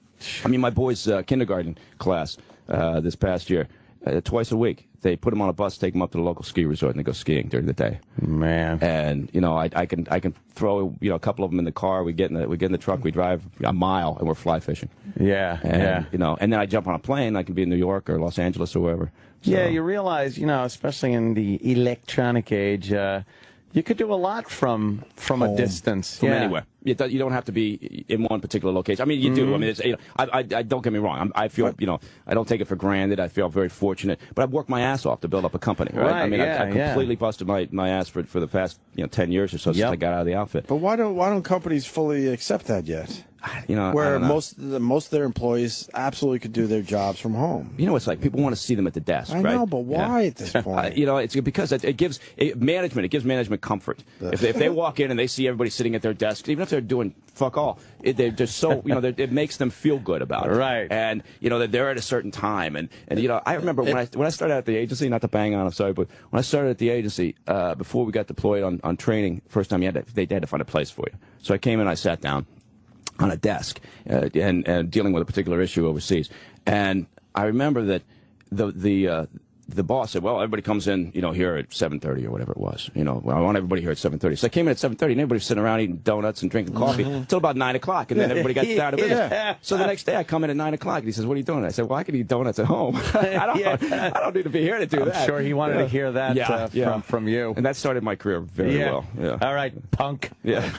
I mean, my boys' kindergarten class this past year, twice a week, they put them on a bus, take them up to the local ski resort, and they go skiing during the day. Man. And you know, I can throw a couple of them in the car. We get in the truck, we drive a mile, and we're fly fishing. Yeah. And, you know, and then I jump on a plane. I can be in New York or Los Angeles or wherever. So, Yeah, you realize, you know, especially in the electronic age, you could do a lot from a distance. from anywhere. You don't have to be in one particular location. I mean, you do. I mean, it's, you know, I don't get me wrong. I feel, you know, I don't take it for granted. I feel very fortunate. But I've worked my ass off to build up a company. Right? I mean, I completely busted my ass for the past 10 years or so since I got out of the outfit. But why don't companies fully accept that yet? You know, where most of their employees absolutely could do their jobs from home. You know, it's like people want to see them at the desk. I know, but why at this point? You know, it's because it gives management comfort. If they walk in and they see everybody sitting at their desk, even if they're doing fuck all, they're just so it makes them feel good about it. Right. And you know that they're at a certain time. And you know, I remember when I started at the agency, not to bang on, I'm sorry, but when I started at the agency, before we got deployed on training, first time they had to find a place for you. So I came in, I sat down on a desk and dealing with a particular issue overseas. And I remember that the boss said, well, everybody comes in, you know, here at 7:30 or whatever it was. You know, I want everybody here at 7:30. So I came in at 7:30, and everybody was sitting around eating donuts and drinking coffee until about 9 o'clock, and then everybody got down to business. So the next day I come in at 9 o'clock, and he says, what are you doing? I said, well, I can eat donuts at home. I don't need to be here to do that. I'm sure he wanted to hear that from you. And that started my career very well. Yeah. All right, punk. Yeah.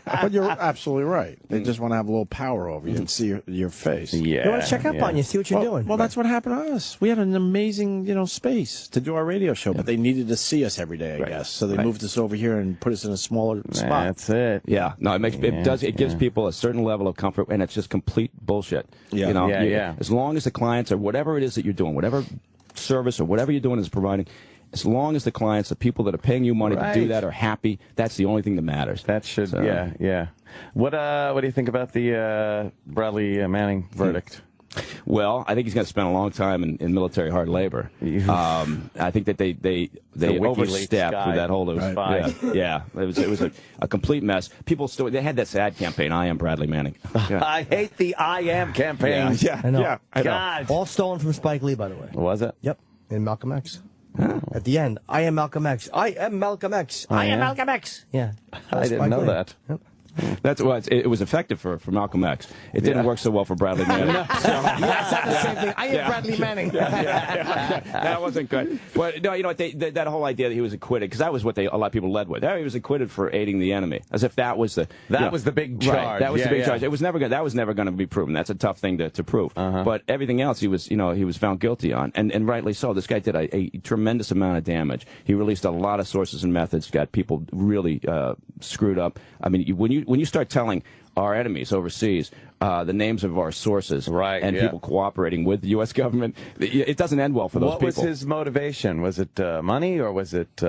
But you're absolutely right. They just want to have a little power over you and see your face. Yeah. They want to check up on you, see what you're doing. Well, that's what happened to us. We had an amazing, space to do our radio show, but they needed to see us every day, I guess. So they moved us over here and put us in a smaller spot. That's it. Yeah. No, it gives people a certain level of comfort, and it's just complete bullshit. Yeah. You know, as long as the clients or whatever it is that you're doing, whatever service or whatever you're doing is providing, as long as the clients, the people that are paying you money to do that are happy, that's the only thing that matters. That should, yeah. What do you think about the Bradley Manning verdict? Well, I think he's going to spend a long time in military hard labor. I think that they overstepped with that whole. It was a complete mess. People still they had that sad campaign. I am Bradley Manning. Yeah. I hate the I am campaign. I know. Yeah, I know. God. All stolen from Spike Lee, by the way. Was it? Yep. In Malcolm X. At the end, I am Malcolm X. I am Malcolm X. I am Malcolm X. Yeah. I didn't know that. Yep. That's what it was effective for Malcolm X. It didn't work so well for Bradley Manning. It's not the same thing. I am Bradley Manning. That wasn't good. But no, you know what? That whole idea that he was acquitted, because that was what a lot of people led with. He was acquitted for aiding the enemy, as if that was the was the big charge. Right, that was the big charge. It was never that was never going to be proven. That's a tough thing to prove. But everything else, he was found guilty on, and rightly so. This guy did a tremendous amount of damage. He released a lot of sources and methods, got people really screwed up. I mean, when you start telling our enemies overseas the names of our sources and people cooperating with the U.S. government, it doesn't end well for those people. What was his motivation? Was it money, or was it...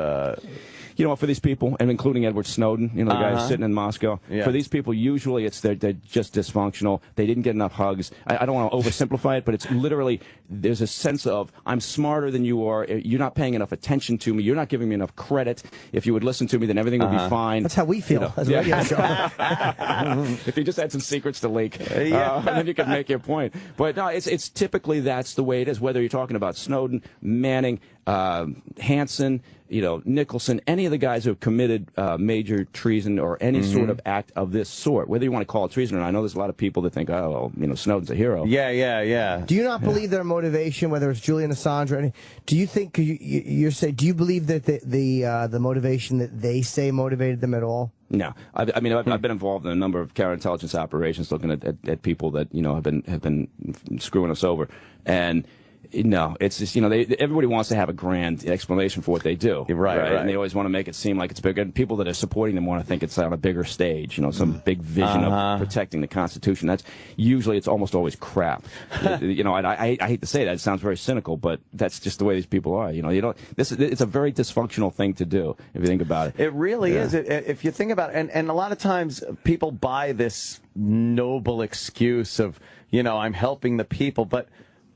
You know, for these people, and including Edward Snowden, the guy who's sitting in Moscow, for these people, usually they're just dysfunctional. They didn't get enough hugs. I don't want to oversimplify it, but it's literally, there's a sense of, I'm smarter than you are. You're not paying enough attention to me. You're not giving me enough credit. If you would listen to me, then everything would be fine. That's how we feel as a radio show. If you just had some secrets to leak, then you could make your point. But no, it's typically that's the way it is, whether you're talking about Snowden, Manning, Hansen, Nicholson, any of the guys who have committed major treason or any sort of act of this sort, whether you want to call it treason or not. I know there's a lot of people that think, Snowden's a hero. Yeah. Do you not believe their motivation, whether it's Julian Assange or any? Do you think? Do you believe that the motivation that they say motivated them at all? No, I've been involved in a number of counterintelligence operations, looking at people that have been screwing us over, and. No, it's just, everybody wants to have a grand explanation for what they do. Right. And they always want to make it seem like it's bigger. And people that are supporting them want to think it's on a bigger stage, some big vision of protecting the Constitution. It's almost always crap. And I hate to say that. It sounds very cynical, but that's just the way these people are. It's a very dysfunctional thing to do, if you think about it. It really is. If you think about it, and a lot of times people buy this noble excuse of, I'm helping the people, but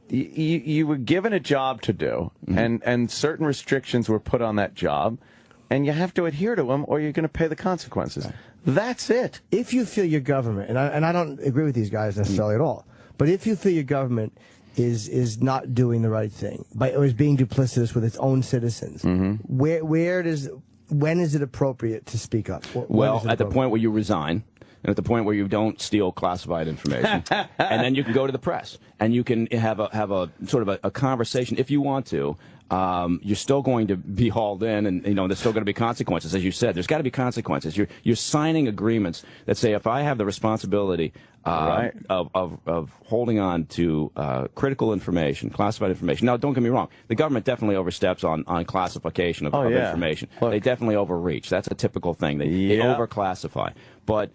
you were given a job to do, and certain restrictions were put on that job, and you have to adhere to them, or you're going to pay the consequences. Right. That's it. If you feel your government, and I don't agree with these guys necessarily at all, but if you feel your government is not doing the right thing, or is being duplicitous with its own citizens, when is it appropriate to speak up? Well, at the point where you resign. And at the point where you don't steal classified information, and then you can go to the press, and you can have a sort of a conversation if you want to. You're still going to be hauled in, and there's still going to be consequences, as you said. There's got to be consequences. You're signing agreements that say, if I have the responsibility of holding on to critical information, classified information. Now, don't get me wrong. The government definitely oversteps on classification of information. Look. They definitely overreach. That's a typical thing. They overclassify, but.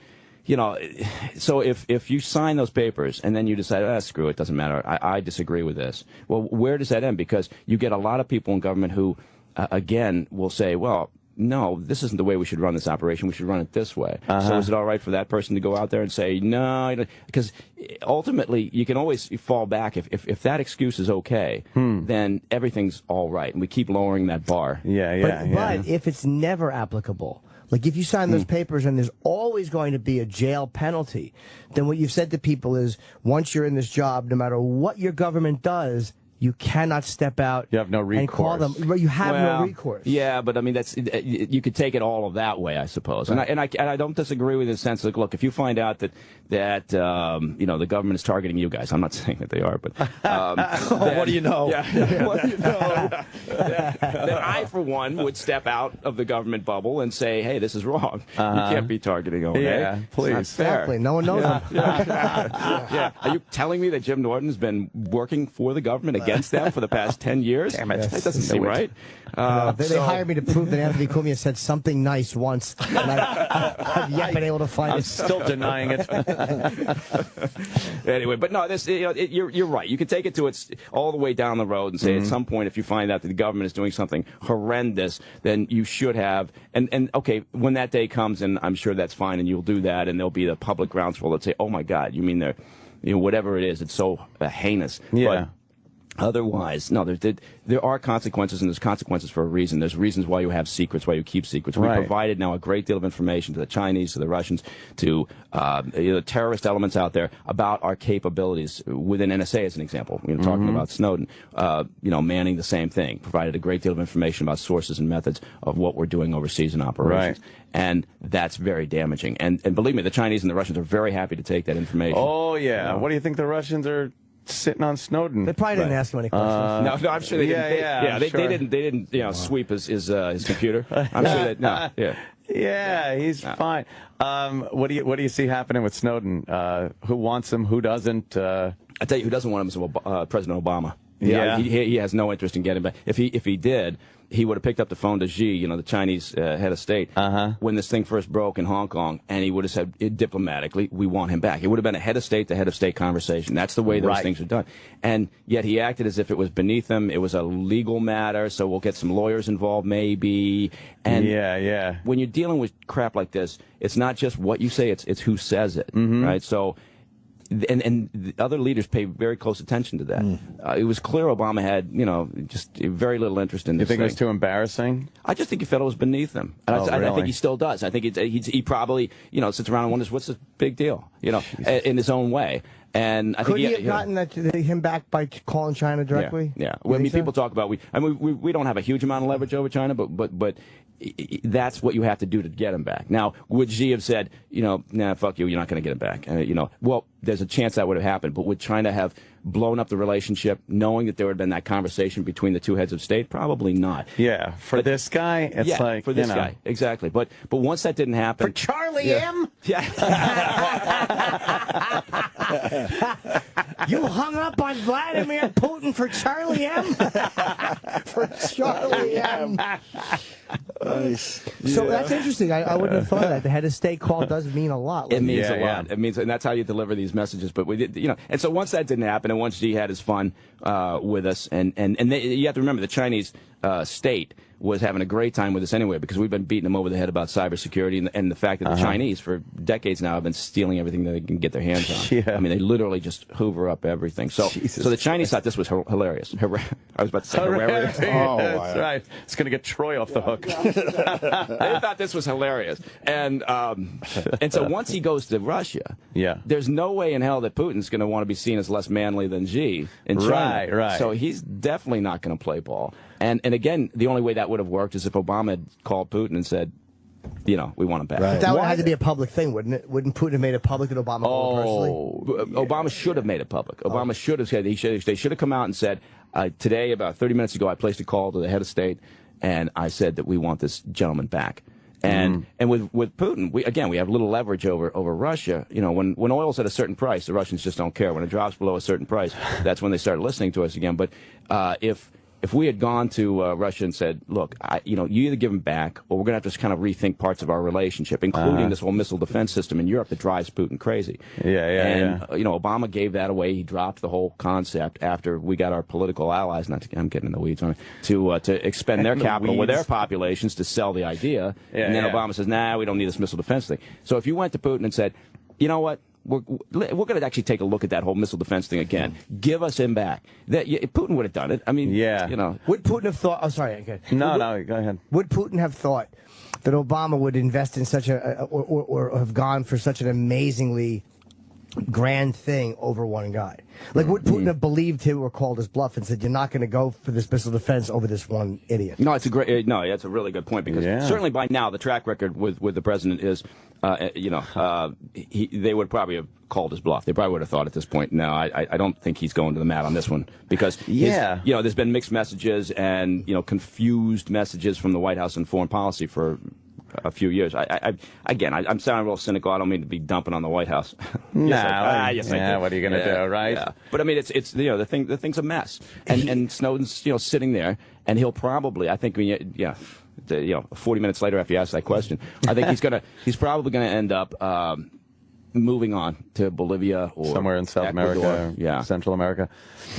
So if you sign those papers and then you decide, screw it, doesn't matter, I disagree with this. Well, where does that end? Because you get a lot of people in government who, again, will say, well, no, this isn't the way we should run this operation. We should run it this way. So is it all right for that person to go out there and say, no? Because ultimately, you can always fall back. If that excuse is okay, then everything's all right. And we keep lowering that bar. But if it's never applicable, like if you sign those papers and there's always going to be a jail penalty, then what you've said to people is, once you're in this job, no matter what your government does, you cannot step out. You have no recourse. And call them. You have no recourse. Yeah, but I mean, you could take it all of that way, I suppose. Right. And I don't disagree with the sense that, look, if you find out that the government is targeting you guys, I'm not saying that they are, but what do you know? What do you know? Then I, for one, would step out of the government bubble and say, hey, this is wrong. You can't be targeting ONA. Yeah, please. Exactly. No one knows them. Are you telling me that Jim Norton's been working for the government against against them for the past 10 years. Damn it. That doesn't seem right. They hired me to prove that Anthony Cumia said something nice once, and I've yet been able to find it. I'm still denying it. Anyway, but no, this you're right. You can take it to its all the way down the road and say at some point, if you find out that the government is doing something horrendous, then you should have. And okay, when that day comes, and I'm sure that's fine, and you'll do that, and there'll be the public groundswell that say, "Oh my God, you mean they're, whatever it is, it's so heinous." Yeah. But otherwise, no, there are consequences, and there's consequences for a reason. There's reasons why you have secrets, why you keep secrets. We provided now a great deal of information to the Chinese, to the Russians, to terrorist elements out there about our capabilities within NSA, as an example. Talking about Snowden, manning the same thing. Provided a great deal of information about sources and methods of what we're doing overseas in operations. Right. And that's very damaging. And believe me, the Chinese and the Russians are very happy to take that information. Oh, yeah. What do you think the Russians are sitting on Snowden? They probably didn't ask him any questions. No, I'm sure they didn't. They didn't sweep his computer. I'm sure that no. Yeah. Yeah, he's fine. What do you see happening with Snowden? Who wants him? Who doesn't? I tell you, who doesn't want him is President Obama. Yeah. He has no interest in getting back. If he did, he would have picked up the phone to Xi, the Chinese head of state, when this thing first broke in Hong Kong, and he would have said diplomatically, we want him back. It would have been a head of state to head of state conversation. That's the way those things are done. And yet he acted as if it was beneath him. It was a legal matter, so we'll get some lawyers involved maybe. And when you're dealing with crap like this, it's not just what you say, it's who says it, right? So. And the other leaders pay very close attention to that. It was clear Obama had, just very little interest in this. You think it was too embarrassing? I just think he felt it was beneath him. And I think he still does. I think he probably, sits around and wonders, what's the big deal, in his own way. And I Could think he have gotten him back by calling China directly? Yeah. Well, people talk about we don't have a huge amount of leverage over China, but that's what you have to do to get him back. Now, would Xi have said, nah, fuck you, you're not going to get him back? Well, there's a chance that would have happened, but would China have blown up the relationship knowing that there would have been that conversation between the two heads of state? Probably not. Yeah, for this guy, it's like, for this guy, exactly. But once that didn't happen. For Charlie M? Yeah. You hung up on Vladimir Putin for Charlie M? For Charlie M. Nice. So that's interesting. I wouldn't have thought of that. The head of state call does mean a lot. It means a lot. It means, and that's how you deliver these messages. But we did, and so once that didn't happen, and once Xi had his fun with us, and you have to remember the Chinese state was having a great time with us anyway, because we've been beating them over the head about cybersecurity and the fact that the Chinese for decades now have been stealing everything that they can get their hands on. Yeah. I mean, they literally just hoover up everything. So the Chinese thought this was hilarious. I was about to say hilarious. That's right. It's going to get Troy off the hook. They thought this was hilarious. And so once he goes to Russia, there's no way in hell that Putin's going to want to be seen as less manly than Xi in China. Right. So he's definitely not going to play ball. And again, the only way that would have worked is if Obama had called Putin and said, we want him back. Right. But that would have to be a public thing, wouldn't it? Wouldn't Putin have made it public that Obama called personally? Obama should have made it public. Obama should have said, they should have come out and said, today, about 30 minutes ago, I placed a call to the head of state, and I said that we want this gentleman back. And with Putin, we have little leverage over Russia. When oil's at a certain price, the Russians just don't care. When it drops below a certain price, that's when they start listening to us again. But if we had gone to Russia and said, look, you either give him back, or we're going to have to just kind of rethink parts of our relationship, including this whole missile defense system in Europe that drives Putin crazy. And Obama gave that away. He dropped the whole concept after we got our political allies, I'm getting in the weeds on it, to expend their capital with their populations to sell the idea. And then Obama says, nah, we don't need this missile defense thing. So if you went to Putin and said, you know what? We're going to actually take a look at that whole missile defense thing again. Give us him back. Putin would have done it. I mean, Would Putin have thought? Oh, sorry. Okay. No, go ahead. Would Putin have thought that Obama would invest in such or have gone for such an amazingly grand thing over one guy? Like, would Putin have believed him or called his bluff and said, you're not going to go for this missile defense over this one idiot? No, that's a really good point, because certainly by now the track record with the president is, they would probably have called his bluff. They probably would have thought at this point, no, I don't think he's going to the mat on this one, because there's been mixed messages and confused messages from the White House on foreign policy for a few years. I'm sounding real cynical. I don't mean to be dumping on the White House. Yes, I do. What are you going to do, right? Yeah. But I mean, it's the thing's a mess, and Snowden's sitting there, and he'll probably, I think, 40 minutes later after you ask that question, I think he's probably gonna end up moving on to Bolivia or somewhere in South Ecuador. America, Central America.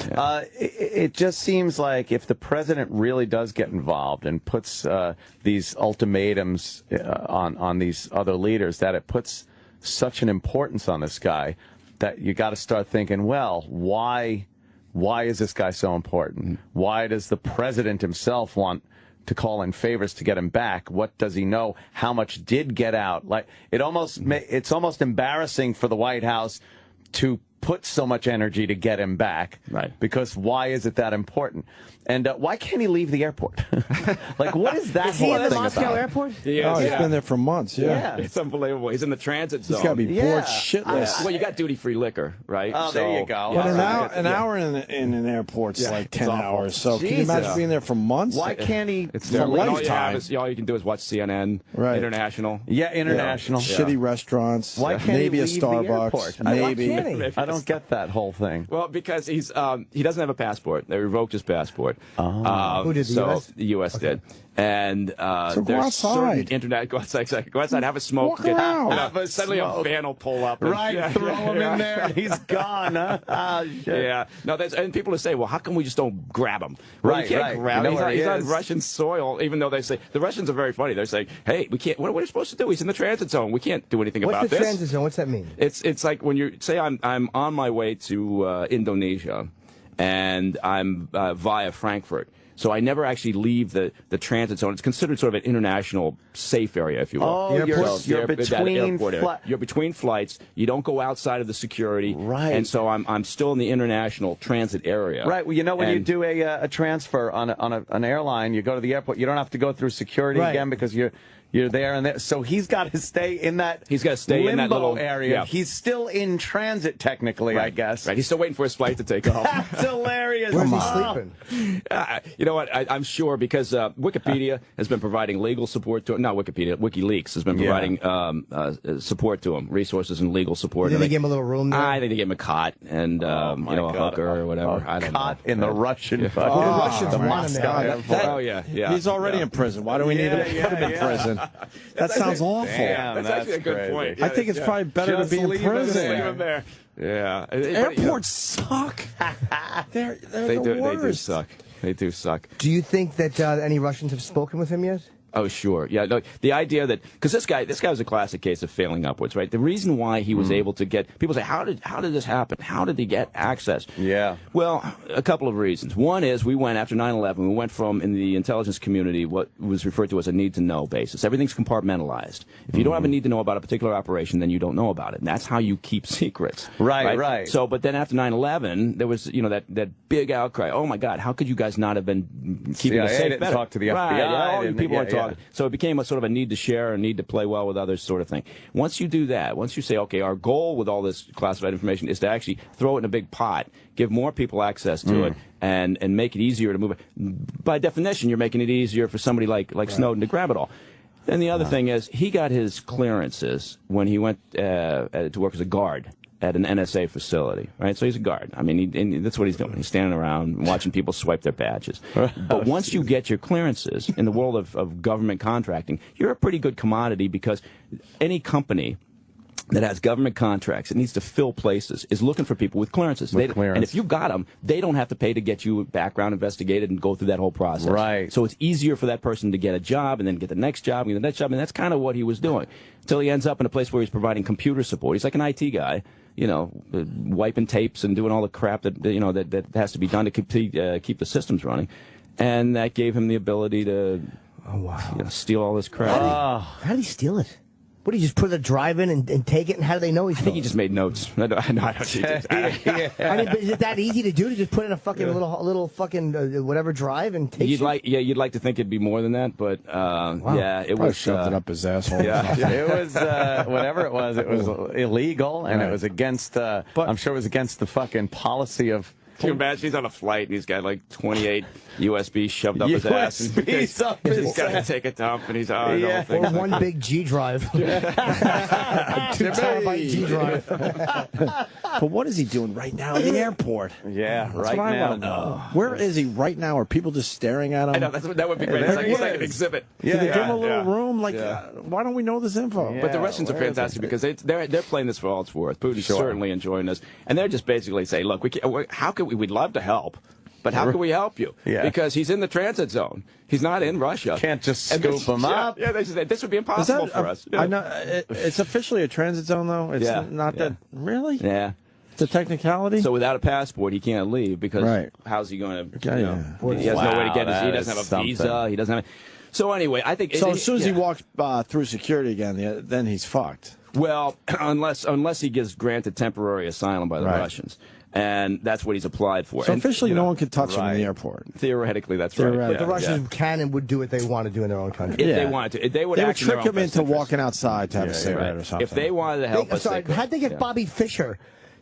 Yeah. It just seems like if the president really does get involved and puts these ultimatums on these other leaders, that it puts such an importance on this guy that you got to start thinking, well, why is this guy so important? Why does the president himself want to call in favors to get him back? What does he know? How much did get out? Like it's almost embarrassing for the White House to put so much energy to get him back. Right. Because why is it that important? And why can't he leave the airport? Like, what is that Is he in the thing Moscow about? airport? He's been there for months. Yeah. It's unbelievable. He's in the transit zone. He's got to be bored shitless. Well, you got duty-free liquor, right? Oh, there you go. But an hour in an airport's like 10 hours. So can you imagine being there for months? Why can't he? It's a all lifetime. all you can do is watch CNN, International. Yeah, International. Shitty restaurants. Why can't maybe he a leave the Starbucks. airport? Maybe. Why can't he? I don't get that whole thing. Well, because he doesn't have a passport. They revoked his passport. Who did, the US? The U.S. did. And so go there's outside. Internet. Go outside. Go outside. Have a smoke. Walk around. Suddenly a van will pull up. Right. Throw him in there. And he's gone. Huh? Shit. Yeah. No. And people will say, well, how come we just don't grab him? Well, Right. we can't grab him. He's on Russian soil. Even though they say the Russians are very funny. They're saying, hey, we can't. What are we supposed to do? He's in the transit zone. We can't do anything about this. What's the transit zone? What's that mean? It's like when you say I'm on my way to Indonesia, and I'm via Frankfurt. So I never actually leave the transit zone. It's considered sort of an international safe area, if you will. Oh, you're between you're between flights. You don't go outside of the security. Right. And so I'm still in the international transit area. Right. Well, when you do a transfer on an airline, you go to the airport. You don't have to go through security again because you're there and there. So he's got to stay in that. He's got to stay in that little area. Yeah. He's still in transit technically, I guess. Right. He's still waiting for his flight to take off. That's hilarious. Where's he sleeping? You know what? I'm sure because Wikipedia has been providing legal support to him. Not Wikipedia. WikiLeaks has been providing support to him, resources and legal support. Did they give him a little room there? I think they gave him a cot and a hooker or whatever. I don't know. Cot in the Russian. The Russians want him Moscow there. airport. He's already in prison. Why do we need to put him in prison? That sounds awful. That's actually a good point. I think it's probably better to be in prison. Leave him there. Yeah. Airports suck. They're the worst. They do suck. They do suck. Do you think that any Russians have spoken with him yet? Oh, sure. Yeah, no, the idea that, because this guy was a classic case of failing upwards, right? The reason why he was able to get, people say, how did this happen? How did he get access? Yeah. Well, a couple of reasons. One is we went, after 9/11, we went from, in the intelligence community, what was referred to as a need-to-know basis. Everything's compartmentalized. If you don't have a need to know about a particular operation, then you don't know about it. And that's how you keep secrets. Right. So, but then after 9/11, there was, that big outcry. Oh, my God, how could you guys not have been keeping us safe better? Talk to the FBI. Right, all you people are talking. So it became a sort of a need to share, a need to play well with others sort of thing. Once you do that, once you say, okay, our goal with all this classified information is to actually throw it in a big pot, give more people access to it, and make it easier to move it. By definition, you're making it easier for somebody like Snowden to grab it all. Then the other thing is, he got his clearances when he went to work as a guard at an NSA facility, right? So he's a guard. I mean, that's what he's doing. He's standing around watching people swipe their badges. But once you get your clearances in the world of government contracting, you're a pretty good commodity because any company that has government contracts, it needs to fill places, is looking for people with clearances. And if you got them, they don't have to pay to get you background investigated and go through that whole process. Right. So it's easier for that person to get a job and then get the next job and the next job, and that's kind of what he was doing until he ends up in a place where he's providing computer support. He's like an IT guy, wiping tapes and doing all the crap that has to be done to keep the systems running, and that gave him the ability to steal all this crap. How did he steal it? What, did he just put a drive in and take it, and how do they know he's I think he just made notes. I don't I mean, but is it that easy to do, to just put in a fucking little fucking whatever drive and take it? You'd like to think it'd be more than that, but it was shoved it up his asshole. It was whatever it was. It was illegal, and it was against. I'm sure it was against the fucking policy of Can you imagine he's on a flight and he's got like 28 USB shoved up his ass, and he's got to take a dump, and he's or one big G drive, 2 terabyte G drive. But what is he doing right now in the airport? Yeah, that's right what I now. want to know. Where is he right now? Are people just staring at him? I know that would be great. It's like an exhibit. Can they give him a little room? Like, why don't we know this info? But the Russians are fantastic because they're playing this for all it's worth. Putin's certainly enjoying this, and they're just basically saying, "Look, how could we'd love to help, but how can we help you? Because he's in the transit zone. He's not in Russia. Can't just scoop him up. Yeah, they say this would be impossible for us. I know it's officially a transit zone, though. It's not that really. Yeah. The technicality. So without a passport, he can't leave because how's he going to? He has no way to get his. He doesn't have a visa. He doesn't have. So anyway, I think. So as soon as he walks through security again, then he's fucked. Well, unless he gets granted temporary asylum by the Russians. And that's what he's applied for. So officially, no one can touch him in the airport. Theoretically, that's right. But the Russians can and would do what they want to do in their own country. If they wanted to. They would trick him into walking outside to have a cigarette or something. If they wanted to help us. Sorry, how'd they get Bobby Fischer?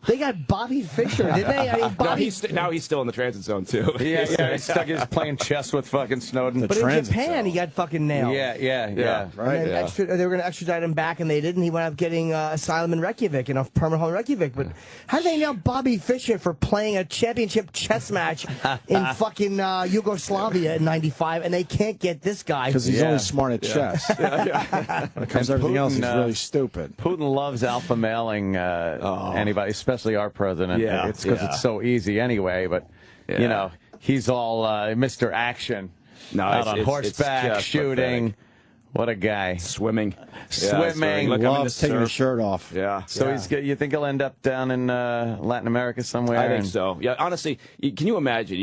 They got Bobby Fischer, didn't they? I mean, now he's still in the transit zone, too. Yeah, he's stuck. He's playing chess with fucking Snowden. But in Japan, he got fucking nailed. Yeah. Right. And they were going to extradite him back, and they didn't. He wound up getting asylum in Reykjavik, a permanent home in Reykjavik. But how did they nail Bobby Fischer for playing a championship chess match in fucking Yugoslavia in '95, and they can't get this guy? Because he's only smart at chess. When it comes to everything else, he's really stupid. Putin loves alpha mailing anybody, especially our president. It's because it's so easy anyway. But you know, he's all Mr. Action. Out on horseback, shooting. Pathetic. What a guy. Swimming. Loves taking his shirt off. Yeah. So you think he'll end up down in Latin America somewhere? I think so. Yeah, honestly, can you imagine,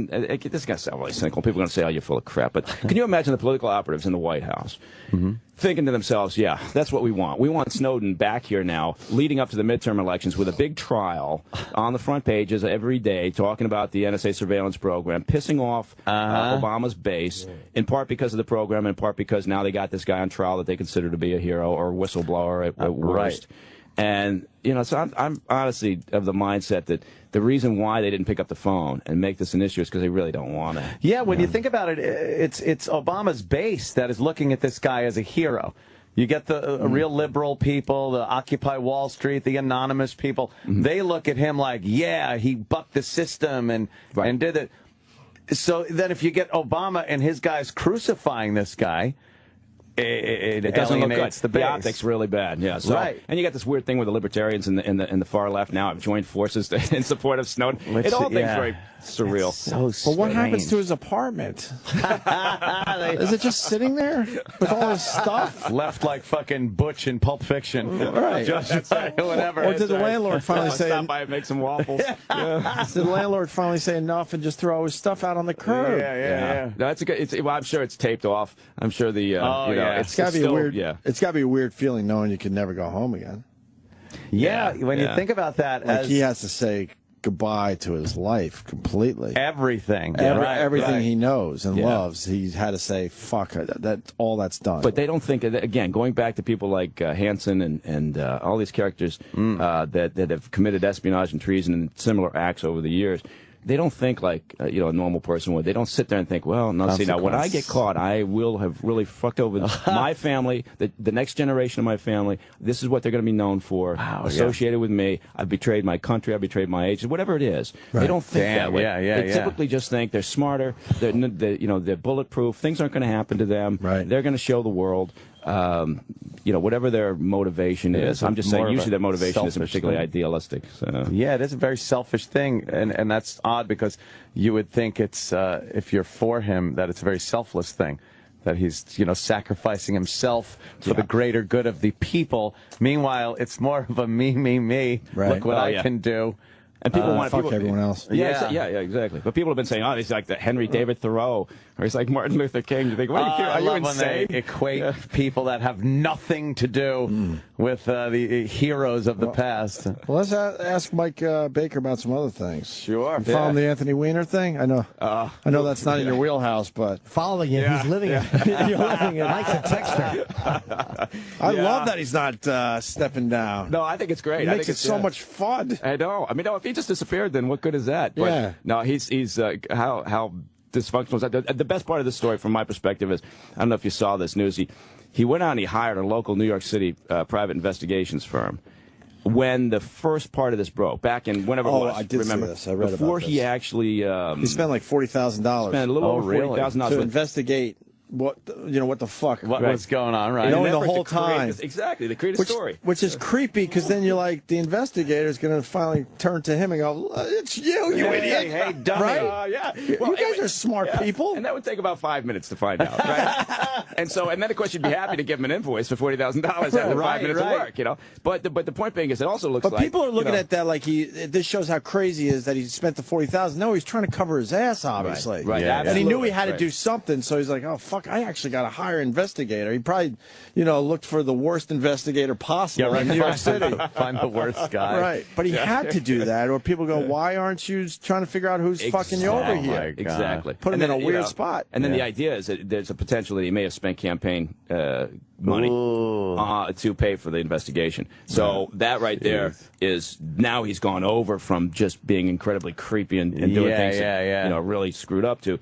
this is going to sound really cynical. People are going to say, oh, you're full of crap. But can you imagine the political operatives in the White House thinking to themselves, yeah, that's what we want. We want Snowden back here now, leading up to the midterm elections with a big trial on the front pages every day, talking about the NSA surveillance program, pissing off Obama's base, in part because of the program, in part because now they got this guy on trial that they consider to be a hero or a whistleblower at worst. And, you know, so I'm honestly of the mindset that the reason why they didn't pick up the phone and make this an issue is because they really don't want to. Yeah, when you think about it, it's Obama's base that is looking at this guy as a hero. You get the real liberal people, the Occupy Wall Street, the anonymous people. They look at him like, yeah, he bucked the system and did it. So then if you get Obama and his guys crucifying this guy, it doesn't look good. The optics really bad. Yeah. So, and you got this weird thing where the libertarians and the far left now have joined forces in support of Snowden. It all things very surreal. So but what happens to his apartment? Is it just sitting there with all his stuff? Left like fucking Butch in Pulp Fiction. Right. Whatever. Or did the landlord finally say, stop by and make some waffles? Did the landlord finally say enough and just throw his stuff out on the curb? Yeah. No, that's a good. Well, I'm sure it's taped off. I'm sure the. It's got to be a weird. Yeah. It's got to be a weird feeling knowing you can never go home again. Yeah. When you think about that, like he has to say goodbye to his life completely. Everything. Everything he knows and loves, he's had to say, fuck, all that's done. But they don't think, again, going back to people like Hansen and all these characters that have committed espionage and treason and similar acts over the years, they don't think like a normal person would. They don't sit there and think, well, no, see, now when I get caught, I will have really fucked over my family, the next generation of my family. This is what they're going to be known for, associated with me. I've betrayed my country. I've betrayed my age. Whatever it is, they don't think that way. They typically just think they're smarter. They're bulletproof. Things aren't going to happen to them. Right. They're going to show the world. Whatever their motivation is. I'm just saying usually their motivation isn't particularly idealistic. So. Yeah, it is a very selfish thing, and that's odd because you would think it's if you're for him that it's a very selfless thing, that he's sacrificing himself for the greater good of the people. Meanwhile, it's more of a me. Right. Look what I can do. And people want fuck everyone else. Yeah, exactly. But people have been saying, oh, he's like the Henry David Thoreau or he's like Martin Luther King. You think, what are you when insane? they equate people that have nothing to do with the heroes of the past. Well, let's ask Mike Baker about some other things. Sure. You following the Anthony Weiner thing? I know that's not in your wheelhouse, but following it, he's living it. You're living it. Mike's a texter. I love that he's not stepping down. No, I think it's great. It I makes think it so much fun. I know. I mean, no, if he just disappeared, then what good is that? But Yeah. No, he's how dysfunctional is that? The best part of this story, from my perspective, is I don't know if you saw this news. He went out and he hired a local New York City private investigations firm. When the first part of this broke, back in whenever it was, I did remember? see this. I read before about he this. actually He spent like $40,000. Spent a little over $40,000 to investigate what the fuck what's going on, right? Knowing the whole time. Exactly, to create a story. Which is creepy, because then you're like, the investigator's going to finally turn to him and go, it's you idiot. Hey, dummy. Right? Yeah. Well, you guys are smart people. And that would take about 5 minutes to find out, right? and then, of course, you'd be happy to give him an invoice for $40,000 after 5 minutes of work, you know? But the point being is, it also looks like... But people are looking at that like this shows how crazy he is that he spent the $40,000. No, he's trying to cover his ass, obviously. Right. And he knew he had to do something, so he's like, oh, fuck, I actually got to hire an investigator. He probably, looked for the worst investigator possible in New York City. Find the worst guy. Right. But he had to do that, or people go, why aren't you trying to figure out who's fucking you over here? Exactly. Put him in a weird spot. And then the idea is that there's a potential that he may have spent campaign money to pay for the investigation. So that right there is, now he's gone over from just being incredibly creepy and doing things that, really screwed up to,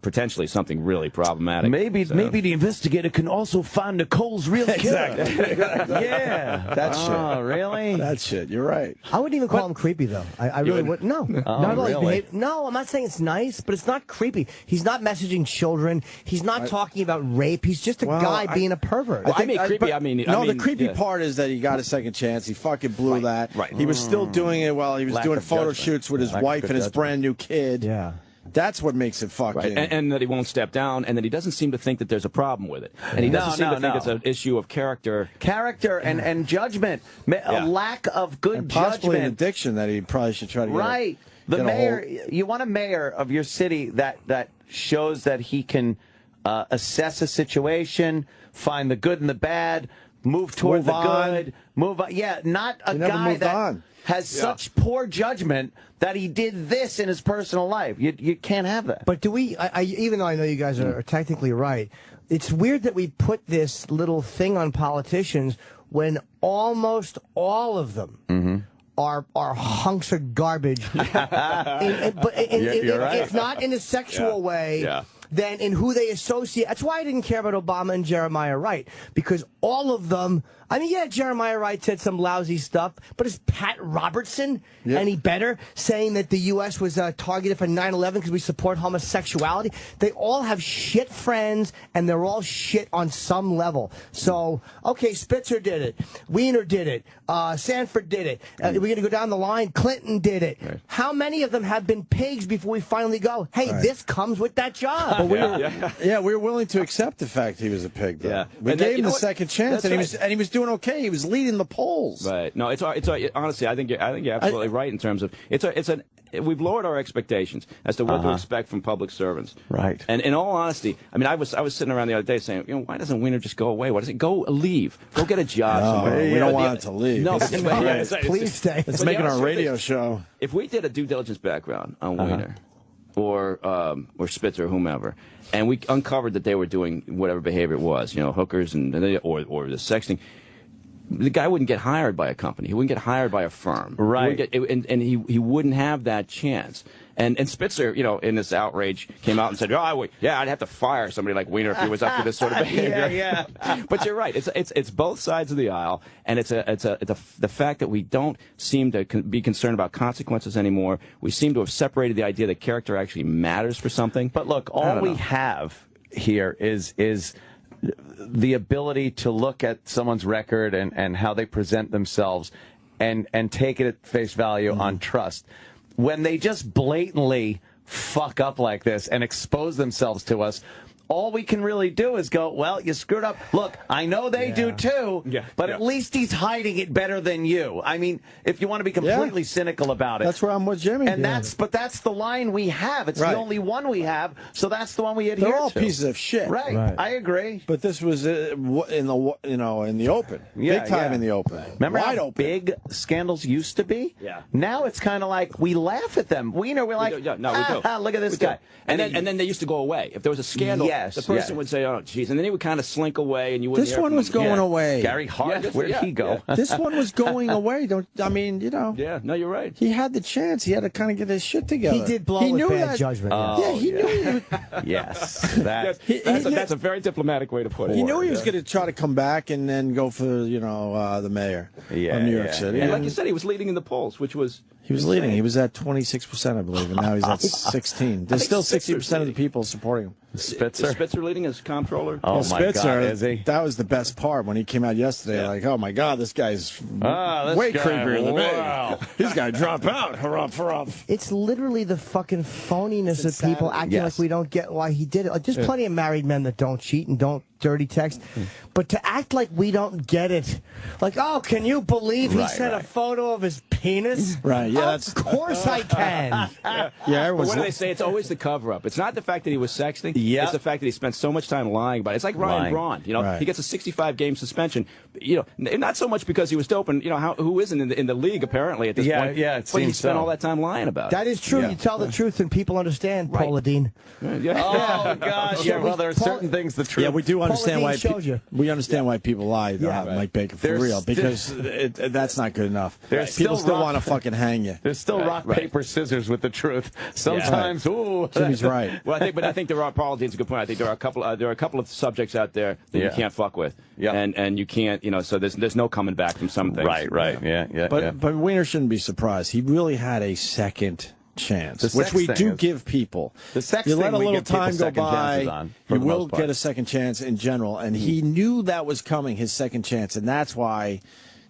potentially something really problematic. Maybe the investigator can also find Nicole's real killer. Yeah. That shit. Oh, really? That shit. You're right. I wouldn't even call him creepy, though. I really wouldn't. No. Not like really? No, I'm not saying it's nice, but it's not creepy. He's not messaging children. He's not talking about rape. He's just a guy being a pervert. The creepy part is that he got a second chance. He fucking blew that. Right. He was still doing it while he was doing photo shoots with his wife and his brand new kid. Yeah. That's what makes it fucking... Right. And that he won't step down, and that he doesn't seem to think that there's a problem with it. And he doesn't seem to think it's an issue of character. Character and judgment. A lack of good and possibly judgment. an addiction that he probably should try to get. Right. The mayor, you want a mayor of your city that shows that he can assess a situation, find the good and the bad, move toward the good, move on. Yeah, not a guy that has such poor judgment that he did this in his personal life. You can't have that. But do we, even though I know you guys are technically right, it's weird that we put this little thing on politicians when almost all of them are hunks of garbage. If not in a sexual way, then in who they associate. That's why I didn't care about Obama and Jeremiah Wright, because all of them, Jeremiah Wright said some lousy stuff, but is Pat Robertson any better, saying that the U.S. was targeted for 9/11 because we support homosexuality? They all have shit friends, and they're all shit on some level. So, okay, Spitzer did it. Weiner did it. Sanford did it. We're going to go down the line. Clinton did it. Right. How many of them have been pigs before we finally go, hey, this comes with that job? But we were willing to accept the fact he was a pig, though. We gave him the second chance, and he was doing okay. He was leading the polls. Right. No, it's honestly, I think you're absolutely right in terms of we've lowered our expectations as to what to expect from public servants. Right. And in all honesty, I was sitting around the other day saying, why doesn't Weiner just go away? Why doesn't go leave? Go get a job somewhere. We don't want him to leave. No, please stay. It's making our radio show. If we did a due diligence background on Weiner or Spitzer or whomever, and we uncovered that they were doing whatever behavior it was, hookers or the sexting, the guy wouldn't get hired by a company. He wouldn't get hired by a firm. Right. He wouldn't have that chance. And Spitzer, in this outrage, came out and said, I'd have to fire somebody like Weiner if he was up to this sort of behavior. But you're right. It's both sides of the aisle, and it's the fact that we don't seem to be concerned about consequences anymore. We seem to have separated the idea that character actually matters for something. But look, all we have here is the ability to look at someone's record and how they present themselves and take it at face value on trust. When they just blatantly fuck up like this and expose themselves to us, all we can really do is go, well, you screwed up. Look, I know they do too, but at least he's hiding it better than you. I mean, if you want to be completely cynical about it. That's where I'm with Jimmy. And that's the line we have. It's the only one we have, so that's the one we adhere to. They're all pieces of shit. Right. I agree. But this was in the open. Big time in the open. Remember Wide how open. big scandals used to be? Yeah. Now it's kind of like we laugh at them. Weiner, we're like, we do. look at this guy. And then they used to go away. If there was a scandal, the person would say, oh, geez, and then he would kind of slink away, and you wouldn't This hear one from was him. going away. Gary Hart, where did he go? This one was going away. Yeah, no, you're right. He had the chance. He had to kind of get his shit together. He did blow with bad judgment. He knew. Yes. That's a very diplomatic way to put it. He knew he was going to try to come back and then go for the mayor of New York City. And like you said, he was leading in the polls, which was... He was leading. He was at 26%, I believe, and now he's at 16. There's still 60% of the people supporting him. Spitzer? Spitzer leading as comptroller? Oh, my God, is he? That was the best part when he came out yesterday. Like, oh, my God, this guy's way creepier than me. He's got to drop out. Harumph. It's literally the fucking phoniness of people acting like we don't get why he did it. Like, there's plenty of married men that don't cheat and don't dirty text, but to act like we don't get it, like, oh, can you believe he sent a photo of his penis? Right, yeah. Of course I can. What do they say? It's always the cover-up. It's not the fact that he was sexting. It's the fact that he spent so much time lying about it. It's like Ryan Braun. He gets a 65-game suspension. Not so much because he was doping. Who isn't in the league apparently at this point? Yeah, but he spent all that time lying about it. That is true. You tell the truth and people understand, Paula Dean. Oh, gosh. Yeah, well, there are certain things the truth. Yeah, we do understand why we understand why people lie about Mike Baker for real, because that's not good enough. People still want to fucking hang you. There's still rock, paper, scissors with the truth. Sometimes, ooh. Jimmy's right. Well, I think there are, Paul Dean's a good point. I think there are a couple of subjects out there that you can't fuck with, and you can't, so there's no coming back from some things. Right. Yeah. But Weiner shouldn't be surprised. He really had a second chance, which we do give people. The sex you thing let a we little give people time go second chances by, on, for you the will most part. get a second chance in general, and he knew that was coming, his second chance, and that's why,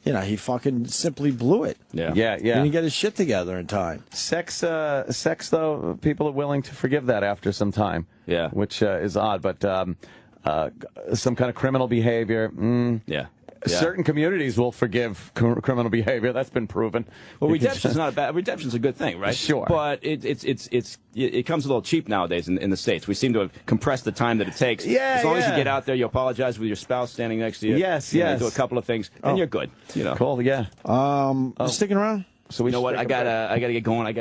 he fucking simply blew it. Yeah. He didn't get his shit together in time. Sex though, people are willing to forgive that after some time. Yeah, which is odd, but some kind of criminal behavior. Certain communities will forgive criminal behavior. That's been proven. Well, redemption's not a bad. Redemption's a good thing, right? Sure. But it comes a little cheap nowadays in the States. We seem to have compressed the time that it takes. Yeah. As long as you get out there, you apologize with your spouse standing next to you. Yes. You do a couple of things, and you're good. Cool. Yeah. Sticking around. So you know what? I gotta get going.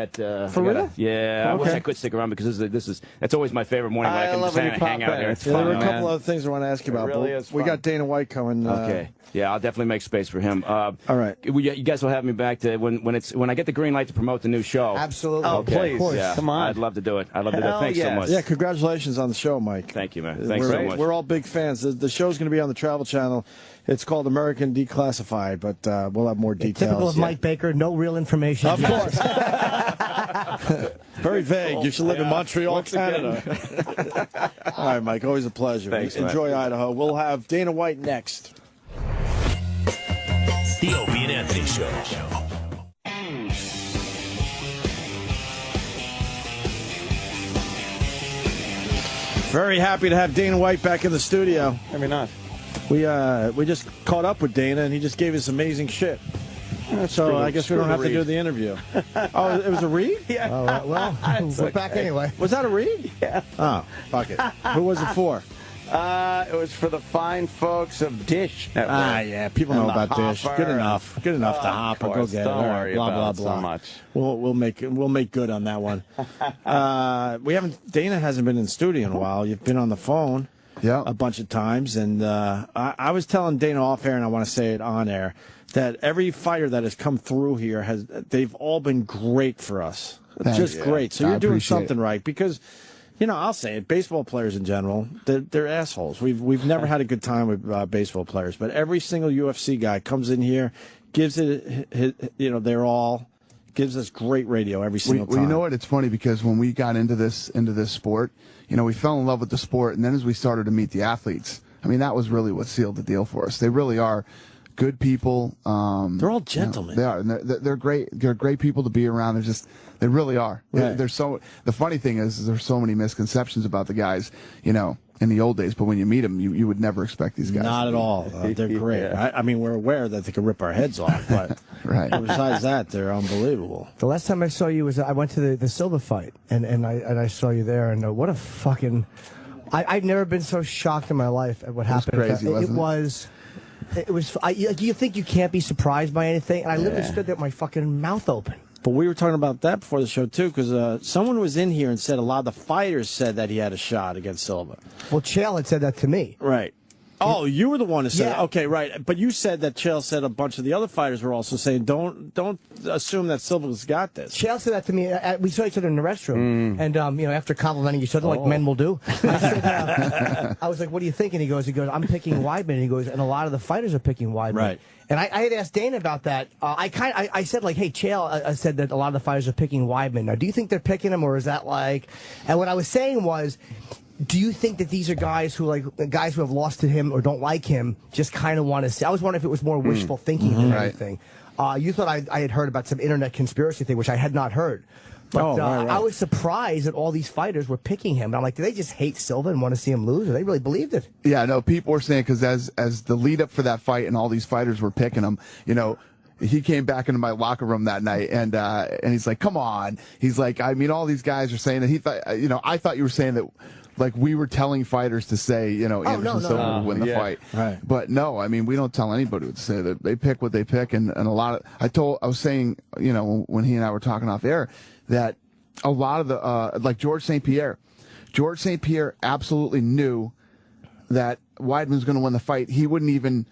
For real? Yeah. I wish I could stick around because that's always my favorite morning when I can just hang out here. There were a couple other things I want to ask you about. It really is we fun. got Dana White coming. Okay. Yeah, I'll definitely make space for him. All right. You guys will have me back to when I get the green light to promote the new show. Absolutely. Oh, please. Yeah. Come on. I'd love to do it. I'd love to do it. Thanks so much. Yeah, congratulations on the show, Mike. Thank you, man. Thanks so much. We're all big fans. The show's going to be on the Travel Channel. It's called American Declassified, but we'll have more details. Typical of Mike Baker, no real information. Of course. Very vague. You should live in Montreal, Canada. All right, Mike. Always a pleasure. Thanks, Enjoy Idaho. We'll have Dana White next. The Opie and Anthony Show. Very happy to have Dana White back in the studio. Maybe not. We just caught up with Dana, and he just gave us amazing shit. So I guess we don't have to do the interview. Oh, it was a read? Yeah. All right, well, we're back anyway. Was that a read? Yeah. Oh, fuck it. Who was it for? It was for the fine folks of Dish Network. Yeah, people know about Dish. Good enough. Good enough to hop and go get it. Don't All right, worry blah about blah blah. so much. We'll make good on that one. Dana hasn't been in studio in a while. You've been on the phone a bunch of times, and I was telling Dana off air, and I want to say it on air, that every fighter that has come through here they've all been great for us. Just great. So you're doing something right, because I'll say it, baseball players in general, they're assholes. We've never had a good time with baseball players, but every single UFC guy comes in here, gives it their all, gives us great radio every single time. Well, you know what? It's funny because when we got into this sport, we fell in love with the sport, and then as we started to meet the athletes, I mean, that was really what sealed the deal for us. They really are good people. They're all gentlemen. They are. And they're great. They're great people to be around. They really are. Right. The funny thing is there's so many misconceptions about the guys. in the old days, but when you meet them, you would never expect these guys. Not at all. They're great. Yeah. I mean, we're aware that they can rip our heads off, but right. Besides that, they're unbelievable. The last time I saw you was I went to the Silva fight, and I saw you there, and what a fucking... I've never been so shocked in my life at what happened. Crazy, wasn't it was. You think you can't be surprised by anything, and I literally stood there with my fucking mouth open. But we were talking about that before the show, too, because someone was in here and said a lot of the fighters said that he had a shot against Silva. Well, Chael had said that to me. Right. Oh, you were the one who said it. Okay, right. But you said that Chael said a bunch of the other fighters were also saying, don't assume that Silva's got this. Chael said that to me. We saw each other in the restroom, and after complimenting each other like men will do, I said, I was like, "What do you think?" And he goes, "I'm picking Weidman." And he goes, "And a lot of the fighters are picking Weidman." Right. And I had asked Dana about that. I said like, "Hey, Chael said that a lot of the fighters are picking Weidman. Now, do you think they're picking him, or is that like?" And what I was saying was, do you think that these are guys who have lost to him or don't like him, just kind of want to see? I was wondering if it was more wishful thinking than anything. You thought I had heard about some internet conspiracy thing, which I had not heard. But I was surprised that all these fighters were picking him. And I'm like, do they just hate Silva and want to see him lose, or they really believed it? Yeah, no, people were saying, because as the lead up for that fight and all these fighters were picking him, he came back into my locker room that night and he's like, come on. He's like, I mean, all these guys are saying that he thought, I thought you were saying that, like, we were telling fighters to say, Anderson Silva would win the fight. Right. But no, I mean, we don't tell anybody to say that. They pick what they pick, and a lot of, I was saying, when he and I were talking off air, that a lot of the, like George St. Pierre absolutely knew that Weidman's going to win the fight. He wouldn't even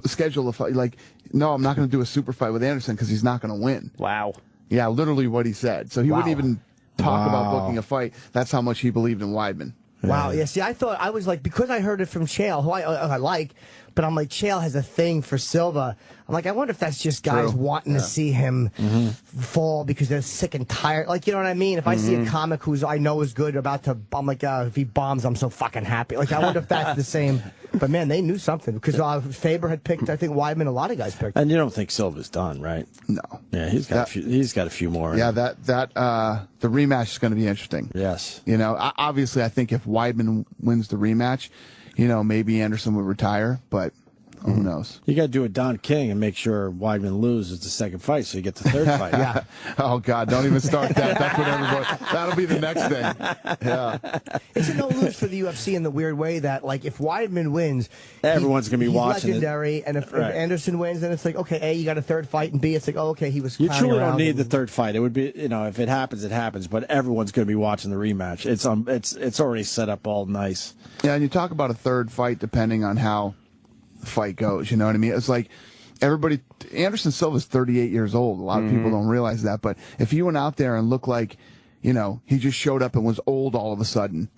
schedule a fight. Like, no, I'm not going to do a super fight with Anderson because he's not going to win. Wow. Yeah, literally what he said. So he wouldn't even talk about booking a fight. That's how much he believed in Weidman. Wow. Yeah. See, I was like, because I heard it from Chael, who I like, but I'm like, Chael has a thing for Silva. I'm like, I wonder if that's just guys wanting to see him fall because they're sick and tired. Like, you know what I mean? If I see a comic who's I know is good I'm like, if he bombs, I'm so fucking happy. Like, I wonder if that's the same. But man, they knew something because Faber had picked. I think Weidman. A lot of guys picked. And you don't think Silva's done, right? No. Yeah, he's got a few more. Yeah, the rematch is going to be interesting. Yes. Obviously, I think if Weidman wins the rematch, maybe Anderson would retire, but who knows? You got to do a Don King and make sure Weidman loses the second fight, so you get the third fight. Yeah. Oh God, don't even start that. That's what everybody. That'll be the next thing. Yeah. It's a no lose for the UFC in the weird way that, like, if Weidman wins, everyone's gonna be watching. He's legendary, and if Anderson wins, then it's like, okay, A, you got a third fight, and B, it's like, oh, okay, he was. You truly don't need the third fight. It would be, if it happens, it happens. But everyone's going to be watching the rematch. It's already set up all nice. Yeah, and you talk about a third fight depending on how the fight goes. You know what I mean? It's like Anderson Silva's 38 years old. A lot of people don't realize that. But if he went out there and looked like, he just showed up and was old all of a sudden,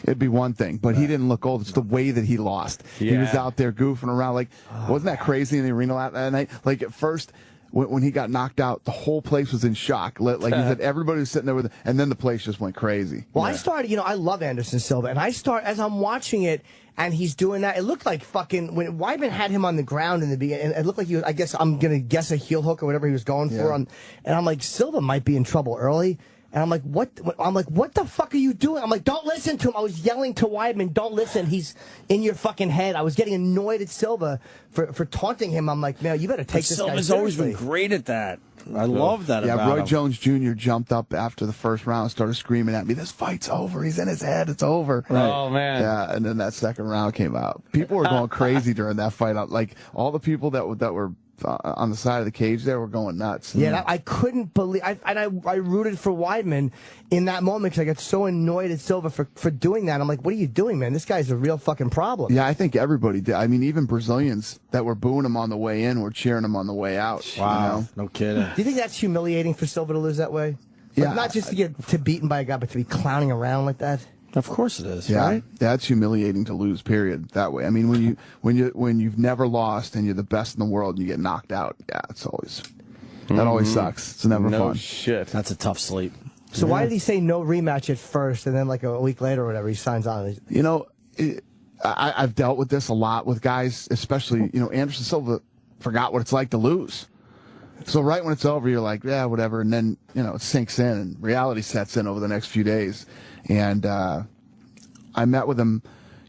it'd be one thing. But he didn't look old. It's the way that he lost. Yeah. He was out there goofing around. Like, wasn't that crazy in the arena that night? Like, at first, when he got knocked out, the whole place was in shock. Like you said, everybody was sitting there and then the place just went crazy. Well, I started, I love Anderson Silva, and as I'm watching it, and he's doing that, it looked like fucking, when Weidman had him on the ground in the beginning, it looked like he was, I guess, I'm going to guess a heel hook or whatever he was going for, and I'm like, Silva might be in trouble early. And I'm like, what the fuck are you doing? I'm like, don't listen to him. I was yelling to Weidman, don't listen. He's in your fucking head. I was getting annoyed at Silva for taunting him. I'm like, man, you better take this guy seriously. Silva's always been great at that. I love that about him. Roy Jones Jr. jumped up after the first round and started screaming at me, this fight's over. He's in his head. It's over. Right. Oh, man. Yeah, and then that second round came out. People were going crazy during that fight. Like, all the people that were on the side of the cage there were going nuts. Yeah, I couldn't believe. I rooted for Weidman in that moment because I got so annoyed at Silva for doing that. I'm like, what are you doing, man? This guy's a real fucking problem. Yeah, I think everybody did. I mean, even Brazilians that were booing him on the way in were cheering him on the way out. Wow, no kidding. Do you think that's humiliating for Silva to lose that way? Like, yeah, not just to get beaten by a guy, but to be clowning around like that. Of course it is, yeah, right? That's humiliating to lose, period, that way. I mean, when you've never lost and you're the best in the world and you get knocked out, yeah, it's always, that always sucks. It's never fun. No shit. That's a tough sleep. So why did he say no rematch at first and then like a week later or whatever he signs on? I've dealt with this a lot with guys, especially, Anderson Silva forgot what it's like to lose. So right when it's over, you're like, yeah, whatever. And then, it sinks in and reality sets in over the next few days. And I met with him,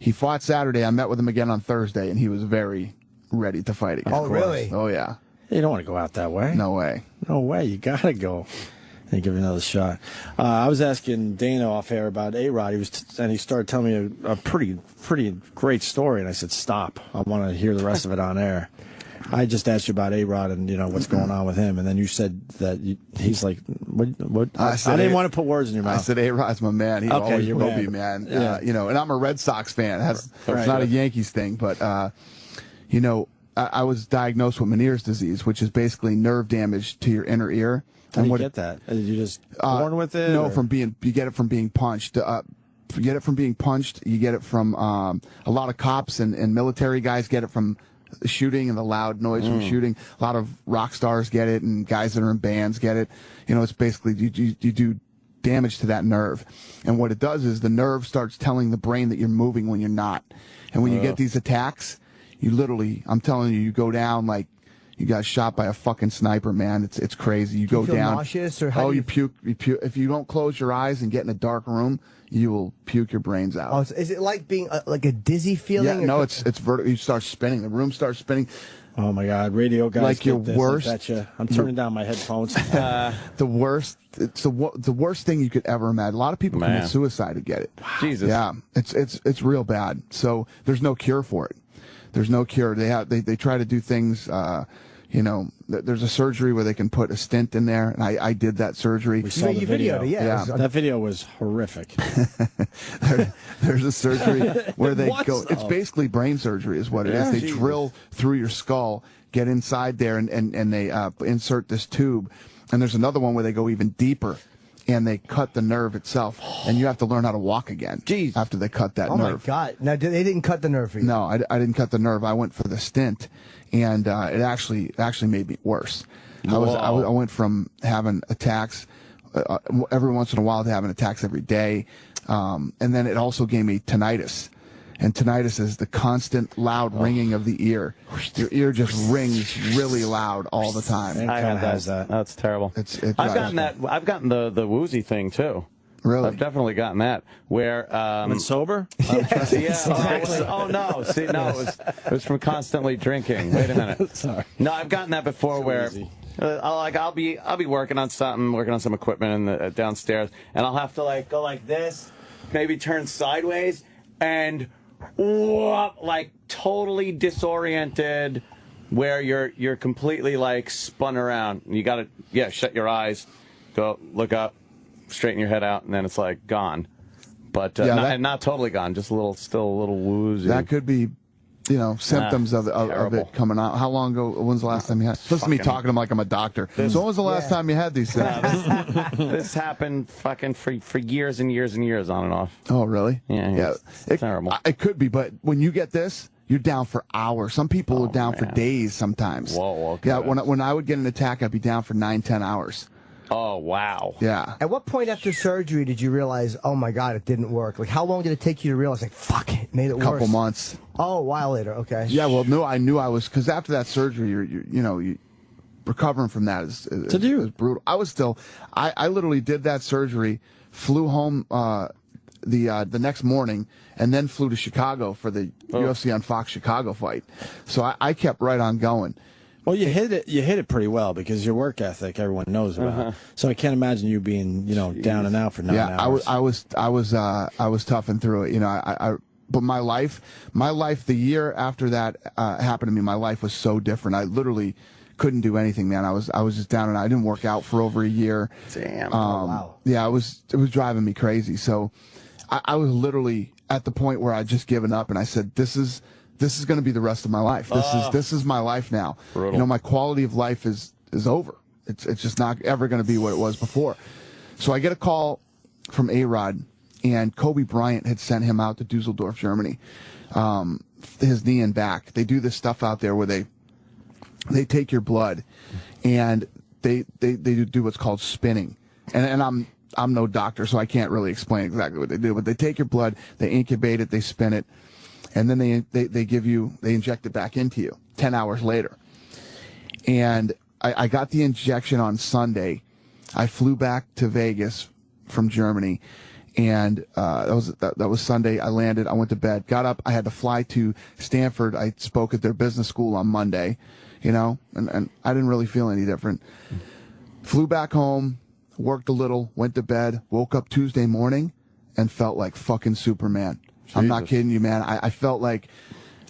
He fought Saturday. I met with him again on Thursday, and he was very ready to fight again. Oh, really? Oh, yeah. You don't want to go out that way. No way. No way. You got to go and give it another shot. I was asking Dana off air about A-Rod. And he started telling me a pretty great story. And I said, stop. I want to hear the rest of it on air. I just asked you about A-Rod and, what's going on with him. And then you said that he's like, what? I didn't want to put words in your mouth. I said A-Rod's my man. He always will be, man. Yeah. And I'm a Red Sox fan. It's not a Yankees thing, but, I was diagnosed with Meniere's disease, which is basically nerve damage to your inner ear. How do you get that? Did you just born with it? No, you get it from being punched. You get it from being punched. You get it from a lot of cops and military guys get it from shooting and the loud noise from shooting. A lot of rock stars get it, and guys that are in bands get it. It's basically you do damage to that nerve, and what it does is the nerve starts telling the brain that you're moving when you're not. And when you get these attacks, you literally, I'm telling you, you go down like you got shot by a fucking sniper, man. It's crazy. You go feel down. Nauseous or how you puke. You puke. If you don't close your eyes and get in a dark room, you will puke your brains out. Oh, is it like being like a dizzy feeling? Yeah, no, it's vertical. You start spinning. The room starts spinning. Oh my God, radio guys! Like your this. worst. I betcha. I'm turning down my headphones. The worst. It's the worst thing you could ever imagine. A lot of people commit suicide to get it. Jesus. Yeah, it's real bad. So there's no cure for it. There's no cure. They try to do things. There's a surgery where they can put a stent in there, and I did that surgery. We saw the video. Yeah. That video was horrific. There's a surgery where they go. It's basically brain surgery, is what it is. They drill through your skull, get inside there, and they insert this tube. And there's another one where they go even deeper, and they cut the nerve itself, and you have to learn how to walk again. Jeez. After they cut that Oh nerve. my God! Now they didn't cut the nerve for you. No, I didn't cut the nerve. I went for the stent, and it actually made me worse. I went from having attacks every once in a while to having attacks every day, and then it also gave me tinnitus. And tinnitus is the constant loud ringing of the ear. Your ear just rings really loud all the time. I have that. That's terrible. I've gotten that. I've gotten the woozy thing too. Really? I've definitely gotten that. Where been sober? Exactly. Oh no! See, no, it was from constantly drinking. Wait a minute. Sorry. No, I've gotten that before where. I'll be working on something, working on some equipment in the, downstairs, and I'll have to go like this, maybe turn sideways, and totally disoriented, where you're completely spun around. You got to shut your eyes, go look up, straighten your head out, and then it's gone. But not totally gone, just still a little woozy. That could be. Symptoms of it coming out. How long ago? When's the last time you had? Listen to me talking to him like I'm a doctor. So when was the last time you had these things? This happened for years and years and years, on and off. Oh, really? Yeah. It's terrible. It could be, but when you get this, you're down for hours. Some people are down for days sometimes. Whoa. Okay. Yeah, when I would get an attack, I'd be down for 9-10 hours. Oh, wow. Yeah. At what point after surgery did you realize, oh my God, it didn't work? How long did it take you to realize, fuck, it made it worse? A couple months. Oh, a while later, okay. Yeah, well, no, I knew I was, because after that surgery, you recovering from that is brutal. I literally did that surgery, flew home the next morning, and then flew to Chicago for the UFC on Fox Chicago fight. So I kept right on going. Well, you hit it pretty well because your work ethic everyone knows about. So I can't imagine you being down and out for 9 hours. I was toughing through it. But my life, the year after that happened to me, my life was so different. I literally couldn't do anything, man. I was just down and out. I didn't work out for over a year. Damn. Wow. Yeah, it was driving me crazy. So I was literally at the point where I'd just given up, and I said, this is going to be the rest of my life. This is my life now. Brutal. My quality of life is over. It's just not ever going to be what it was before. So I get a call from A-Rod, and Kobe Bryant had sent him out to Dusseldorf, Germany. His knee and back. They do this stuff out there where they take your blood, and they do what's called spinning. And I'm no doctor, so I can't really explain exactly what they do. But they take your blood, they incubate it, they spin it. And then they inject it back into you 10 hours later. And I got the injection on Sunday. I flew back to Vegas from Germany, And that was Sunday. I landed. I went to bed. Got up. I had to fly to Stanford. I spoke at their business school on Monday, and I didn't really feel any different. Flew back home, worked a little, went to bed, woke up Tuesday morning, and felt like fucking Superman. Jesus. I'm not kidding you, man. I felt like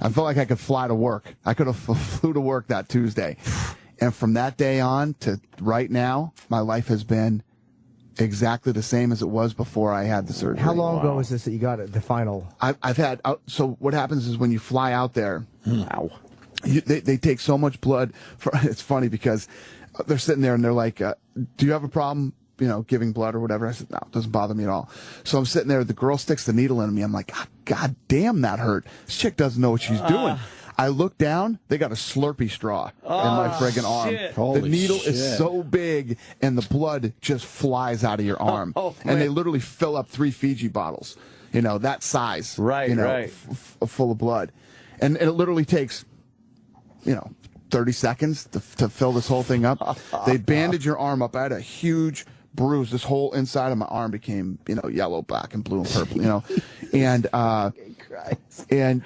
I could fly to work. I could have flew to work that Tuesday. And from that day on to right now, my life has been exactly the same as it was before I had the surgery. How long ago was this that you got it, the final? I've had, so what happens is when you fly out there, they take so much blood. It's funny because they're sitting there and they're like, do you have a problem, giving blood or whatever? I said, no, it doesn't bother me at all. So I'm sitting there, the girl sticks the needle in me. I'm like, God damn, that hurt. This chick doesn't know what she's doing. I look down, they got a Slurpee straw in my friggin' arm. The needle is so big, and the blood just flies out of your arm. And they literally fill up 3 Fiji bottles, that size, full of blood. And it literally takes, 30 seconds to fill this whole thing up. They bandage your arm up. I had a huge bruise. This whole inside of my arm became, yellow, black, and blue, and purple, and and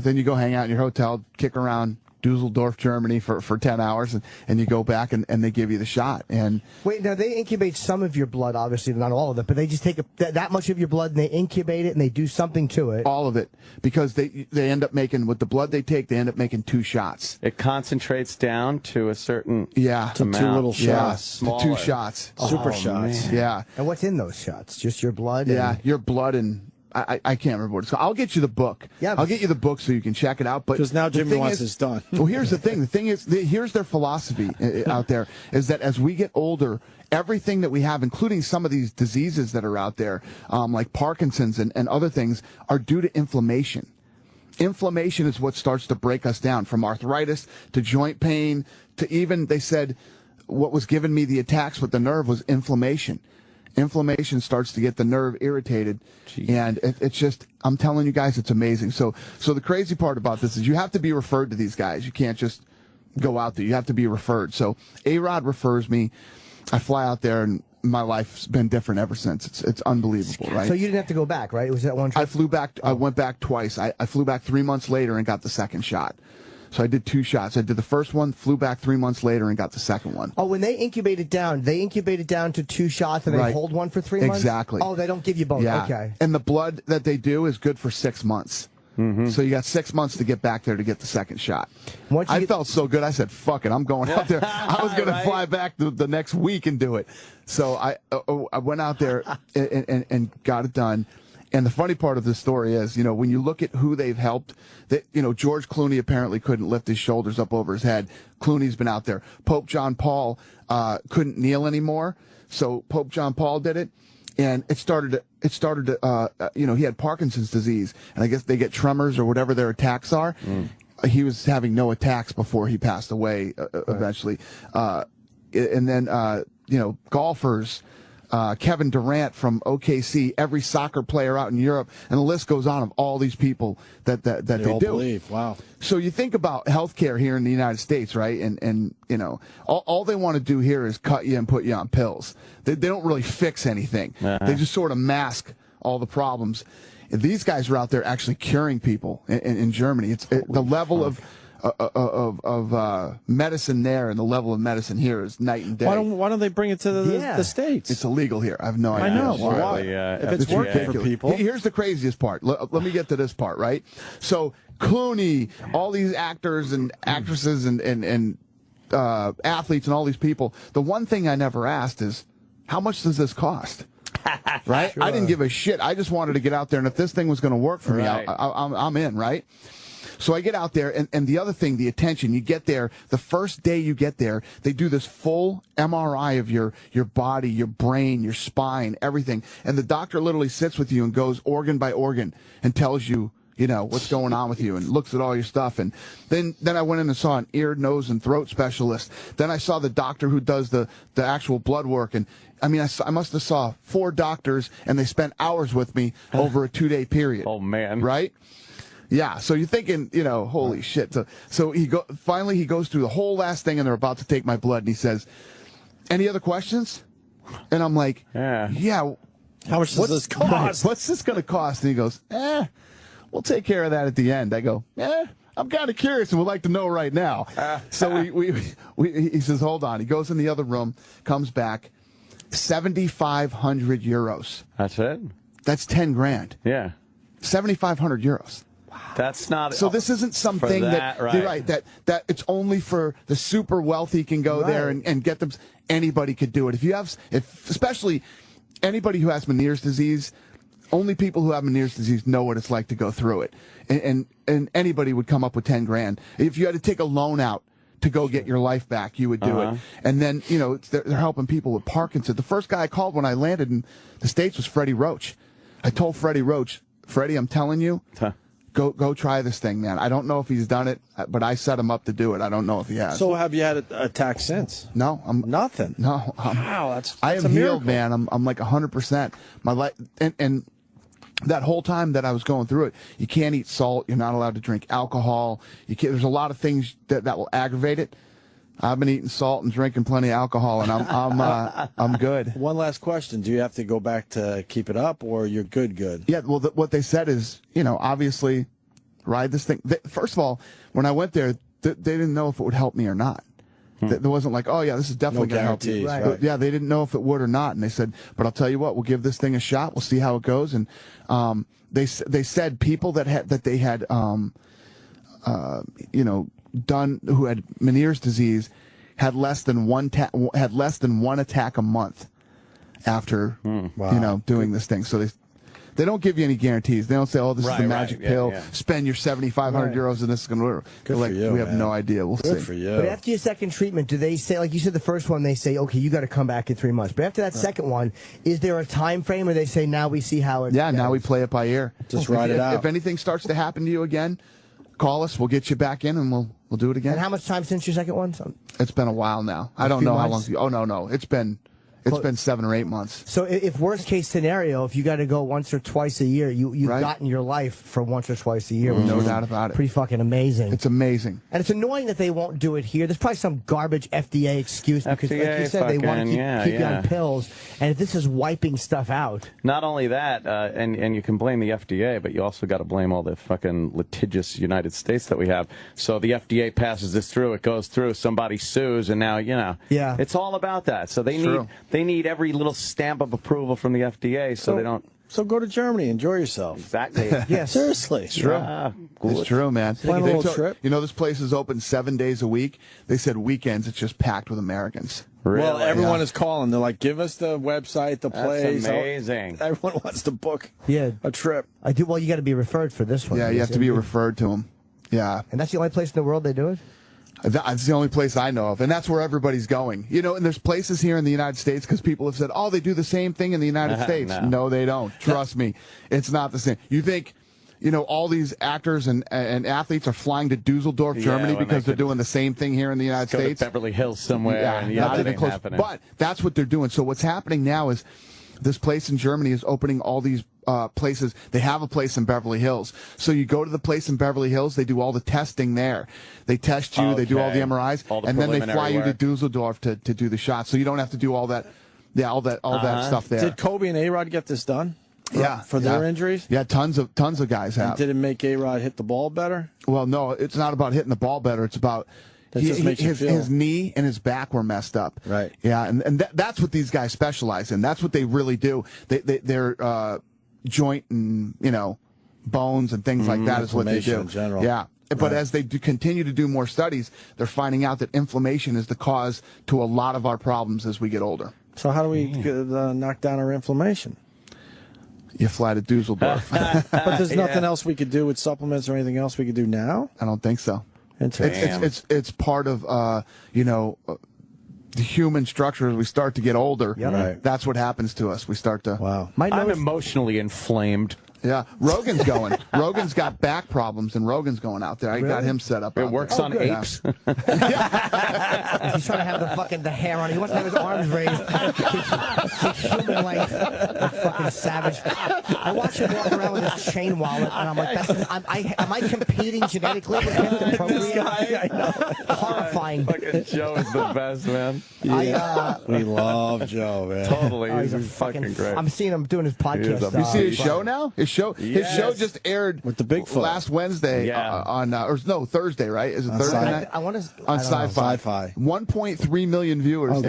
then you go hang out in your hotel, kick around Dusseldorf, Germany for 10 hours, and you go back and they give you the shot. And wait, now they incubate some of your blood, obviously not all of it, but they just take that much of your blood and they incubate it and they do something to it. All of it, because they end up making, with the blood they take, they end up making 2 shots. It concentrates down to a certain to 2 little shots, to 2 shots, super shots. Man. Yeah. And what's in those shots? Just your blood? Yeah, your blood and. I can't remember what it's called. I'll get you the book. Yeah, I'll get you the book so you can check it out. But because now Jimmy wants his done. Well, here's the thing. The thing is, here's their philosophy out there, is that as we get older, everything that we have, including some of these diseases that are out there, like Parkinson's and other things, are due to inflammation. Inflammation is what starts to break us down, from arthritis to joint pain to even, they said, what was giving me the attacks with the nerve was inflammation. Inflammation starts to get the nerve irritated. Jeez. And it's just, I'm telling you guys, it's amazing. So the crazy part about this is you have to be referred to these guys. You can't just go out there. You have to be referred. So A-Rod refers me. I fly out there, and my life's been different ever since. It's unbelievable, right? So you didn't have to go back, right? It was that one trip? I flew back. I went back twice. I flew back 3 months later and got the second shot. So I did 2 shots. I did the first one, flew back 3 months later, and got the second one. Oh, when they incubate it down to 2 shots, and they hold one for 3 months? Exactly. Oh, they don't give you both. Yeah. Okay. And the blood that they do is good for 6 months. Mm-hmm. So you got 6 months to get back there to get the second shot. I felt so good. I said, fuck it, I'm going out there. I was going to fly back the next week and do it. So I went out there and got it done. And the funny part of this story is, when you look at who they've helped, George Clooney apparently couldn't lift his shoulders up over his head. Clooney's been out there. Pope John Paul couldn't kneel anymore, so Pope John Paul did it. And it started to, he had Parkinson's disease, and I guess they get tremors or whatever their attacks are. He was having no attacks before he passed away eventually. And then, golfers, Kevin Durant from OKC, every soccer player out in Europe, and the list goes on of all these people that they all do. Believe. Wow. So you think about healthcare here in the United States, right? And all they want to do here is cut you and put you on pills. They don't really fix anything. They just sort of mask all the problems. These guys are out there actually curing people in Germany. The level of medicine there and the level of medicine here is night and day. Why don't they bring it to the States? It's illegal here. I have no idea. I know. Why? If it's working for people. Here's the craziest part. Let me get to this part, right? So Clooney, all these actors and actresses and athletes and all these people, the one thing I never asked is, how much does this cost? Right? Sure. I didn't give a shit. I just wanted to get out there, and if this thing was going to work for me, I'm in, right? So I get out there, and the other thing, the attention, you get there, the first day you get there, they do this full MRI of your body, your brain, your spine, everything. And the doctor literally sits with you and goes organ by organ and tells you, what's going on with you, and looks at all your stuff. And then I went in and saw an ear, nose, and throat specialist. Then I saw the doctor who does the actual blood work. And I mean, I must have saw 4 doctors, and they spent hours with me over a 2-day period. Oh, man. Right? Yeah, so you're thinking, holy shit. So finally he goes through the whole last thing, and they're about to take my blood, and he says, "Any other questions?" And I'm like, "Yeah, How much does this cost? What's this going to cost? And he goes, we'll take care of that at the end. I go, I'm kind of curious and would like to know right now. So he says, hold on. He goes in the other room, comes back, 7,500 euros. That's it? That's 10 grand. Yeah. 7,500 euros. Wow. That's not. So this isn't something that right. You're right, that it's only for the super wealthy can go there and get them. Anybody could do it. If especially anybody who has Meniere's disease, only people who have Meniere's disease know what it's like to go through it. And anybody would come up with 10 grand. If you had to take a loan out to go get your life back, you would do it. And then, they're helping people with Parkinson's. The first guy I called when I landed in the States was Freddie Roach. I told Freddie Roach, Freddie, I'm telling you, go try this thing, man. I don't know if he's done it, but I set him up to do it. I don't know if he has. So have you had an attack since? No, nothing. No, wow, that's I am a healed, miracle. man. I'm like 100%. My life and that whole time that I was going through it, you can't eat salt. You're not allowed to drink alcohol. There's a lot of things that will aggravate it. I've been eating salt and drinking plenty of alcohol, and I'm good. One last question: do you have to go back to keep it up, or you're good? Yeah. Well, what they said is, obviously, ride this thing. First of all, when I went there, they didn't know if it would help me or not. There wasn't like, oh yeah, this is definitely going to help you. Right. Yeah, they didn't know if it would or not, and they said, but I'll tell you what, we'll give this thing a shot. We'll see how it goes. And they said people that they had done who had Meniere's disease had less than one attack a month after doing this thing. So they don't give you any guarantees. They don't say, oh, this is the magic pill. Yeah. Spend your 7,500 euros and this is going to work. Good for you, we have no idea. We'll see. Good for you. But after your second treatment, do they say, like you said, the first one, they say, okay, you got to come back in 3 months. But after that second one, is there a time frame where they say, now we see how it goes? Now we play it by ear. Just ride it out. If anything starts to happen to you again, call us. We'll get you back in and we'll do it again. And how much time since your second one? It's been a while now. I don't know how long. Oh, no. It's been 7 or 8 months. So if worst case scenario, if you got to go once or twice a year, you've gotten your life for once or twice a year. No doubt about it. Pretty fucking amazing. It's amazing. And it's annoying that they won't do it here. There's probably some garbage FDA excuse because, like you said, they want to keep you on pills. And if this is wiping stuff out. Not only that, and you can blame the FDA, but you also got to blame all the fucking litigious United States that we have. So the FDA passes this through, it goes through, somebody sues, and now, it's all about that. So they need every little stamp of approval from the FDA so they don't. So go to Germany, enjoy yourself. Exactly. Yeah, seriously. It's true. It's true, man. Plan a little trip. This place is open 7 days a week. They said weekends it's just packed with Americans. Really? Well, everyone is calling. They're like, give us the website, the place. That's amazing. Everyone wants to book a trip. I do. Well, you got to be referred for this one. Yeah, you have to be referred to them. Yeah. And that's the only place in the world they do it? That's the only place I know of, and that's where everybody's going. And there's places here in the United States because people have said, oh, they do the same thing in the United States. No, they don't. Trust me. It's not the same. You think, all these actors and athletes are flying to Dusseldorf, Germany because they're doing the same thing here in the United States? Go to Beverly Hills somewhere. and not even close. Happening. But that's what they're doing. So what's happening now is this place in Germany is opening all these places. They have a place in Beverly Hills. So you go to the place in Beverly Hills, they do all the testing there. They test you, they do all the MRIs, and then they fly you to Dusseldorf to do the shots. So you don't have to do all that stuff there. Did Kobe and A-Rod get this done? For their injuries? Yeah, tons of guys have. And did it make A-Rod hit the ball better? Well, no, it's not about hitting the ball better. It's about his knee and his back were messed up. Right. Yeah, and that's what these guys specialize in. That's what they really do. They're joint and bones and things like that is what they do. In general. Yeah. But as they continue to do more studies, they're finding out that inflammation is the cause to a lot of our problems as we get older. So how do we knock down our inflammation? You fly to Dusseldorf. But there's nothing else we could do with supplements or anything else we could do now? I don't think so. It's part of the human structure as we start to get older. Yep. Right. That's what happens to us. We start to. Wow. I'm emotionally inflamed. Yeah, Rogan's going. Rogan's got back problems, and Rogan's going out there. I got him set up. It works on apes. He's trying to have the hair on. He wants to have his arms raised. Keep human length. A fucking savage. I watch him walk around with his chain wallet, and I'm like, am I competing genetically with him? This guy, I know. Horrifying. Fucking Joe is the best, man. We love Joe, man. Totally. He's a fucking great. I'm seeing him doing his podcast. You see his show now? His show just aired with the Bigfoot last Wednesday on Thursday, right? Is it Thursday night? I want to on Sci-Fi. 1.3 million viewers.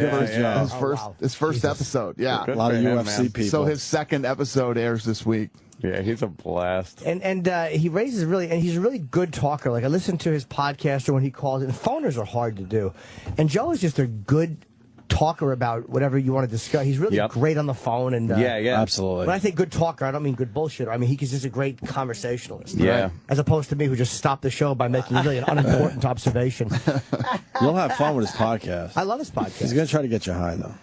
His first episode. Yeah, a lot of UFC people. So his second episode airs this week. Yeah, he's a blast. And he's a really good talker. Like I listen to his podcast or when he calls it. And phoners are hard to do, and Joe is just a good talker about whatever you want to discuss. He's really great on the phone. And absolutely. When I say good talker, I don't mean good bullshitter. I mean he's just a great conversationalist. Yeah. Right? As opposed to me, who just stopped the show by making really an unimportant observation. You'll have fun with his podcast. I love his podcast. He's going to try to get you high, though.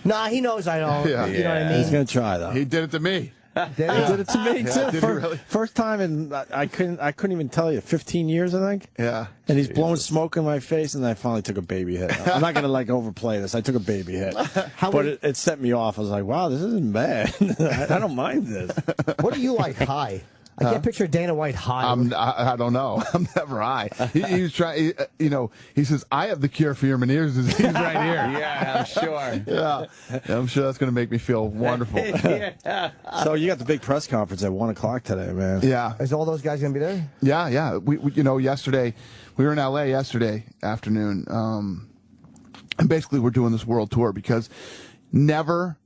Nah, he knows I don't. Yeah. You know what I mean? He's going to try, though. He did it to me. He did it to me too. Did he really? First time in I couldn't even tell you 15 years, I think. Yeah. And he's blowing smoke in my face, and I finally took a baby hit. I'm not gonna overplay this. I took a baby hit, but it set me off. I was like, wow, this isn't bad. I don't mind this. What do you like high? I can't picture Dana White high. I don't know. I'm never high. He was trying. He says, "I have the cure for your Meniere's disease right here." Yeah, I'm sure. Yeah, I'm sure that's going to make me feel wonderful. Yeah. So you got the big press conference at 1:00 today, man. Yeah. Is all those guys going to be there? Yeah. We yesterday we were in LA yesterday afternoon, and basically we're doing this world tour because never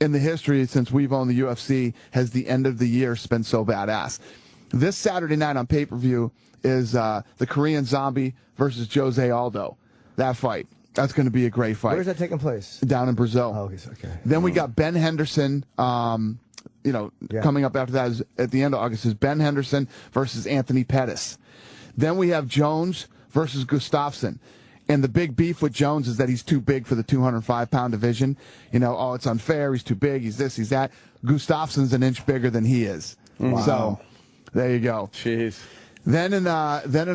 in the history since we've owned the UFC has the end of the year been so badass. This Saturday night on pay-per-view is the Korean Zombie versus Jose Aldo. That fight. That's going to be a great fight. Where's that taking place? Down in Brazil. Oh, okay. Then we got Ben Henderson. Coming up after that is at the end of August is Ben Henderson versus Anthony Pettis. Then we have Jones versus Gustafsson. And the big beef with Jones is that he's too big for the 205-pound division. It's unfair. He's too big. He's this, he's that. Gustafsson's an inch bigger than he is. Wow. So there you go. Jeez. Then in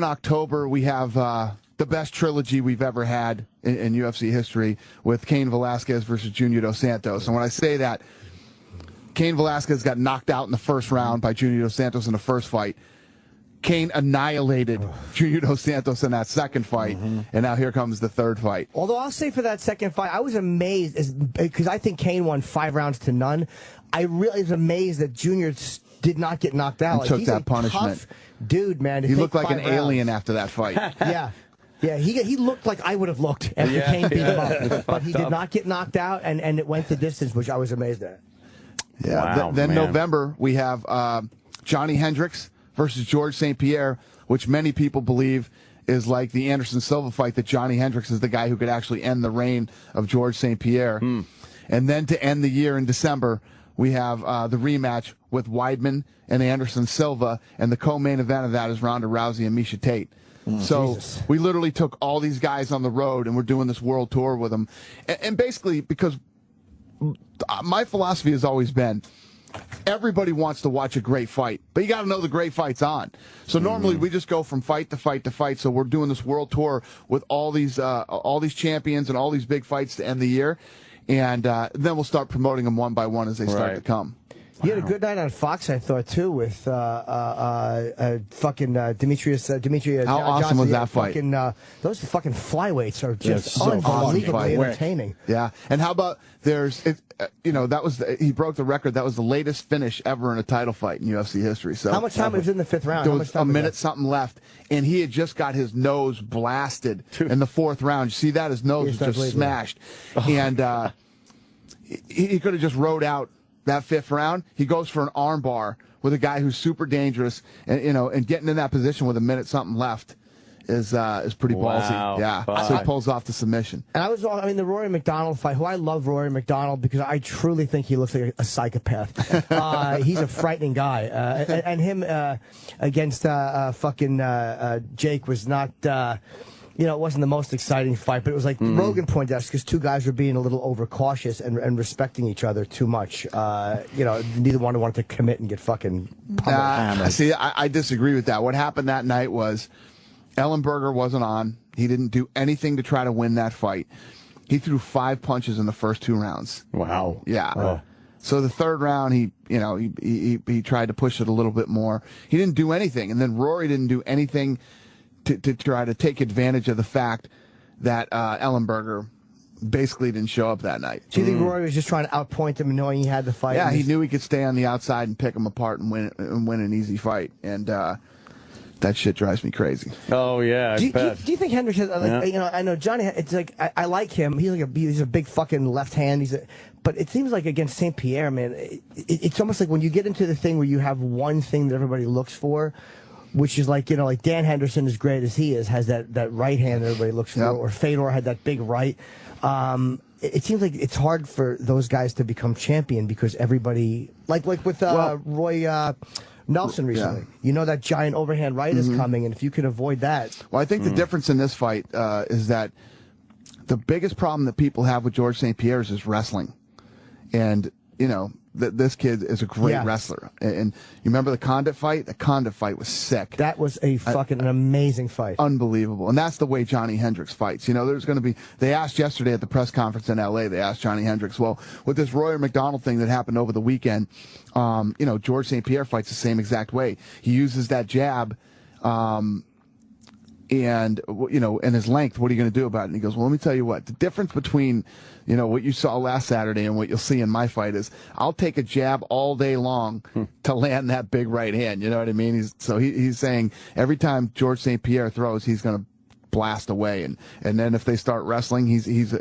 October we have the best trilogy we've ever had in UFC history with Cain Velasquez versus Junior Dos Santos. And when I say that, Cain Velasquez got knocked out in the first round by Junior Dos Santos in the first fight. Cain annihilated Junior Dos Santos in that second fight, and now here comes the third fight. Although I'll say for that second fight, I was amazed because I think Cain won 5 rounds to none. I really was amazed that Junior did not get knocked out. And took he's that a punishment. Tough dude, man. He looked like an alien after that fight. Yeah. Yeah, he looked like I would have looked after Cain beat him up. But he did not get knocked out, and it went the distance, which I was amazed at. Yeah. Wow, then man. November, we have Johnny Hendricks versus George St. Pierre, which many people believe is like the Anderson Silva fight, that Johnny Hendricks is the guy who could actually end the reign of George St. Pierre. And then to end the year in December, we have the rematch with Weidman and Anderson Silva, and the co-main event of that is Ronda Rousey and Miesha Tate. So we literally took all these guys on the road, and we're doing this world tour with them. And basically, because my philosophy has always been, everybody wants to watch a great fight, but you got to know the great fight's on. So normally we just go from fight to fight to fight. So we're doing this world tour with all these champions and all these big fights to end the year, and then we'll start promoting them one by one as they start to come. You had a good night on Fox, I thought, too, with fucking Demetrius. How awesome was that fight? Those fucking flyweights are just so unbelievably awesome. entertaining. Yeah, and how about he broke the record. That was the latest finish ever in a title fight in UFC history. So how much time was in the 5th round? There was a minute something left, and he had just got his nose blasted in the 4th round. You see that? His nose was just smashed, and he could have just rode out that 5th round. He goes for an arm bar with a guy who's super dangerous, and getting in that position with a minute something left is pretty ballsy. Wow. Yeah, so he pulls off the submission. And the Rory McDonald fight, who I love Rory McDonald because I truly think he looks like a psychopath. He's a frightening guy. And him against fucking Jake was not... you know, it wasn't the most exciting fight, but it was like Rogan pointed out, because two guys were being a little overcautious and respecting each other too much. You know, neither one wanted to commit and get fucking hammered. See, I disagree with that. What happened that night was Ellenberger wasn't on. He didn't do anything to try to win that fight. He threw 5 punches in the first 2 rounds. Wow. Yeah. So the third round, he tried to push it a little bit more. He didn't do anything, and then Rory didn't do anything to try to take advantage of the fact that Ellenberger basically didn't show up that night. Do you think Rory was just trying to outpoint him, knowing he had the fight? Yeah, he knew he could stay on the outside and pick him apart and win an easy fight, and that shit drives me crazy. Oh yeah, do you think Hendricks? You know, I know Johnny. It's like I like him. He's a big fucking left hand. But it seems like against St. Pierre, man, it's almost like when you get into the thing where you have one thing that everybody looks for, which is like, you know, like Dan Henderson, as great as he is, has that right hand that everybody looks for, or Fedor had that big right. It seems like it's hard for those guys to become champion because everybody, like with Roy Nelson recently, you know that giant overhand right is coming, and if you can avoid that. Well, I think the difference in this fight is that the biggest problem that people have with George St. Pierre is wrestling. And, you know, this kid is a great wrestler. And you remember the Condit fight? The Condit fight was sick. That was a fucking an amazing fight. Unbelievable. And that's the way Johnny Hendricks fights. You know, there's going to be, they asked yesterday at the press conference in L.A., they asked Johnny Hendricks, well, with this Roy McDonald thing that happened over the weekend, you know, George St. Pierre fights the same exact way. He uses that jab, and, you know, and his length, what are you going to do about it? And he goes, well, let me tell you what, the difference between, you know, what you saw last Saturday and what you'll see in my fight is I'll take a jab all day long to land that big right hand. You know what I mean? He's saying every time George St. Pierre throws, he's going to blast away. And then if they start wrestling, he's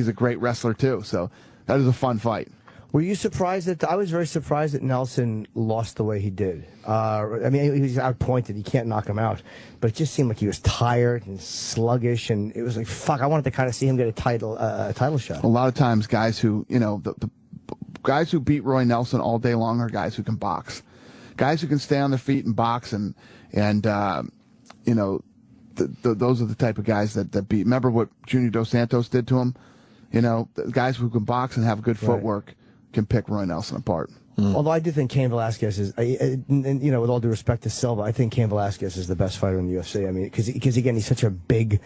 a great wrestler too. So that is a fun fight. Were you surprised that I was very surprised that Nelson lost the way he did? I mean, he was outpointed. You can't knock him out. But it just seemed like he was tired and sluggish, and it was like, fuck, I wanted to kind of see him get a title shot. A lot of times guys who, you know, the guys who beat Roy Nelson all day long are guys who can box. Guys who can stay on their feet and box and you know, those are the type of guys that beat. Remember what Junior Dos Santos did to him? You know, the guys who can box and have good footwork can pick Roy Nelson apart. Although I do think Cain Velasquez is, and, you know, with all due respect to Silva, I think Cain Velasquez is the best fighter in the UFC. I mean, because again, he's such a big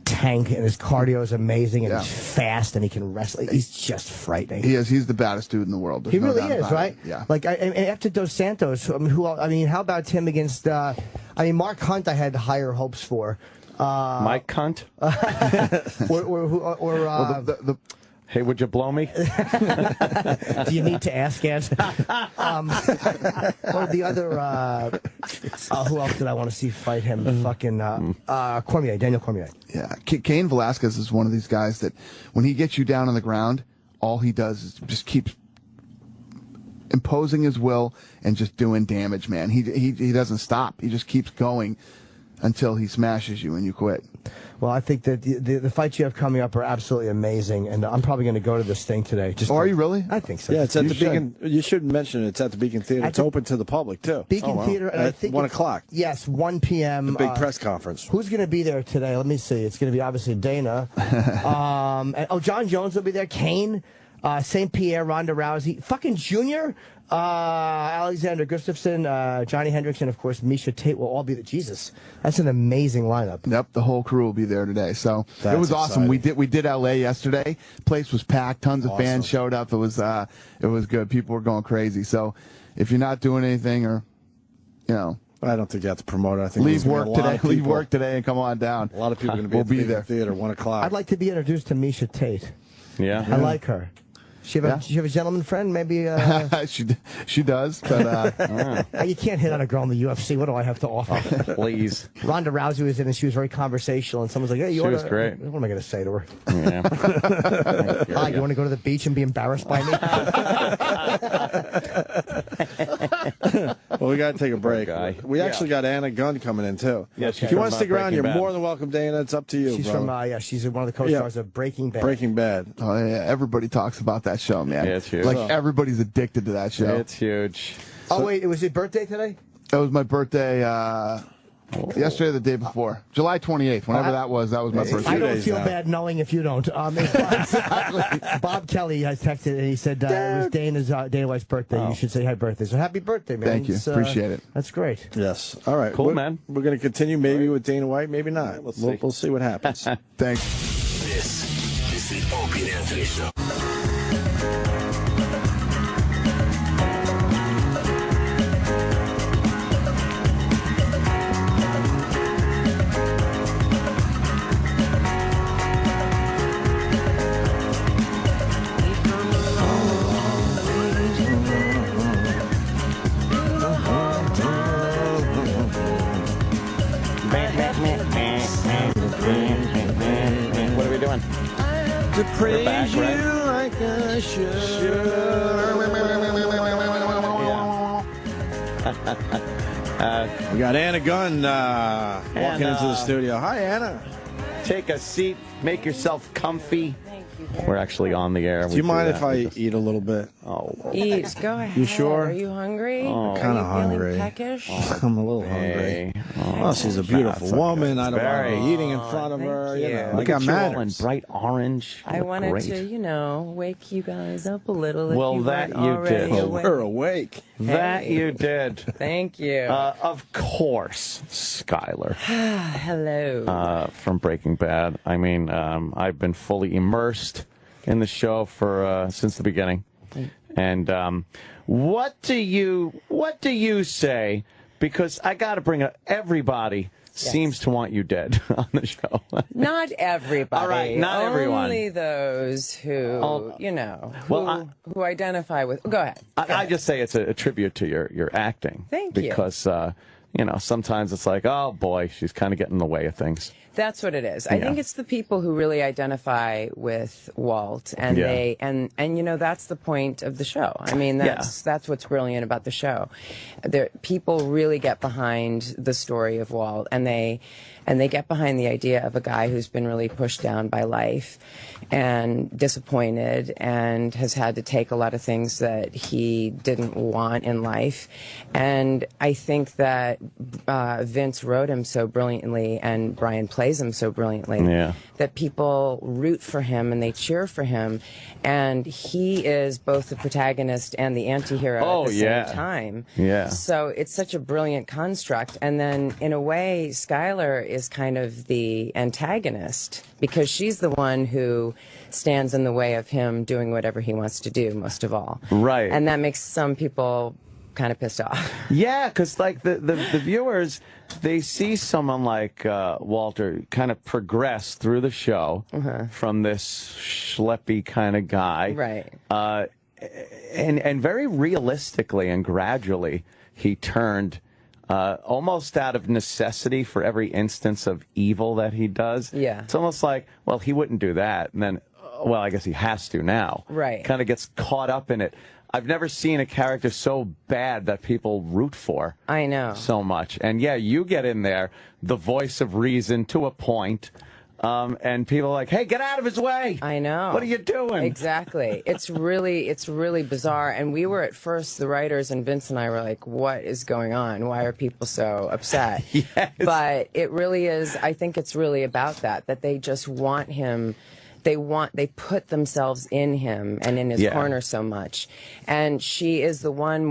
tank, and his cardio is amazing, and he's fast, and he can wrestle. He's just frightening. He is. He's the baddest dude in the world. There's he no really doubt is, about right? it. Yeah. Like, after Dos Santos, I mean, how about him against? I mean, Mark Hunt, I had higher hopes for. Mike Hunt. Hey, would you blow me? Do you need to ask, Ant? Or the other, who else did I want to see fight him? Fucking Cormier, Daniel Cormier. Yeah, Cain Velasquez is one of these guys that when he gets you down on the ground, all he does is just keeps imposing his will and just doing damage, man. He doesn't stop. He just keeps going until he smashes you and you quit. Well, I think that the fights you have coming up are absolutely amazing, and I'm probably going to go to this thing today. Are you really? I think so. Yeah, it's at the Beacon. You should mention it's at the Beacon Theater. It's open to the public too. Beacon Theater, and I think 1 o'clock. Yes, 1 p.m. The big press conference. Who's going to be there today? Let me see. It's going to be obviously Dana. And, John Jones will be there. Kane, St. Pierre, Ronda Rousey, fucking Junior. Alexander Gustafsson, Johnny Hendricks, and of course Misha Tate will all be there. Jesus, that's an amazing lineup. Yep, the whole crew will be there today. So it was awesome. Exciting. We did LA yesterday. Place was packed. Tons of fans showed up. It was good. People were going crazy. So if you're not doing anything, or you know, I don't think you have to promote it. I think leave work today. Leave work today and come on down. A lot of people are going to be at the theater 1 o'clock. I'd like to be introduced to Misha Tate. Yeah, I like her. She have a gentleman friend, maybe? She does, but you can't hit on a girl in the UFC. What do I have to offer? Please. Ronda Rousey was in, and she was very conversational, and someone's like, "Hey, she was great. What am I going to say to her? Yeah. Hi, you want to go to the beach and be embarrassed by me? Well, we got to take a break. We actually got Anna Gunn coming in too. Yeah, she's if you want to stick around, you're Breaking Bad. more than welcome, Dana. It's up to you. She's bro. from she's one of the co-stars of Breaking Bad. Breaking Bad. oh yeah, everybody talks about that show, man. Yeah, it's huge. Like everybody's addicted to that show. It's huge. Oh wait, it was your birthday today? That was my birthday Yesterday or the day before. July 28th, whenever that was my birthday. I don't feel bad knowing if you don't. Bob Kelly has texted and he said it was Dana White's birthday. You should say happy birthday. So happy birthday, man. Thank you. Appreciate it. That's great. Yes. All right. Cool, man. We're going to continue maybe with Dana White, maybe not. We'll see what happens. Thanks. This is the Opie and Anthony Show. What are we doing? To praise back, you right? like I should. We got Anna Gunn walking into the studio. Hi, Anna. Take a seat. Make yourself comfy. We're actually on the air. Do you mind if I eat a little bit? Oh, Eat. Go ahead. You sure? Are you hungry? I'm kind of hungry. Peckish? I'm a little hungry. Well, she's a beautiful woman. I don't want to be eating in front of her. You know, Look at you all in bright orange. I wanted Great. to, wake you guys up a little. Well, if you that weren't you already did. awake. We're awake. That you did. Thank you. Of course, Skyler. Hello. From Breaking Bad. I mean, I've been fully immersed in the show for since the beginning. And what do you say? Because I got to bring up everybody. Seems to want you dead on the show. Not everybody. All right, not everyone. Only those who, who identify with. Go ahead. I just say it's a tribute to your acting. Thank you. Because, sometimes it's like, oh, boy, she's kind of getting in the way of things. That's what it is. I think it's the people who really identify with Walt, and they that's the point of the show. I mean, that's what's brilliant about the show. People really get behind the story of Walt, and they get behind the idea of a guy who's been really pushed down by life and disappointed and has had to take a lot of things that he didn't want in life. And I think that Vince wrote him so brilliantly and Brian plays him so brilliantly that people root for him and they cheer for him. And he is both the protagonist and the anti-hero at the same time. Yeah. So it's such a brilliant construct. And then, in a way, Skyler is kind of the antagonist because she's the one who stands in the way of him doing whatever he wants to do, most of all. Right. And that makes some people kind of pissed off. Yeah, because like the viewers, they see someone like Walter kind of progress through the show from this schleppy kind of guy. Right. And very realistically and gradually, he turned almost out of necessity for every instance of evil that he does. Yeah. It's almost like, well, he wouldn't do that. And then, well, I guess he has to now. Right. Kind of gets caught up in it. I've never seen a character so bad that people root for. I know. So much. And yeah, you get in there, the voice of reason to a point. And people are like, hey, get out of his way. I know. What are you doing? Exactly. It's really bizarre. And we were at first, the writers and Vince and I were like, what is going on? Why are people so upset? Yes. But it really is, I think it's really about that they just want him. They put themselves in him and in his corner so much. And she is the one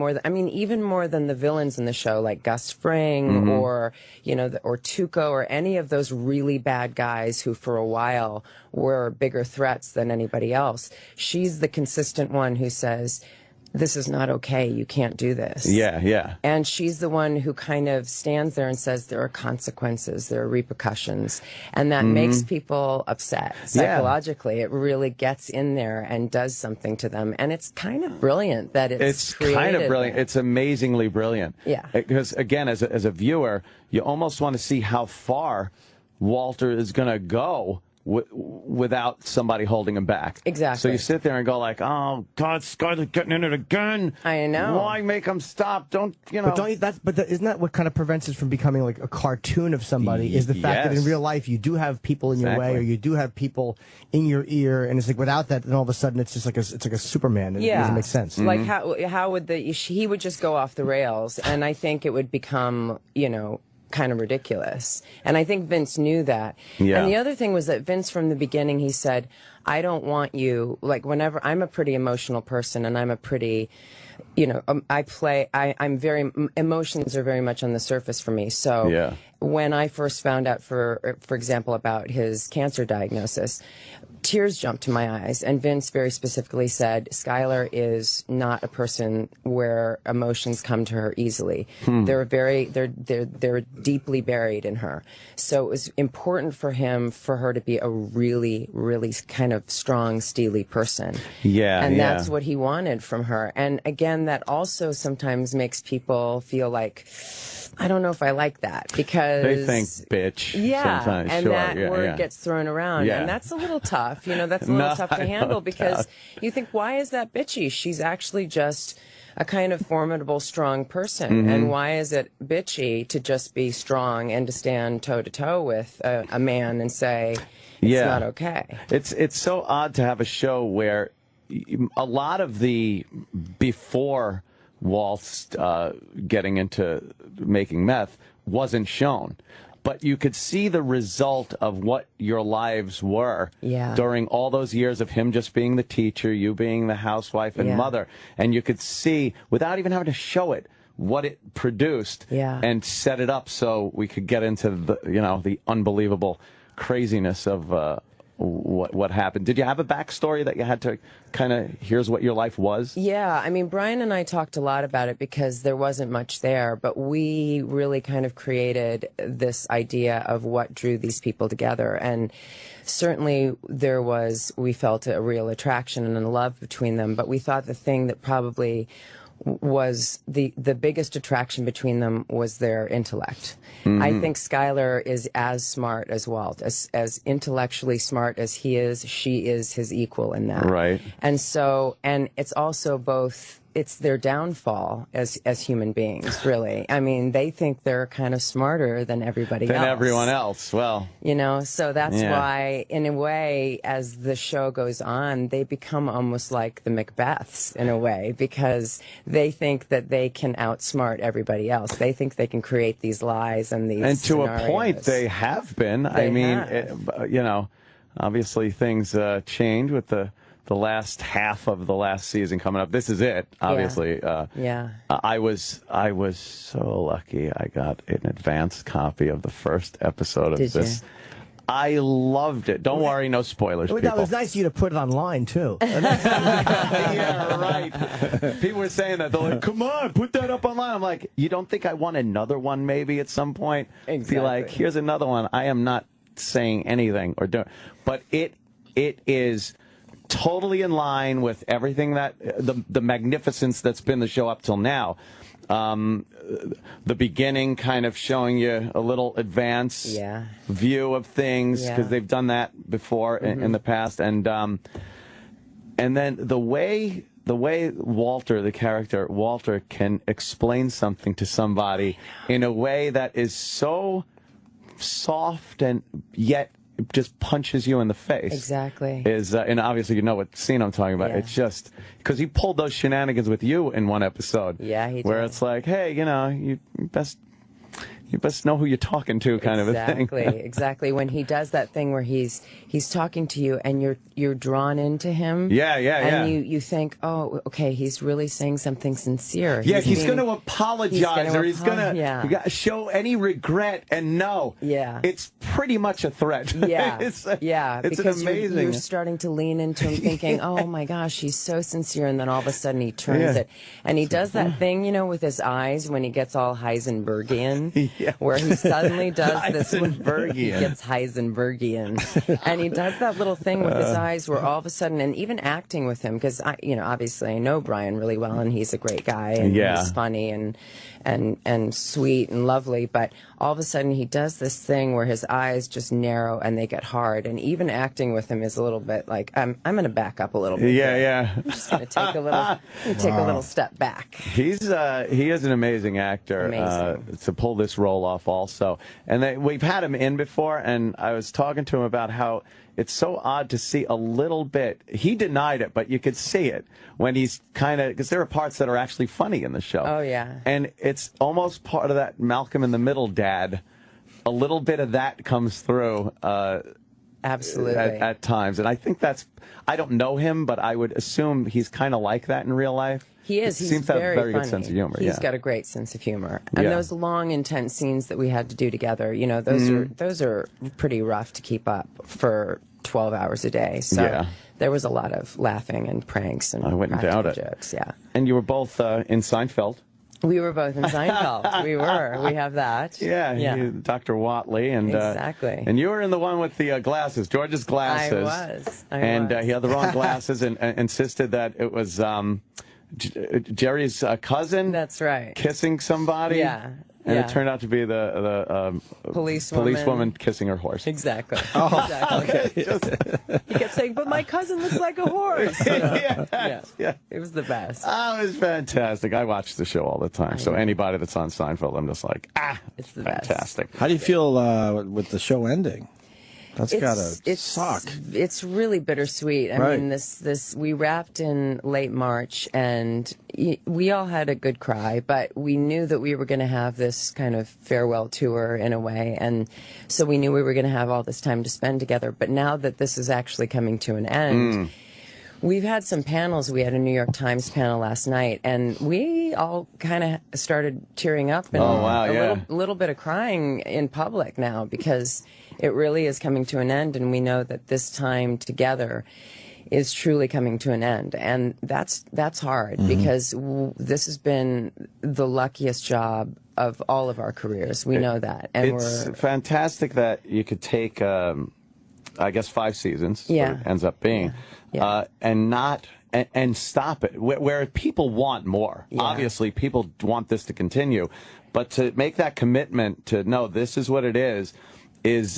even more than the villains in the show, like Gus Fring or Tuco or any of those really bad guys who for a while were bigger threats than anybody else. She's the consistent one who says, this is not okay. You can't do this. Yeah, yeah. And she's the one who kind of stands there and says there are consequences, there are repercussions. And that makes people upset psychologically. It really gets in there and does something to them. And it's kind of brilliant that it's kind of brilliant. There. It's amazingly brilliant. Yeah. Because, again, as a viewer, you almost want to see how far Walter is going to go without somebody holding him back. Exactly. So you sit there and go like, oh, God, Skyler's getting in it again. I know. Why make him stop? Don't. Isn't that what kind of prevents it from becoming like a cartoon of somebody? Is the fact that in real life you do have people in your way, or you do have people in your ear, and it's like without that, then all of a sudden it's just like a Superman. It doesn't make sense. Like how would he would just go off the rails, and I think it would become kind of ridiculous. And I think Vince knew that. Yeah. And the other thing was that Vince, from the beginning, he said, I don't want you, like, whenever I'm a pretty emotional person and I'm a pretty, you know, I'm very, emotions are very much on the surface for me. So when I first found out, for example, about his cancer diagnosis, tears jumped to my eyes, and Vince very specifically said, Skyler is not a person where emotions come to her easily. They're deeply buried in her. So it was important for him, for her to be a really, really kind of strong, steely person. And that's what he wanted from her. And again, that also sometimes makes people feel like, I don't know if I like that, because they think bitch. Sometimes. And that word gets thrown around, and that's a little tough. You know, that's a little tough to handle, because you think, why is that bitchy? She's actually just a kind of formidable, strong person. And why is it bitchy to just be strong and to stand toe to toe with a man and say it's not okay? It's so odd to have a show where a lot of the before Walt's getting into making meth wasn't shown, but you could see the result of what your lives were during all those years of him just being the teacher, you being the housewife and mother, and you could see, without even having to show it, what it produced and set it up so we could get into the, you know, the unbelievable craziness of what happened. Did you have a backstory that you had to kind of, here's what your life was? Yeah, I mean, Brian and I talked a lot about it because there wasn't much there, but we really kind of created this idea of what drew these people together. And certainly there was, we felt a real attraction and a love between them, but we thought the thing that probably was the biggest attraction between them was their intellect. I think Skyler is as smart as Walt, as intellectually smart as he is. She is his equal in that. Right. And so, and it's also both, it's their downfall as human beings, really. I mean, they think they're kind of smarter than everybody else. Than everyone else. Well, you know, so that's why, in a way, as the show goes on, they become almost like the Macbeths, in a way, because they think that they can outsmart everybody else. They think they can create these lies and these scenarios. A point, they have been. I mean, you know, obviously things change with the last half of the last season coming up. This is it, obviously. I was so lucky. I got an advanced copy of the first episode of this. I loved it. Don't worry, no spoilers, people. That was nice of you to put it online, too. Yeah, right. People were saying that. They're like, come on, put that up online. I'm like, you don't think I want another one maybe at some point? Exactly. Be like, here's another one. I am not saying anything or doing, but it is totally in line with everything that the magnificence that's been the show up till now. The beginning kind of showing you a little advance view of things, because they've done that before in the past, and then the way Walter, the character Walter, can explain something to somebody in a way that is so soft and yet just punches you in the face. Exactly. And obviously you know what scene I'm talking about. It's just because he pulled those shenanigans with you in one episode. Yeah, he did. Where it's like, hey, you know, you best know who you're talking to, kind of a thing. Exactly. When he does that thing where he's talking to you and you're drawn into him. And you think, oh, okay, he's really saying something sincere. He's going to apologize, or he's going to show any regret, and no. It's pretty much a threat. It's because amazing. You're starting to lean into him thinking, oh my gosh, he's so sincere, and then all of a sudden he turns it. And he does that thing, you know, with his eyes when he gets all Heisenbergian. Where he suddenly does this, he gets Heisenbergian, and he does that little thing with his eyes where all of a sudden, and even acting with him, because obviously I know Brian really well, and he's a great guy, and he's funny and sweet and lovely, but all of a sudden he does this thing where his eyes just narrow and they get hard, and even acting with him is a little bit like, I'm going to back up a little bit. I'm just going to take a little step back. He is an amazing actor. Amazing. To pull this role roll off also. And we've had him in before, and I was talking to him about how it's so odd to see a little bit. He denied it, but you could see it when he's kind of, because there are parts that are actually funny in the show. Oh, yeah. And it's almost part of that Malcolm in the Middle dad. A little bit of that comes through. Absolutely. At times. And I think I don't know him, but I would assume he's kind of like that in real life. He is. He He's seems to have a very funny. good sense of humor. He's got a great sense of humor. And Yeah. those long, intense scenes that we had to do together, you know, those are pretty rough to keep up for 12 hours a day. So there was a lot of laughing and pranks and I wouldn't doubt it. jokes. Yeah. And you were both in Seinfeld. We were both in Seinfeld. We were. We have that. Yeah. Dr. Watley. And, exactly. And you were in the one with the glasses, George's glasses. I was. He had the wrong glasses and insisted that it was Jerry's cousin. That's right. Kissing somebody. Yeah. And it turned out to be the policewoman kissing her horse. Exactly. Oh, exactly. okay. He kept saying, "But my cousin looks like a horse." Yeah. It was the best. Oh, it was fantastic. I watch the show all the time. So anybody that's on Seinfeld, I'm just like, it's the fantastic. How do you feel with the show ending? That's gotta suck. It's really bittersweet. I mean, this we wrapped in late March, and we all had a good cry, but we knew that we were going to have this kind of farewell tour in a way, and so we knew we were going to have all this time to spend together. But now that this is actually coming to an end. We've had some panels. We had a New York Times panel last night, and we all kind of started tearing up and a little bit of crying in public now, because it really is coming to an end, and we know that this time together is truly coming to an end, and that's hard because this has been the luckiest job of all of our careers. We know that, and it's fantastic that you could take, I guess, 5 seasons. Yeah. What it ends up being. And not and stop it where people want more. Obviously, people want this to continue, but to make that commitment to no, this is what it is it's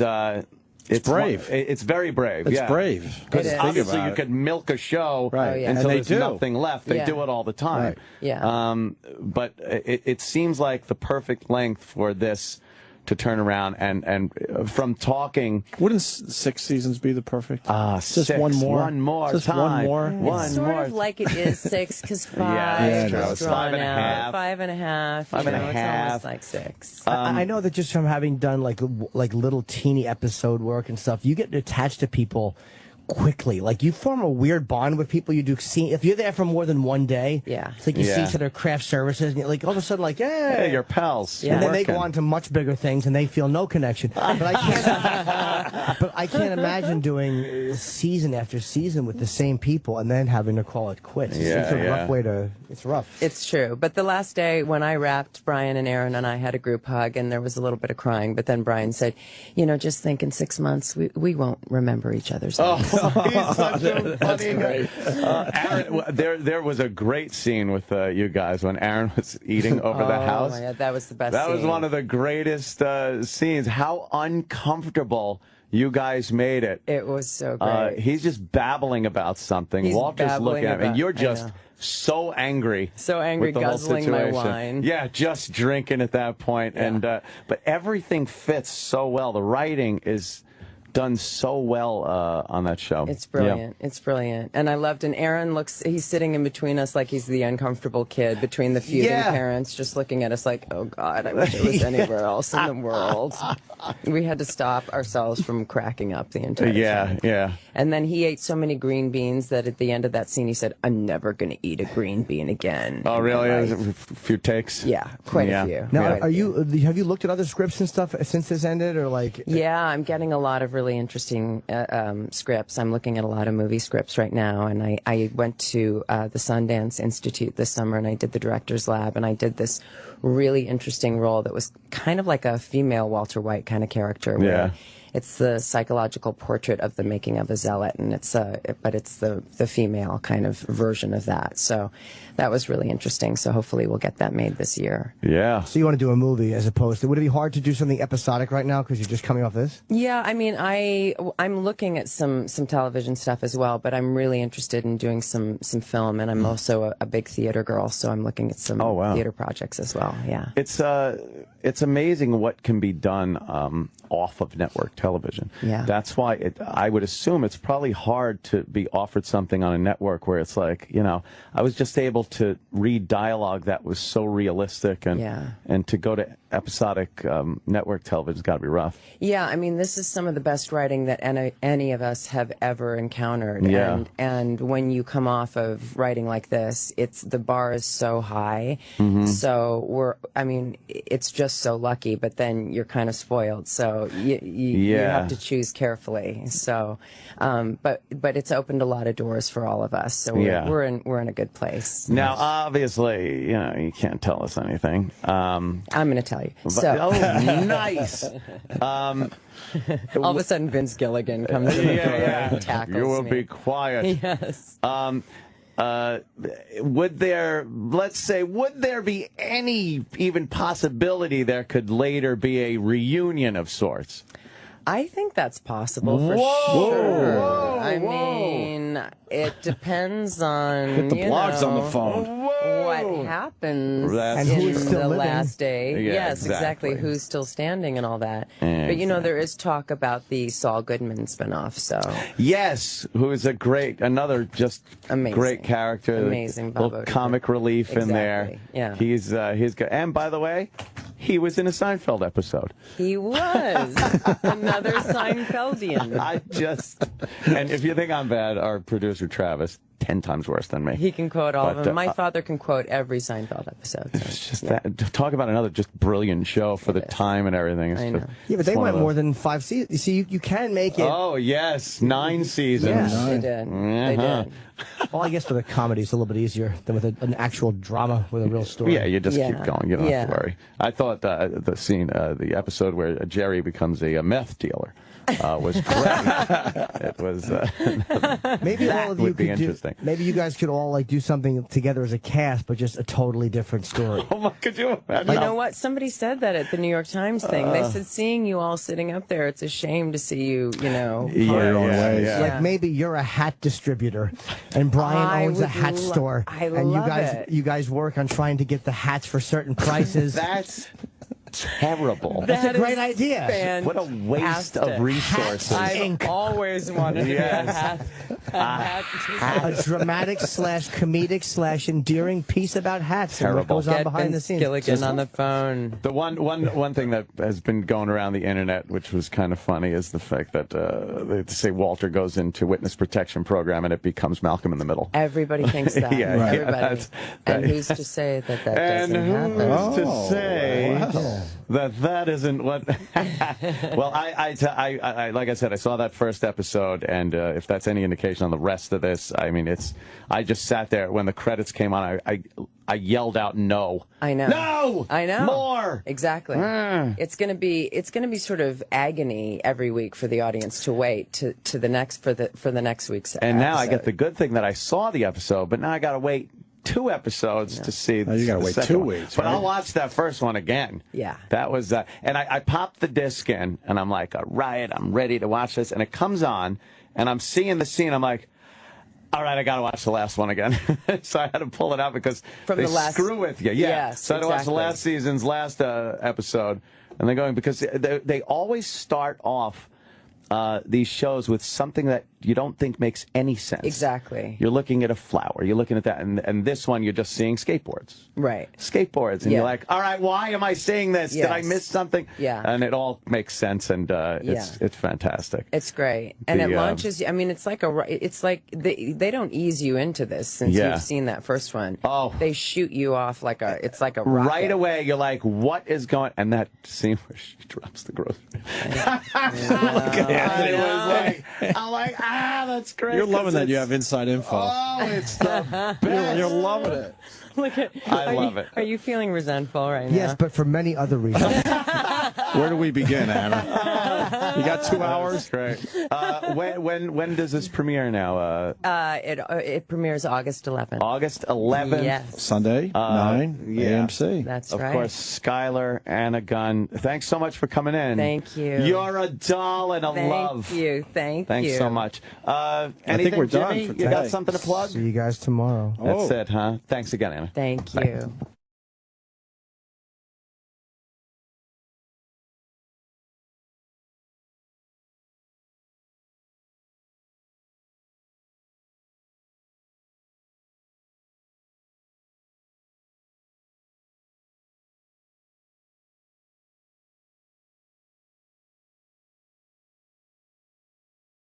brave. It's very brave. It's brave. Because obviously you could milk a show until there's nothing left. They do it all the time. But it seems like the perfect length for this to turn around and from talking. Wouldn't 6 seasons be the perfect? Just 6, one more. One more just time. One more. It's sort of like it is 6 because 5 is drawn out. 5.5. 5.5. It's almost like 6. I know that just from having done like little teeny episode work and stuff, you get attached to people quickly. Like, you form a weird bond with people you do see. If you're there for more than one day, it's like you see each other craft services, and you're like, all of a sudden, like, hey, you're pals. And then they go on to much bigger things, and they feel no connection. But I can't imagine doing season after season with the same people and then having to call it quits. It's a rough way to. It's rough. It's true. But the last day when I wrapped, Brian and Aaron and I had a group hug, and there was a little bit of crying. But then Brian said, just think in 6 months we won't remember each other's names. He's such a funny guy. Aaron, there was a great scene with you guys when Aaron was eating over the house. Oh, my God, that was the best That scene. was one of the greatest scenes. How uncomfortable you guys made it. It was so great. He's just babbling about something. He's Walter's looking at him, and you're just so angry. So angry, with the whole guzzling my situation. wine. Yeah, just drinking at that point. And but everything fits so well. The writing is done so well on that show. It's brilliant. It's brilliant. And I loved, and Aaron he's sitting in between us like he's the uncomfortable kid between the feuding parents, just looking at us like, oh God, I wish it was anywhere else in the world. We had to stop ourselves from cracking up the entire time. Yeah. And then he ate so many green beans that at the end of that scene he said, I'm never going to eat a green bean again. Oh, really? A few takes? Yeah, quite a few. Now, have you looked at other scripts and stuff since this ended, or like? Yeah, I'm getting a lot of really interesting scripts. I'm looking at a lot of movie scripts right now, and I went to the Sundance Institute this summer, and I did the Director's Lab, and I did this really interesting role that was kind of like a female Walter White kind of character. Where it's the psychological portrait of the making of a zealot, and it's the female kind of version of that. So that was really interesting. So hopefully we'll get that made this year. Yeah. So you want to do a movie as opposed to? Would it be hard to do something episodic right now because you're just coming off this? Yeah, I mean, I'm looking at some television stuff as well, but I'm really interested in doing some film, and I'm also a big theater girl, so I'm looking at some theater projects as well. Yeah. It's it's amazing what can be done off of network television. Yeah. That's why I would assume it's probably hard to be offered something on a network where it's like, you know, I was just able to read dialogue that was so realistic, and to go to episodic network television's got to be rough. Yeah, I mean, this is some of the best writing that any of us have ever encountered. Yeah. And when you come off of writing like this, the bar is so high. So it's just so lucky, but then you're kind of spoiled. So you have to choose carefully. So, but it's opened a lot of doors for all of us. So we're in a good place. Now, obviously, you know, you can't tell us anything. I'm going to tell you. Oh, nice. All of a sudden, Vince Gilligan comes in the door and tackles You will me. be quiet. Yes. Would there be any even possibility there could later be a reunion of sorts? I think that's possible for sure. I mean, it depends on Get the blogs on the phone. what happens And in who's still the living. last day. Yeah, Yes, exactly. exactly. Who's still standing and all that. But you know, there is talk about the Saul Goodman spinoff. So Yes, who is another just Amazing. great character. Amazing, Bob little Odenkirk. comic relief in there. Exactly, yeah. He's good. And by the way, he was in a Seinfeld episode. he was another Seinfeldian. And if you think I'm bad, our producer Travis, 10 times worse than me. He can quote all of But, them. My father can quote every Seinfeld episode. So, It's just that, talk about another just brilliant show for the time and everything. It's I just- know. Yeah, but they it's one went of more those. than 5 seasons. You see, you can make it. Oh, yes. 9 seasons. They did. They did. Well, I guess for the comedy, it's a little bit easier than with an actual drama with a real story. Yeah, you just keep going. You don't have to Yeah. worry. I thought the episode where Jerry becomes a meth dealer was great. It was. Maybe that all of you would be could do. interesting. Maybe you guys could all like do something together as a cast, but just a totally different story. Oh my! Could you imagine? You know what? Somebody said that at the New York Times thing. They said, seeing you all sitting up there, it's a shame to see you, Like maybe you're a hat distributor, and Brian owns a hat store, and you guys work on trying to get the hats for certain prices. That's terrible. That's a great idea. What a waste of resources. I've always wanted to be a hat. A dramatic / comedic / endearing piece about hats and what Terrible. goes on Get behind the Vince scenes. Gilligan on the phone. The one thing that has been going around the internet, which was kind of funny, is the fact that they say Walter goes into witness protection program and it becomes Malcolm in the Middle. Everybody thinks that. Yeah, right. Everybody. And who's to say that doesn't happen? And who's to say that isn't what? Well, I like I said, I saw that first episode, and if that's any indication on the rest of this, I mean, I just sat there when the credits came on. I yelled out no. I know. No. I know. More. Exactly. It's gonna be sort of agony every week for the audience to wait to the next for the next week's. And now I episode. get the good thing that I saw the episode, but now I got to wait 2 episodes to see. You got to the wait second 2 one. weeks. But right? I'll watch that first one again. Yeah. That was, and I popped the disc in, and I'm like, all right, I'm ready to watch this. And it comes on, and I'm seeing the scene. I'm like, all right, I got to watch the last one again. So I had to pull it out because From they the last- screw with you. Yeah. Yes, So I had to watch the exactly. last season's last episode. And they're going, because they always start off these shows with something that you don't think makes any sense. Exactly. You're looking at a flower. You're looking at that. And this one, you're just seeing skateboards. Right. Skateboards. And Yeah. you're like, all right, why am I seeing this? Did I Yes. miss something? Yeah. And it all makes sense. And it's fantastic. It's great, and it The, launches. I mean, it's like they don't ease you into this since Yeah. you've seen that first one. Oh. They shoot you off like a rocket. Right away, you're like, what is going? And that scene where she drops the grocery. I'm like, that's great. You're loving that you have inside info. Oh, it's the best. You're loving it. Look at. I love it. Are you feeling resentful right now? Yes, but for many other reasons. Where do we begin, Anna? You got 2 hours? Great. When does this premiere now? It premieres August 11th. August 11th. Yes. Sunday, 9 AMC. That's Of right. course, Skyler, Anna Gunn. Thanks so much for coming in. Thank you. You're a doll and a love. Thank you. Thanks so much. Anything, we're done Jimmy? for You got today. something to plug? See you guys tomorrow. That's it, huh? Thanks again, Anna. Thank you.